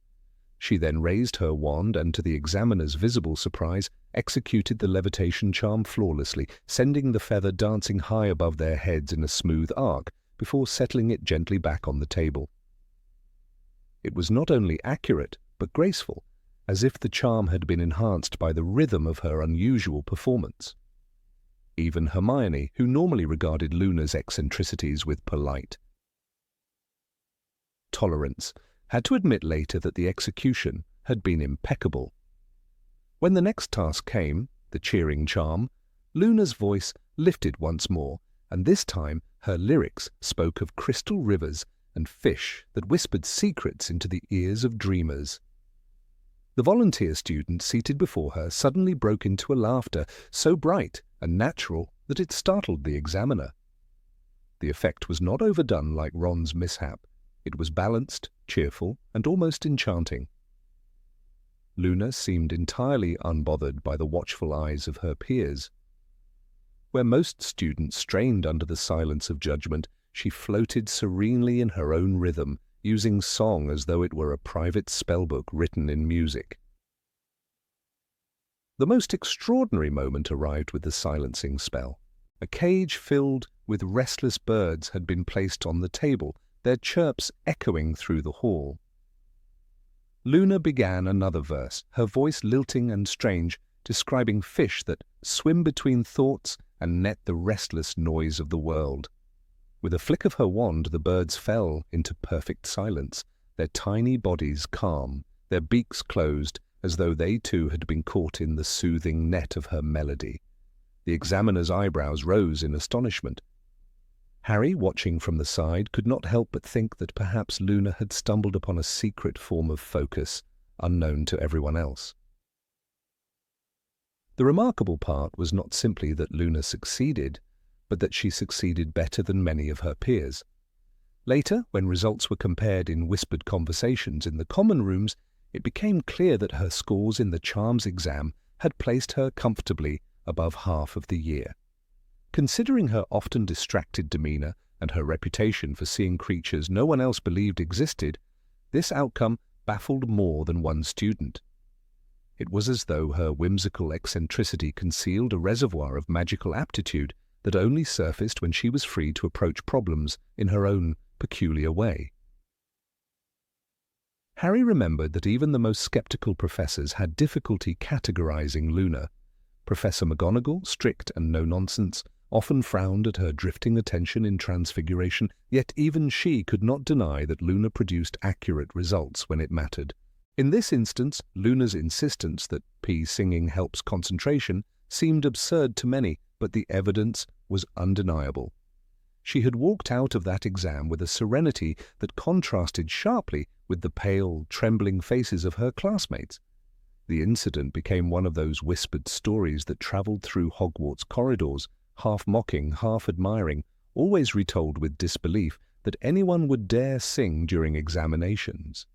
She then raised her wand and, to the examiner's visible surprise, executed the levitation charm flawlessly, sending the feather dancing high above their heads in a smooth arc before settling it gently back on the table. It was not only accurate, but graceful, as if the charm had been enhanced by the rhythm of her unusual performance. Even Hermione, who normally regarded Luna's eccentricities with polite tolerance, had to admit later that the execution had been impeccable. When the next task came, the cheering charm, Luna's voice lifted once more, and this time her lyrics spoke of crystal rivers and fish that whispered secrets into the ears of dreamers. The volunteer student seated before her suddenly broke into a laughter so bright and natural that it startled the examiner. The effect was not overdone like Ron's mishap. It was balanced, cheerful, and almost enchanting. Luna seemed entirely unbothered by the watchful eyes of her peers. Where most students strained under the silence of judgment, she floated serenely in her own rhythm, using song as though it were a private spellbook written in music. The most extraordinary moment arrived with the silencing spell. A cage filled with restless birds had been placed on the table, their chirps echoing through the hall. Luna began another verse, her voice lilting and strange, describing fish that swim between thoughts and net the restless noise of the world. With a flick of her wand, the birds fell into perfect silence, their tiny bodies calm, their beaks closed, as though they too had been caught in the soothing net of her melody. The examiner's eyebrows rose in astonishment. Harry, watching from the side, could not help but think that perhaps Luna had stumbled upon a secret form of focus, unknown to everyone else. The remarkable part was not simply that Luna succeeded, but that she succeeded better than many of her peers. Later, when results were compared in whispered conversations in the common rooms, it became clear that her scores in the charms exam had placed her comfortably above half of the year. Considering her often distracted demeanor and her reputation for seeing creatures no one else believed existed, this outcome baffled more than one student. It was as though her whimsical eccentricity concealed a reservoir of magical aptitude that only surfaced when she was free to approach problems in her own peculiar way. Harry remembered that even the most skeptical professors had difficulty categorizing Luna. Professor McGonagall, strict and no-nonsense, often frowned at her drifting attention in Transfiguration, yet even she could not deny that Luna produced accurate results when it mattered. In this instance, Luna's insistence that singing helps concentration seemed absurd to many, but the evidence was undeniable. She had walked out of that exam with a serenity that contrasted sharply with the pale, trembling faces of her classmates. The incident became one of those whispered stories that travelled through Hogwarts corridors, half mocking, half admiring, always retold with disbelief that anyone would dare sing during examinations.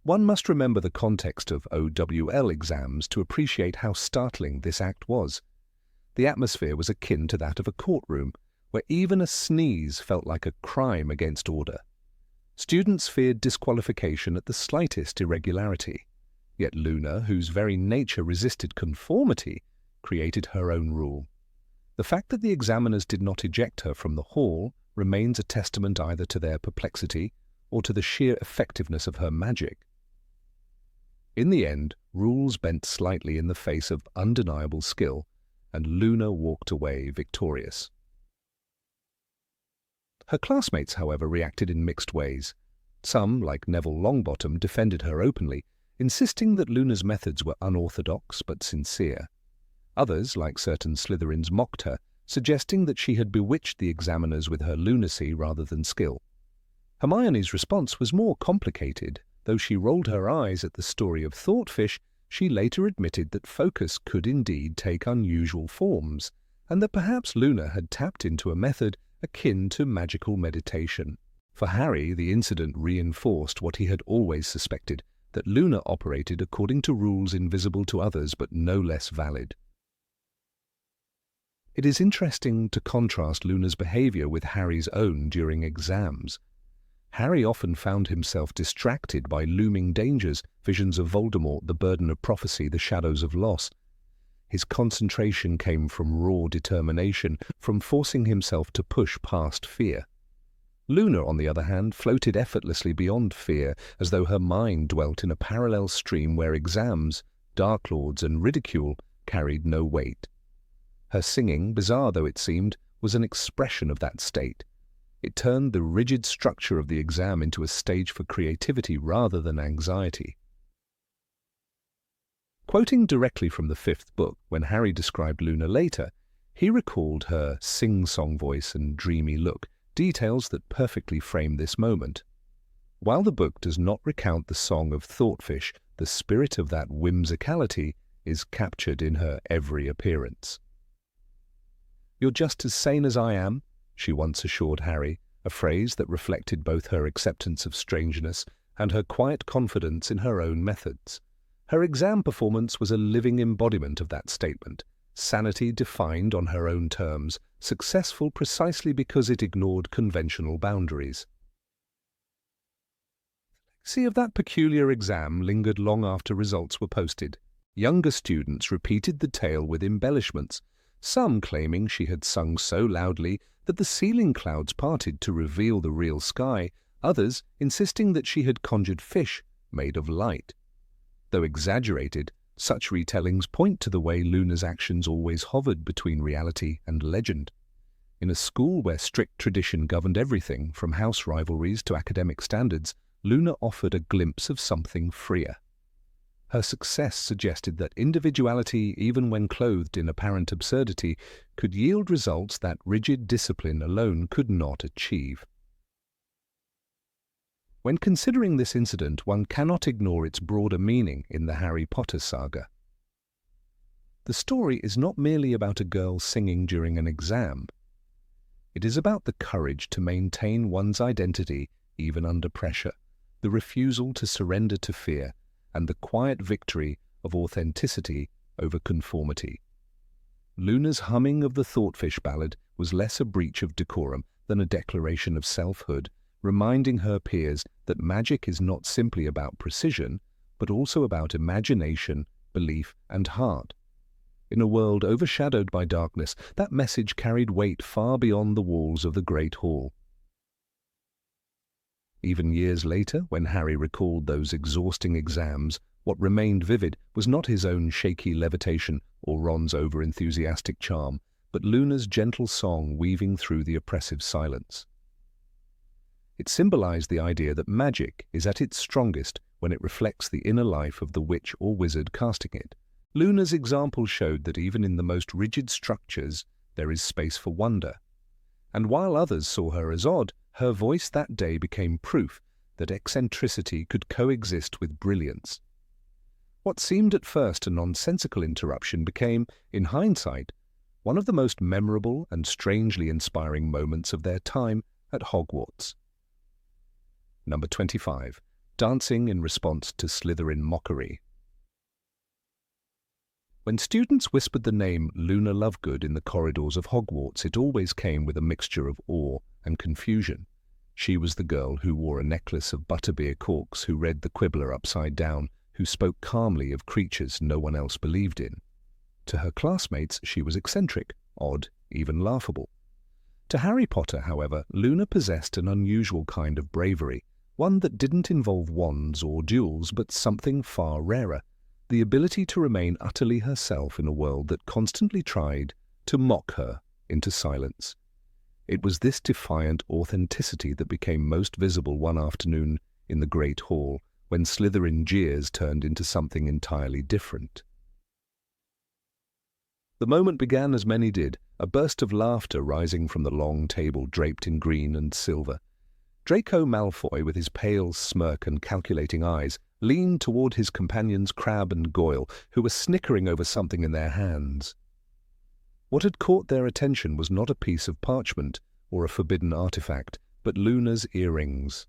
One must remember the context of OWL exams to appreciate how startling this act was. The atmosphere was akin to that of a courtroom, where even a sneeze felt like a crime against order. Students feared disqualification at the slightest irregularity. Yet Luna, whose very nature resisted conformity, created her own rule. The fact that the examiners did not eject her from the hall remains a testament either to their perplexity or to the sheer effectiveness of her magic. In the end, rules bent slightly in the face of undeniable skill, and Luna walked away victorious. Her classmates, however, reacted in mixed ways. Some, like Neville Longbottom, defended her openly, insisting that Luna's methods were unorthodox but sincere. Others, like certain Slytherins, mocked her, suggesting that she had bewitched the examiners with her lunacy rather than skill. Hermione's response was more complicated. Though she rolled her eyes at the story of Thoughtfish, she later admitted that focus could indeed take unusual forms, and that perhaps Luna had tapped into a method akin to magical meditation. For Harry, the incident reinforced what he had always suspected. that Luna operated according to rules invisible to others but no less valid. It is interesting to contrast Luna's behavior with Harry's own during exams. Harry often found himself distracted by looming dangers, visions of Voldemort, the burden of prophecy, the shadows of loss. His concentration came from raw determination, from forcing himself to push past fear. Luna, on the other hand, floated effortlessly beyond fear, as though her mind dwelt in a parallel stream where exams, Dark Lords, and ridicule carried no weight. Her singing, bizarre though it seemed, was an expression of that state. It turned the rigid structure of the exam into a stage for creativity rather than anxiety. Quoting directly from the 5th book, when Harry described Luna later, he recalled her sing-song voice and dreamy look, details that perfectly frame this moment. While the book does not recount the song of Thoughtfish, the spirit of that whimsicality is captured in her every appearance. "You're just as sane as I am," she once assured Harry, a phrase that reflected both her acceptance of strangeness and her quiet confidence in her own methods. Her exam performance was a living embodiment of that statement, sanity defined on her own terms, successful precisely because it ignored conventional boundaries. The legacy of that peculiar exam lingered long after results were posted. Younger students repeated the tale with embellishments, some claiming she had sung so loudly that the ceiling clouds parted to reveal the real sky, others insisting that she had conjured fish made of light. Though exaggerated, such retellings point to the way Luna's actions always hovered between reality and legend. In a school where strict tradition governed everything, from house rivalries to academic standards, Luna offered a glimpse of something freer. Her success suggested that individuality, even when clothed in apparent absurdity, could yield results that rigid discipline alone could not achieve. When considering this incident, one cannot ignore its broader meaning in the Harry Potter saga. The story is not merely about a girl singing during an exam. It is about the courage to maintain one's identity even under pressure, the refusal to surrender to fear, and the quiet victory of authenticity over conformity. Luna's humming of the Thoughtfish ballad was less a breach of decorum than a declaration of selfhood, reminding her peers that magic is not simply about precision, but also about imagination, belief, and heart. In a world overshadowed by darkness, that message carried weight far beyond the walls of the Great Hall. Even years later, when Harry recalled those exhausting exams, what remained vivid was not his own shaky levitation or Ron's over-enthusiastic charm, but Luna's gentle song weaving through the oppressive silence. It symbolized the idea that magic is at its strongest when it reflects the inner life of the witch or wizard casting it. Luna's example showed that even in the most rigid structures, there is space for wonder. And while others saw her as odd, her voice that day became proof that eccentricity could coexist with brilliance. What seemed at first a nonsensical interruption became, in hindsight, one of the most memorable and strangely inspiring moments of their time at Hogwarts. Number 25. Dancing in response to Slytherin mockery. When students whispered the name Luna Lovegood in the corridors of Hogwarts, it always came with a mixture of awe and confusion. She was the girl who wore a necklace of butterbeer corks, who read the Quibbler upside down, who spoke calmly of creatures no one else believed in. To her classmates, she was eccentric, odd, even laughable. To Harry Potter, however, Luna possessed an unusual kind of bravery, one that didn't involve wands or duels, but something far rarer, the ability to remain utterly herself in a world that constantly tried to mock her into silence. It was this defiant authenticity that became most visible one afternoon in the Great Hall, when Slytherin jeers turned into something entirely different. The moment began as many did, a burst of laughter rising from the long table draped in green and silver. Draco Malfoy, with his pale smirk and calculating eyes, leaned toward his companions Crabbe and Goyle, who were snickering over something in their hands. What had caught their attention was not a piece of parchment or a forbidden artifact, but Luna's earrings.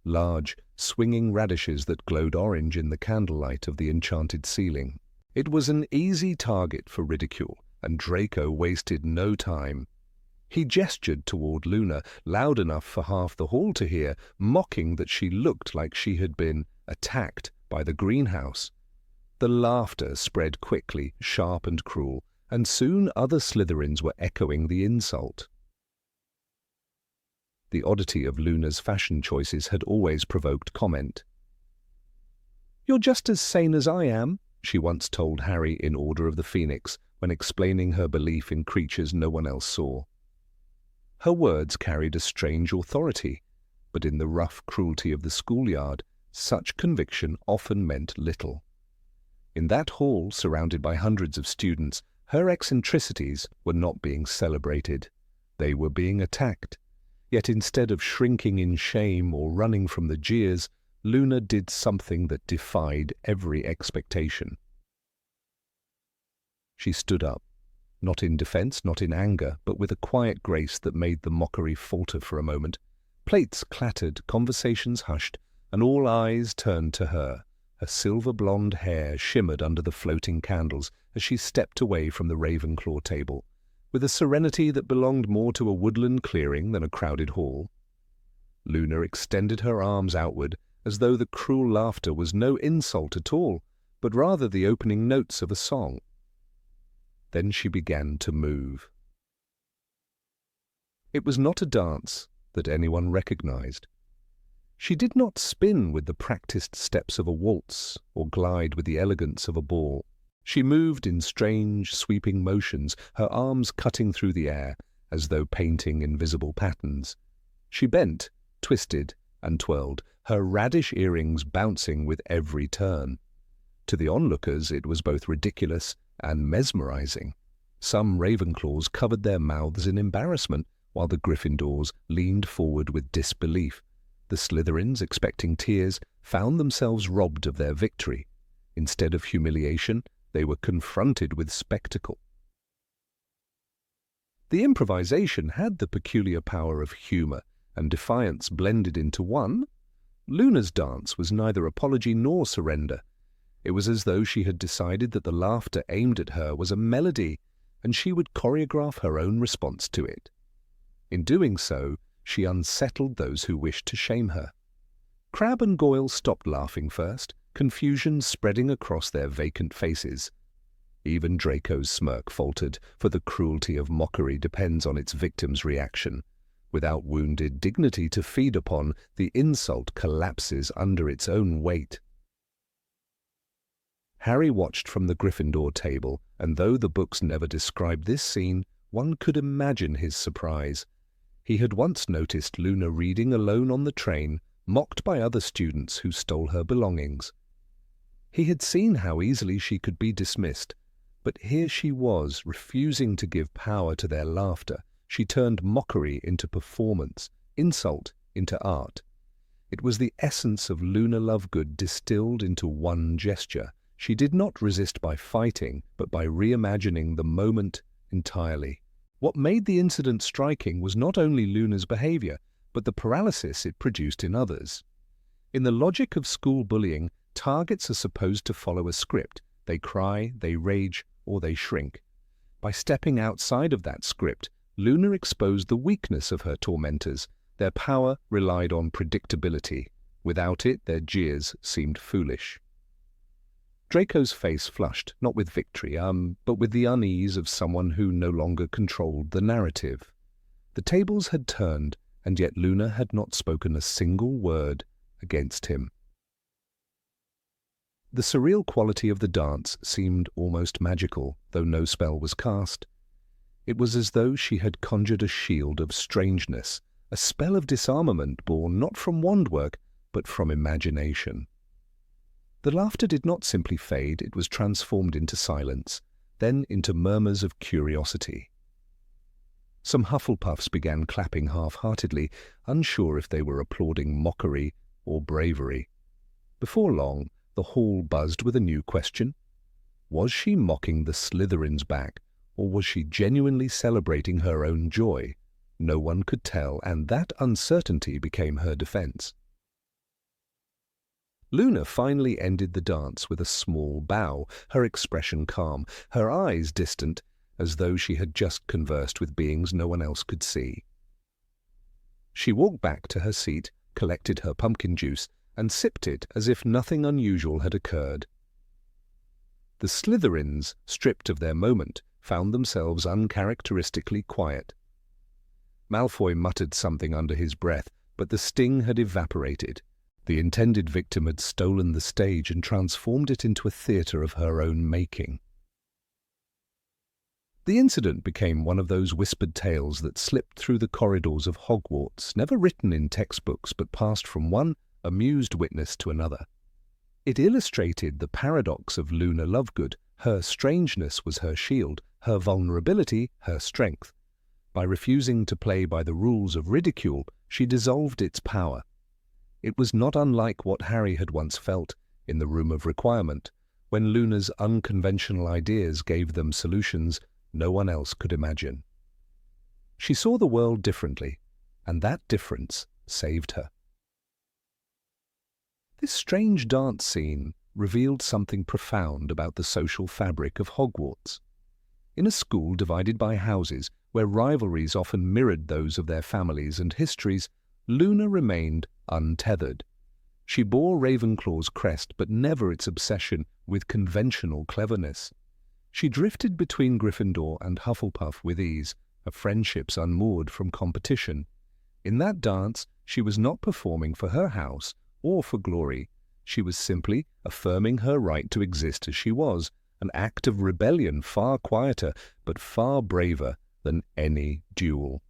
large, swinging radishes that glowed orange in the candlelight of the enchanted ceiling. It was an easy target for ridicule, and Draco wasted no time. He gestured toward Luna, loud enough for half the hall to hear, mocking that she looked like she had been attacked by the greenhouse. The laughter spread quickly, sharp and cruel, and soon other Slytherins were echoing the insult. The oddity of Luna's fashion choices had always provoked comment. "You're just as sane as I am," she once told Harry in Order of the Phoenix when explaining her belief in creatures no one else saw. Her words carried a strange authority, but in the rough cruelty of the schoolyard, such conviction often meant little. In that hall, surrounded by hundreds of students, her eccentricities were not being celebrated. They were being attacked. Yet instead of shrinking in shame or running from the jeers, Luna did something that defied every expectation. She stood up, not in defense, not in anger, but with a quiet grace that made the mockery falter for a moment. Plates clattered, conversations hushed, and all eyes turned to her. Her silver-blonde hair shimmered under the floating candles as she stepped away from the Ravenclaw table, with a serenity that belonged more to a woodland clearing than a crowded hall. Luna extended her arms outward, as though the cruel laughter was no insult at all, but rather the opening notes of a song. Then she began to move. It was not a dance that anyone recognized. She did not spin with the practiced steps of a waltz or glide with the elegance of a ball. She moved in strange, sweeping motions, her arms cutting through the air, as though painting invisible patterns. She bent, twisted, and twirled, her radish earrings bouncing with every turn. To the onlookers it was both ridiculous and mesmerizing. Some Ravenclaws covered their mouths in embarrassment, while the Gryffindors leaned forward with disbelief. The Slytherins, expecting tears, found themselves robbed of their victory. Instead of humiliation, they were confronted with spectacle. The improvisation had the peculiar power of humor and defiance blended into one. Luna's dance was neither apology nor surrender. It was as though she had decided that the laughter aimed at her was a melody, and she would choreograph her own response to it. In doing so, she unsettled those who wished to shame her. Crabbe and Goyle stopped laughing first, confusion spreading across their vacant faces. Even Draco's smirk faltered, for the cruelty of mockery depends on its victim's reaction. Without wounded dignity to feed upon, the insult collapses under its own weight. Harry watched from the Gryffindor table, and though the books never described this scene, one could imagine his surprise. He had once noticed Luna reading alone on the train, mocked by other students who stole her belongings. He had seen how easily she could be dismissed, but here she was, refusing to give power to their laughter. She turned mockery into performance, insult into art. It was the essence of Luna Lovegood distilled into one gesture. She did not resist by fighting, but by reimagining the moment entirely. What made the incident striking was not only Luna's behavior, but the paralysis it produced in others. In the logic of school bullying, targets are supposed to follow a script. They cry, they rage, or they shrink. By stepping outside of that script, Luna exposed the weakness of her tormentors. Their power relied on predictability. Without it, their jeers seemed foolish. Draco's face flushed, not with victory, but with the unease of someone who no longer controlled the narrative. The tables had turned, and yet Luna had not spoken a single word against him. The surreal quality of the dance seemed almost magical, though no spell was cast. It was as though she had conjured a shield of strangeness, a spell of disarmament born not from wandwork, but from imagination. The laughter did not simply fade, it was transformed into silence, then into murmurs of curiosity. Some Hufflepuffs began clapping half-heartedly, unsure if they were applauding mockery or bravery. Before long, the hall buzzed with a new question. Was she mocking the Slytherins back, or was she genuinely celebrating her own joy? No one could tell, and that uncertainty became her defense. Luna finally ended the dance with a small bow, her expression calm, her eyes distant, as though she had just conversed with beings no one else could see. She walked back to her seat, collected her pumpkin juice, and sipped it as if nothing unusual had occurred. The Slytherins, stripped of their moment, found themselves uncharacteristically quiet. Malfoy muttered something under his breath, but the sting had evaporated. The intended victim had stolen the stage and transformed it into a theatre of her own making. The incident became one of those whispered tales that slipped through the corridors of Hogwarts, never written in textbooks but passed from one amused witness to another. It illustrated the paradox of Luna Lovegood. Her strangeness was her shield, her vulnerability her strength. By refusing to play by the rules of ridicule, she dissolved its power. It was not unlike what Harry had once felt in the Room of Requirement, when Luna's unconventional ideas gave them solutions no one else could imagine. She saw the world differently, and that difference saved her. This strange dance scene revealed something profound about the social fabric of Hogwarts. In a school divided by houses, where rivalries often mirrored those of their families and histories, Luna remained untethered. She bore Ravenclaw's crest, but never its obsession with conventional cleverness. She drifted between Gryffindor and Hufflepuff with ease, her friendships unmoored from competition. In that dance, she was not performing for her house or for glory. She was simply affirming her right to exist as she was, an act of rebellion far quieter but far braver than any duel.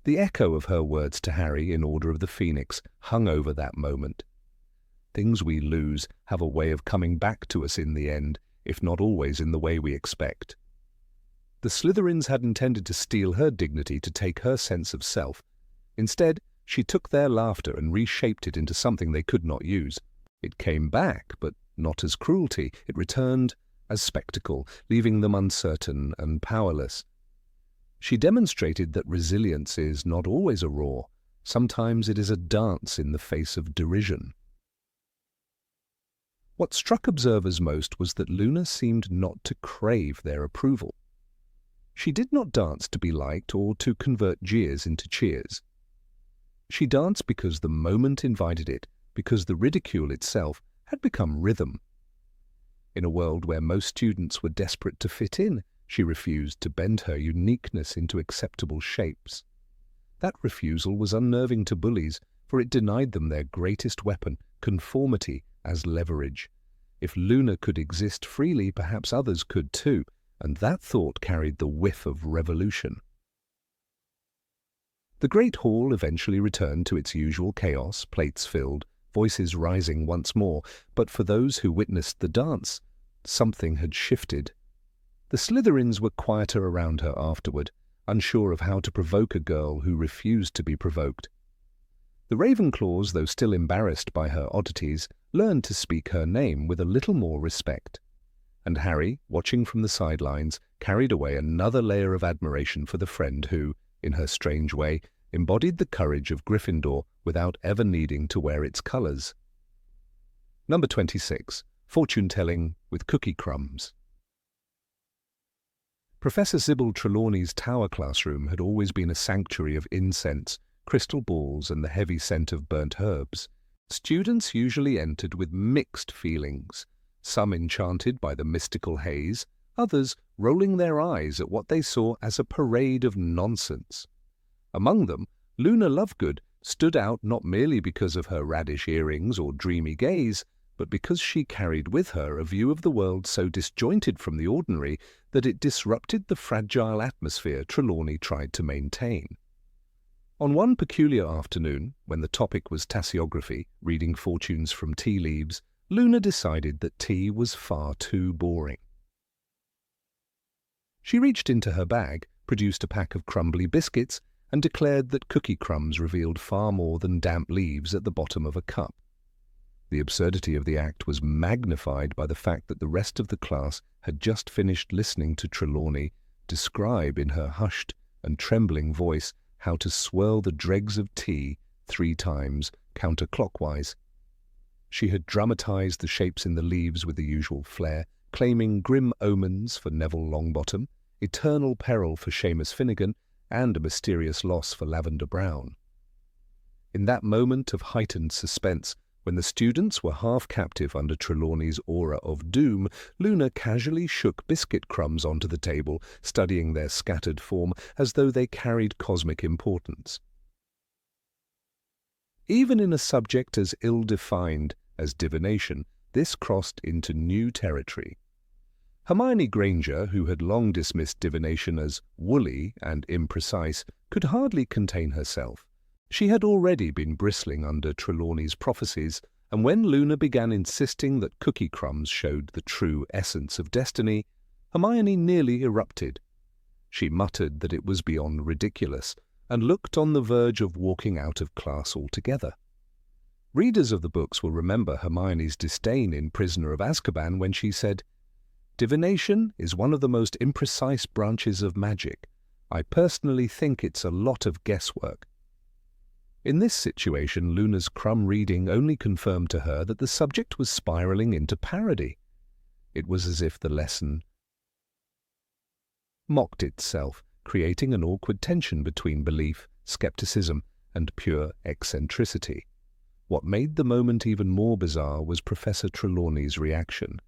The echo of her words to Harry in Order of the Phoenix hung over that moment. Things we lose have a way of coming back to us in the end, if not always in the way we expect. The Slytherins had intended to steal her dignity, to take her sense of self. Instead, she took their laughter and reshaped it into something they could not use. It came back, but not as cruelty. It returned as spectacle, leaving them uncertain and powerless. She demonstrated that resilience is not always a roar. Sometimes it is a dance in the face of derision. What struck observers most was that Luna seemed not to crave their approval. She did not dance to be liked or to convert jeers into cheers. She danced because the moment invited it, because the ridicule itself had become rhythm. In a world where most students were desperate to fit in, she refused to bend her uniqueness into acceptable shapes. That refusal was unnerving to bullies, for it denied them their greatest weapon, conformity, as leverage. If Luna could exist freely, perhaps others could too, and that thought carried the whiff of revolution. The great hall eventually returned to its usual chaos, plates filled, voices rising once more, but for those who witnessed the dance, something had shifted. The Slytherins were quieter around her afterward, unsure of how to provoke a girl who refused to be provoked. The Ravenclaws, though still embarrassed by her oddities, learned to speak her name with a little more respect. And Harry, watching from the sidelines, carried away another layer of admiration for the friend who, in her strange way, embodied the courage of Gryffindor without ever needing to wear its colours. Number 26. Fortune-telling with cookie crumbs. Professor Sybil Trelawney's tower classroom had always been a sanctuary of incense, crystal balls, and the heavy scent of burnt herbs. Students usually entered with mixed feelings, some enchanted by the mystical haze, others rolling their eyes at what they saw as a parade of nonsense. Among them, Luna Lovegood stood out not merely because of her radish earrings or dreamy gaze, but because she carried with her a view of the world so disjointed from the ordinary that it disrupted the fragile atmosphere Trelawney tried to maintain. On one peculiar afternoon, when the topic was tasseography, reading fortunes from tea leaves, Luna decided that tea was far too boring. She reached into her bag, produced a pack of crumbly biscuits, and declared that cookie crumbs revealed far more than damp leaves at the bottom of a cup. The absurdity of the act was magnified by the fact that the rest of the class had just finished listening to Trelawney describe in her hushed and trembling voice how to swirl the dregs of tea 3 times counterclockwise She had dramatized the shapes in the leaves with the usual flair, claiming grim omens for Neville Longbottom, eternal peril for Seamus Finnegan, and a mysterious loss for Lavender Brown. In that moment of heightened suspense, when the students were half captive under Trelawney's aura of doom, Luna casually shook biscuit crumbs onto the table, studying their scattered form as though they carried cosmic importance. Even in a subject as ill-defined as divination, this crossed into new territory. Hermione Granger, who had long dismissed divination as woolly and imprecise, could hardly contain herself. She had already been bristling under Trelawney's prophecies, and when Luna began insisting that cookie crumbs showed the true essence of destiny, Hermione nearly erupted. She muttered that it was beyond ridiculous, and looked on the verge of walking out of class altogether. Readers of the books will remember Hermione's disdain in Prisoner of Azkaban when she said, "Divination is one of the most imprecise branches of magic. I personally think it's a lot of guesswork." In this situation, Luna's crumb reading only confirmed to her that the subject was spiraling into parody. It was as if the lesson mocked itself, creating an awkward tension between belief, skepticism, and pure eccentricity. What made the moment even more bizarre was Professor Trelawney's reaction.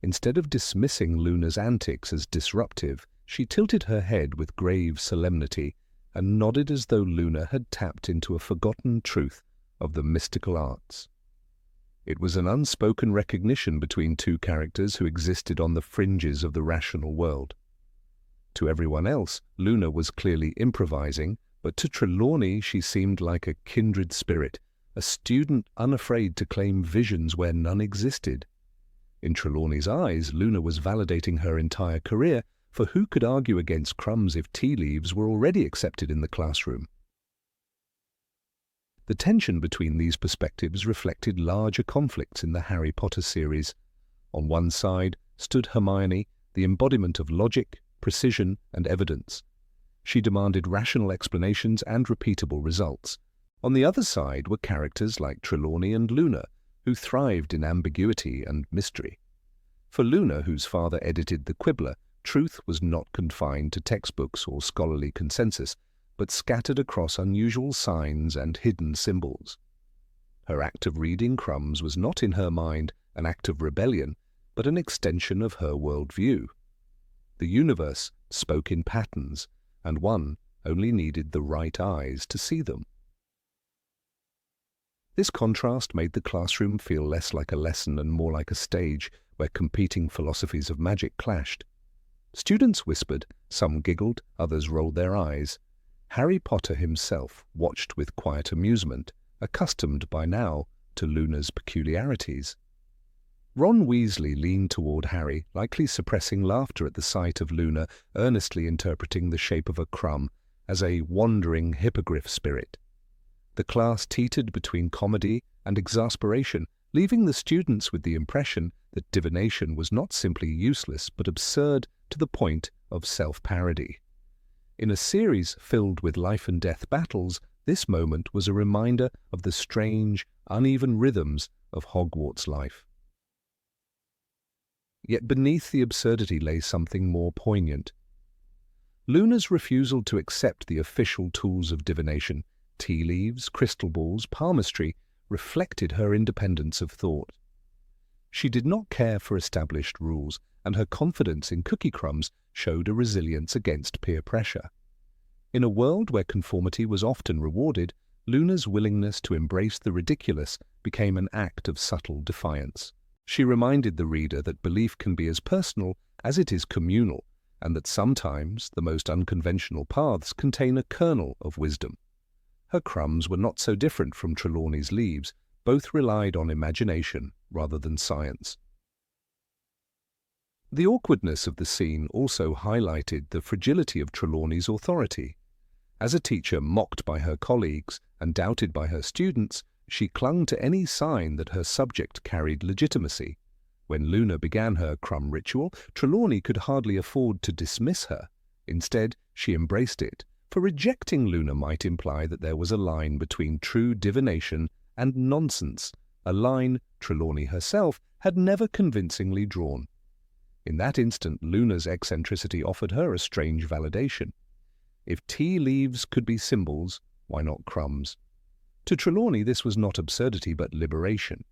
Instead of dismissing Luna's antics as disruptive, she tilted her head with grave solemnity and nodded as though Luna had tapped into a forgotten truth of the mystical arts. It was an unspoken recognition between two characters who existed on the fringes of the rational world. To everyone else, Luna was clearly improvising, but to Trelawney she seemed like a kindred spirit, a student unafraid to claim visions where none existed. In Trelawney's eyes, Luna was validating her entire career, for who could argue against crumbs if tea leaves were already accepted in the classroom? The tension between these perspectives reflected larger conflicts in the Harry Potter series. On one side stood Hermione, the embodiment of logic, precision, and evidence. She demanded rational explanations and repeatable results. On the other side were characters like Trelawney and Luna, who thrived in ambiguity and mystery. For Luna, whose father edited The Quibbler, truth was not confined to textbooks or scholarly consensus, but scattered across unusual signs and hidden symbols. Her act of reading crumbs was not in her mind an act of rebellion, but an extension of her worldview. The universe spoke in patterns, and one only needed the right eyes to see them. This contrast made the classroom feel less like a lesson and more like a stage where competing philosophies of magic clashed. Students whispered, some giggled, others rolled their eyes. Harry Potter himself watched with quiet amusement, accustomed by now to Luna's peculiarities. Ron Weasley leaned toward Harry, likely suppressing laughter at the sight of Luna earnestly interpreting the shape of a crumb as a wandering hippogriff spirit. The class teetered between comedy and exasperation, leaving the students with the impression that divination was not simply useless but absurd to the point of self-parody. In a series filled with life-and-death battles, this moment was a reminder of the strange, uneven rhythms of Hogwarts life. Yet beneath the absurdity lay something more poignant. Luna's refusal to accept the official tools of divination, tea leaves, crystal balls, palmistry, reflected her independence of thought. She did not care for established rules, and her confidence in cookie crumbs showed a resilience against peer pressure. In a world where conformity was often rewarded, Luna's willingness to embrace the ridiculous became an act of subtle defiance. She reminded the reader that belief can be as personal as it is communal, and that sometimes the most unconventional paths contain a kernel of wisdom. Her crumbs were not so different from Trelawney's leaves. Both relied on imagination rather than science. The awkwardness of the scene also highlighted the fragility of Trelawney's authority. As a teacher mocked by her colleagues and doubted by her students, she clung to any sign that her subject carried legitimacy. When Luna began her crumb ritual, Trelawney could hardly afford to dismiss her. Instead, she embraced it, for rejecting Luna might imply that there was a line between true divination and nonsense, a line Trelawney herself had never convincingly drawn. In that instant, Luna's eccentricity offered her a strange validation. If tea leaves could be symbols, why not crumbs? To Trelawney this was not absurdity but liberation.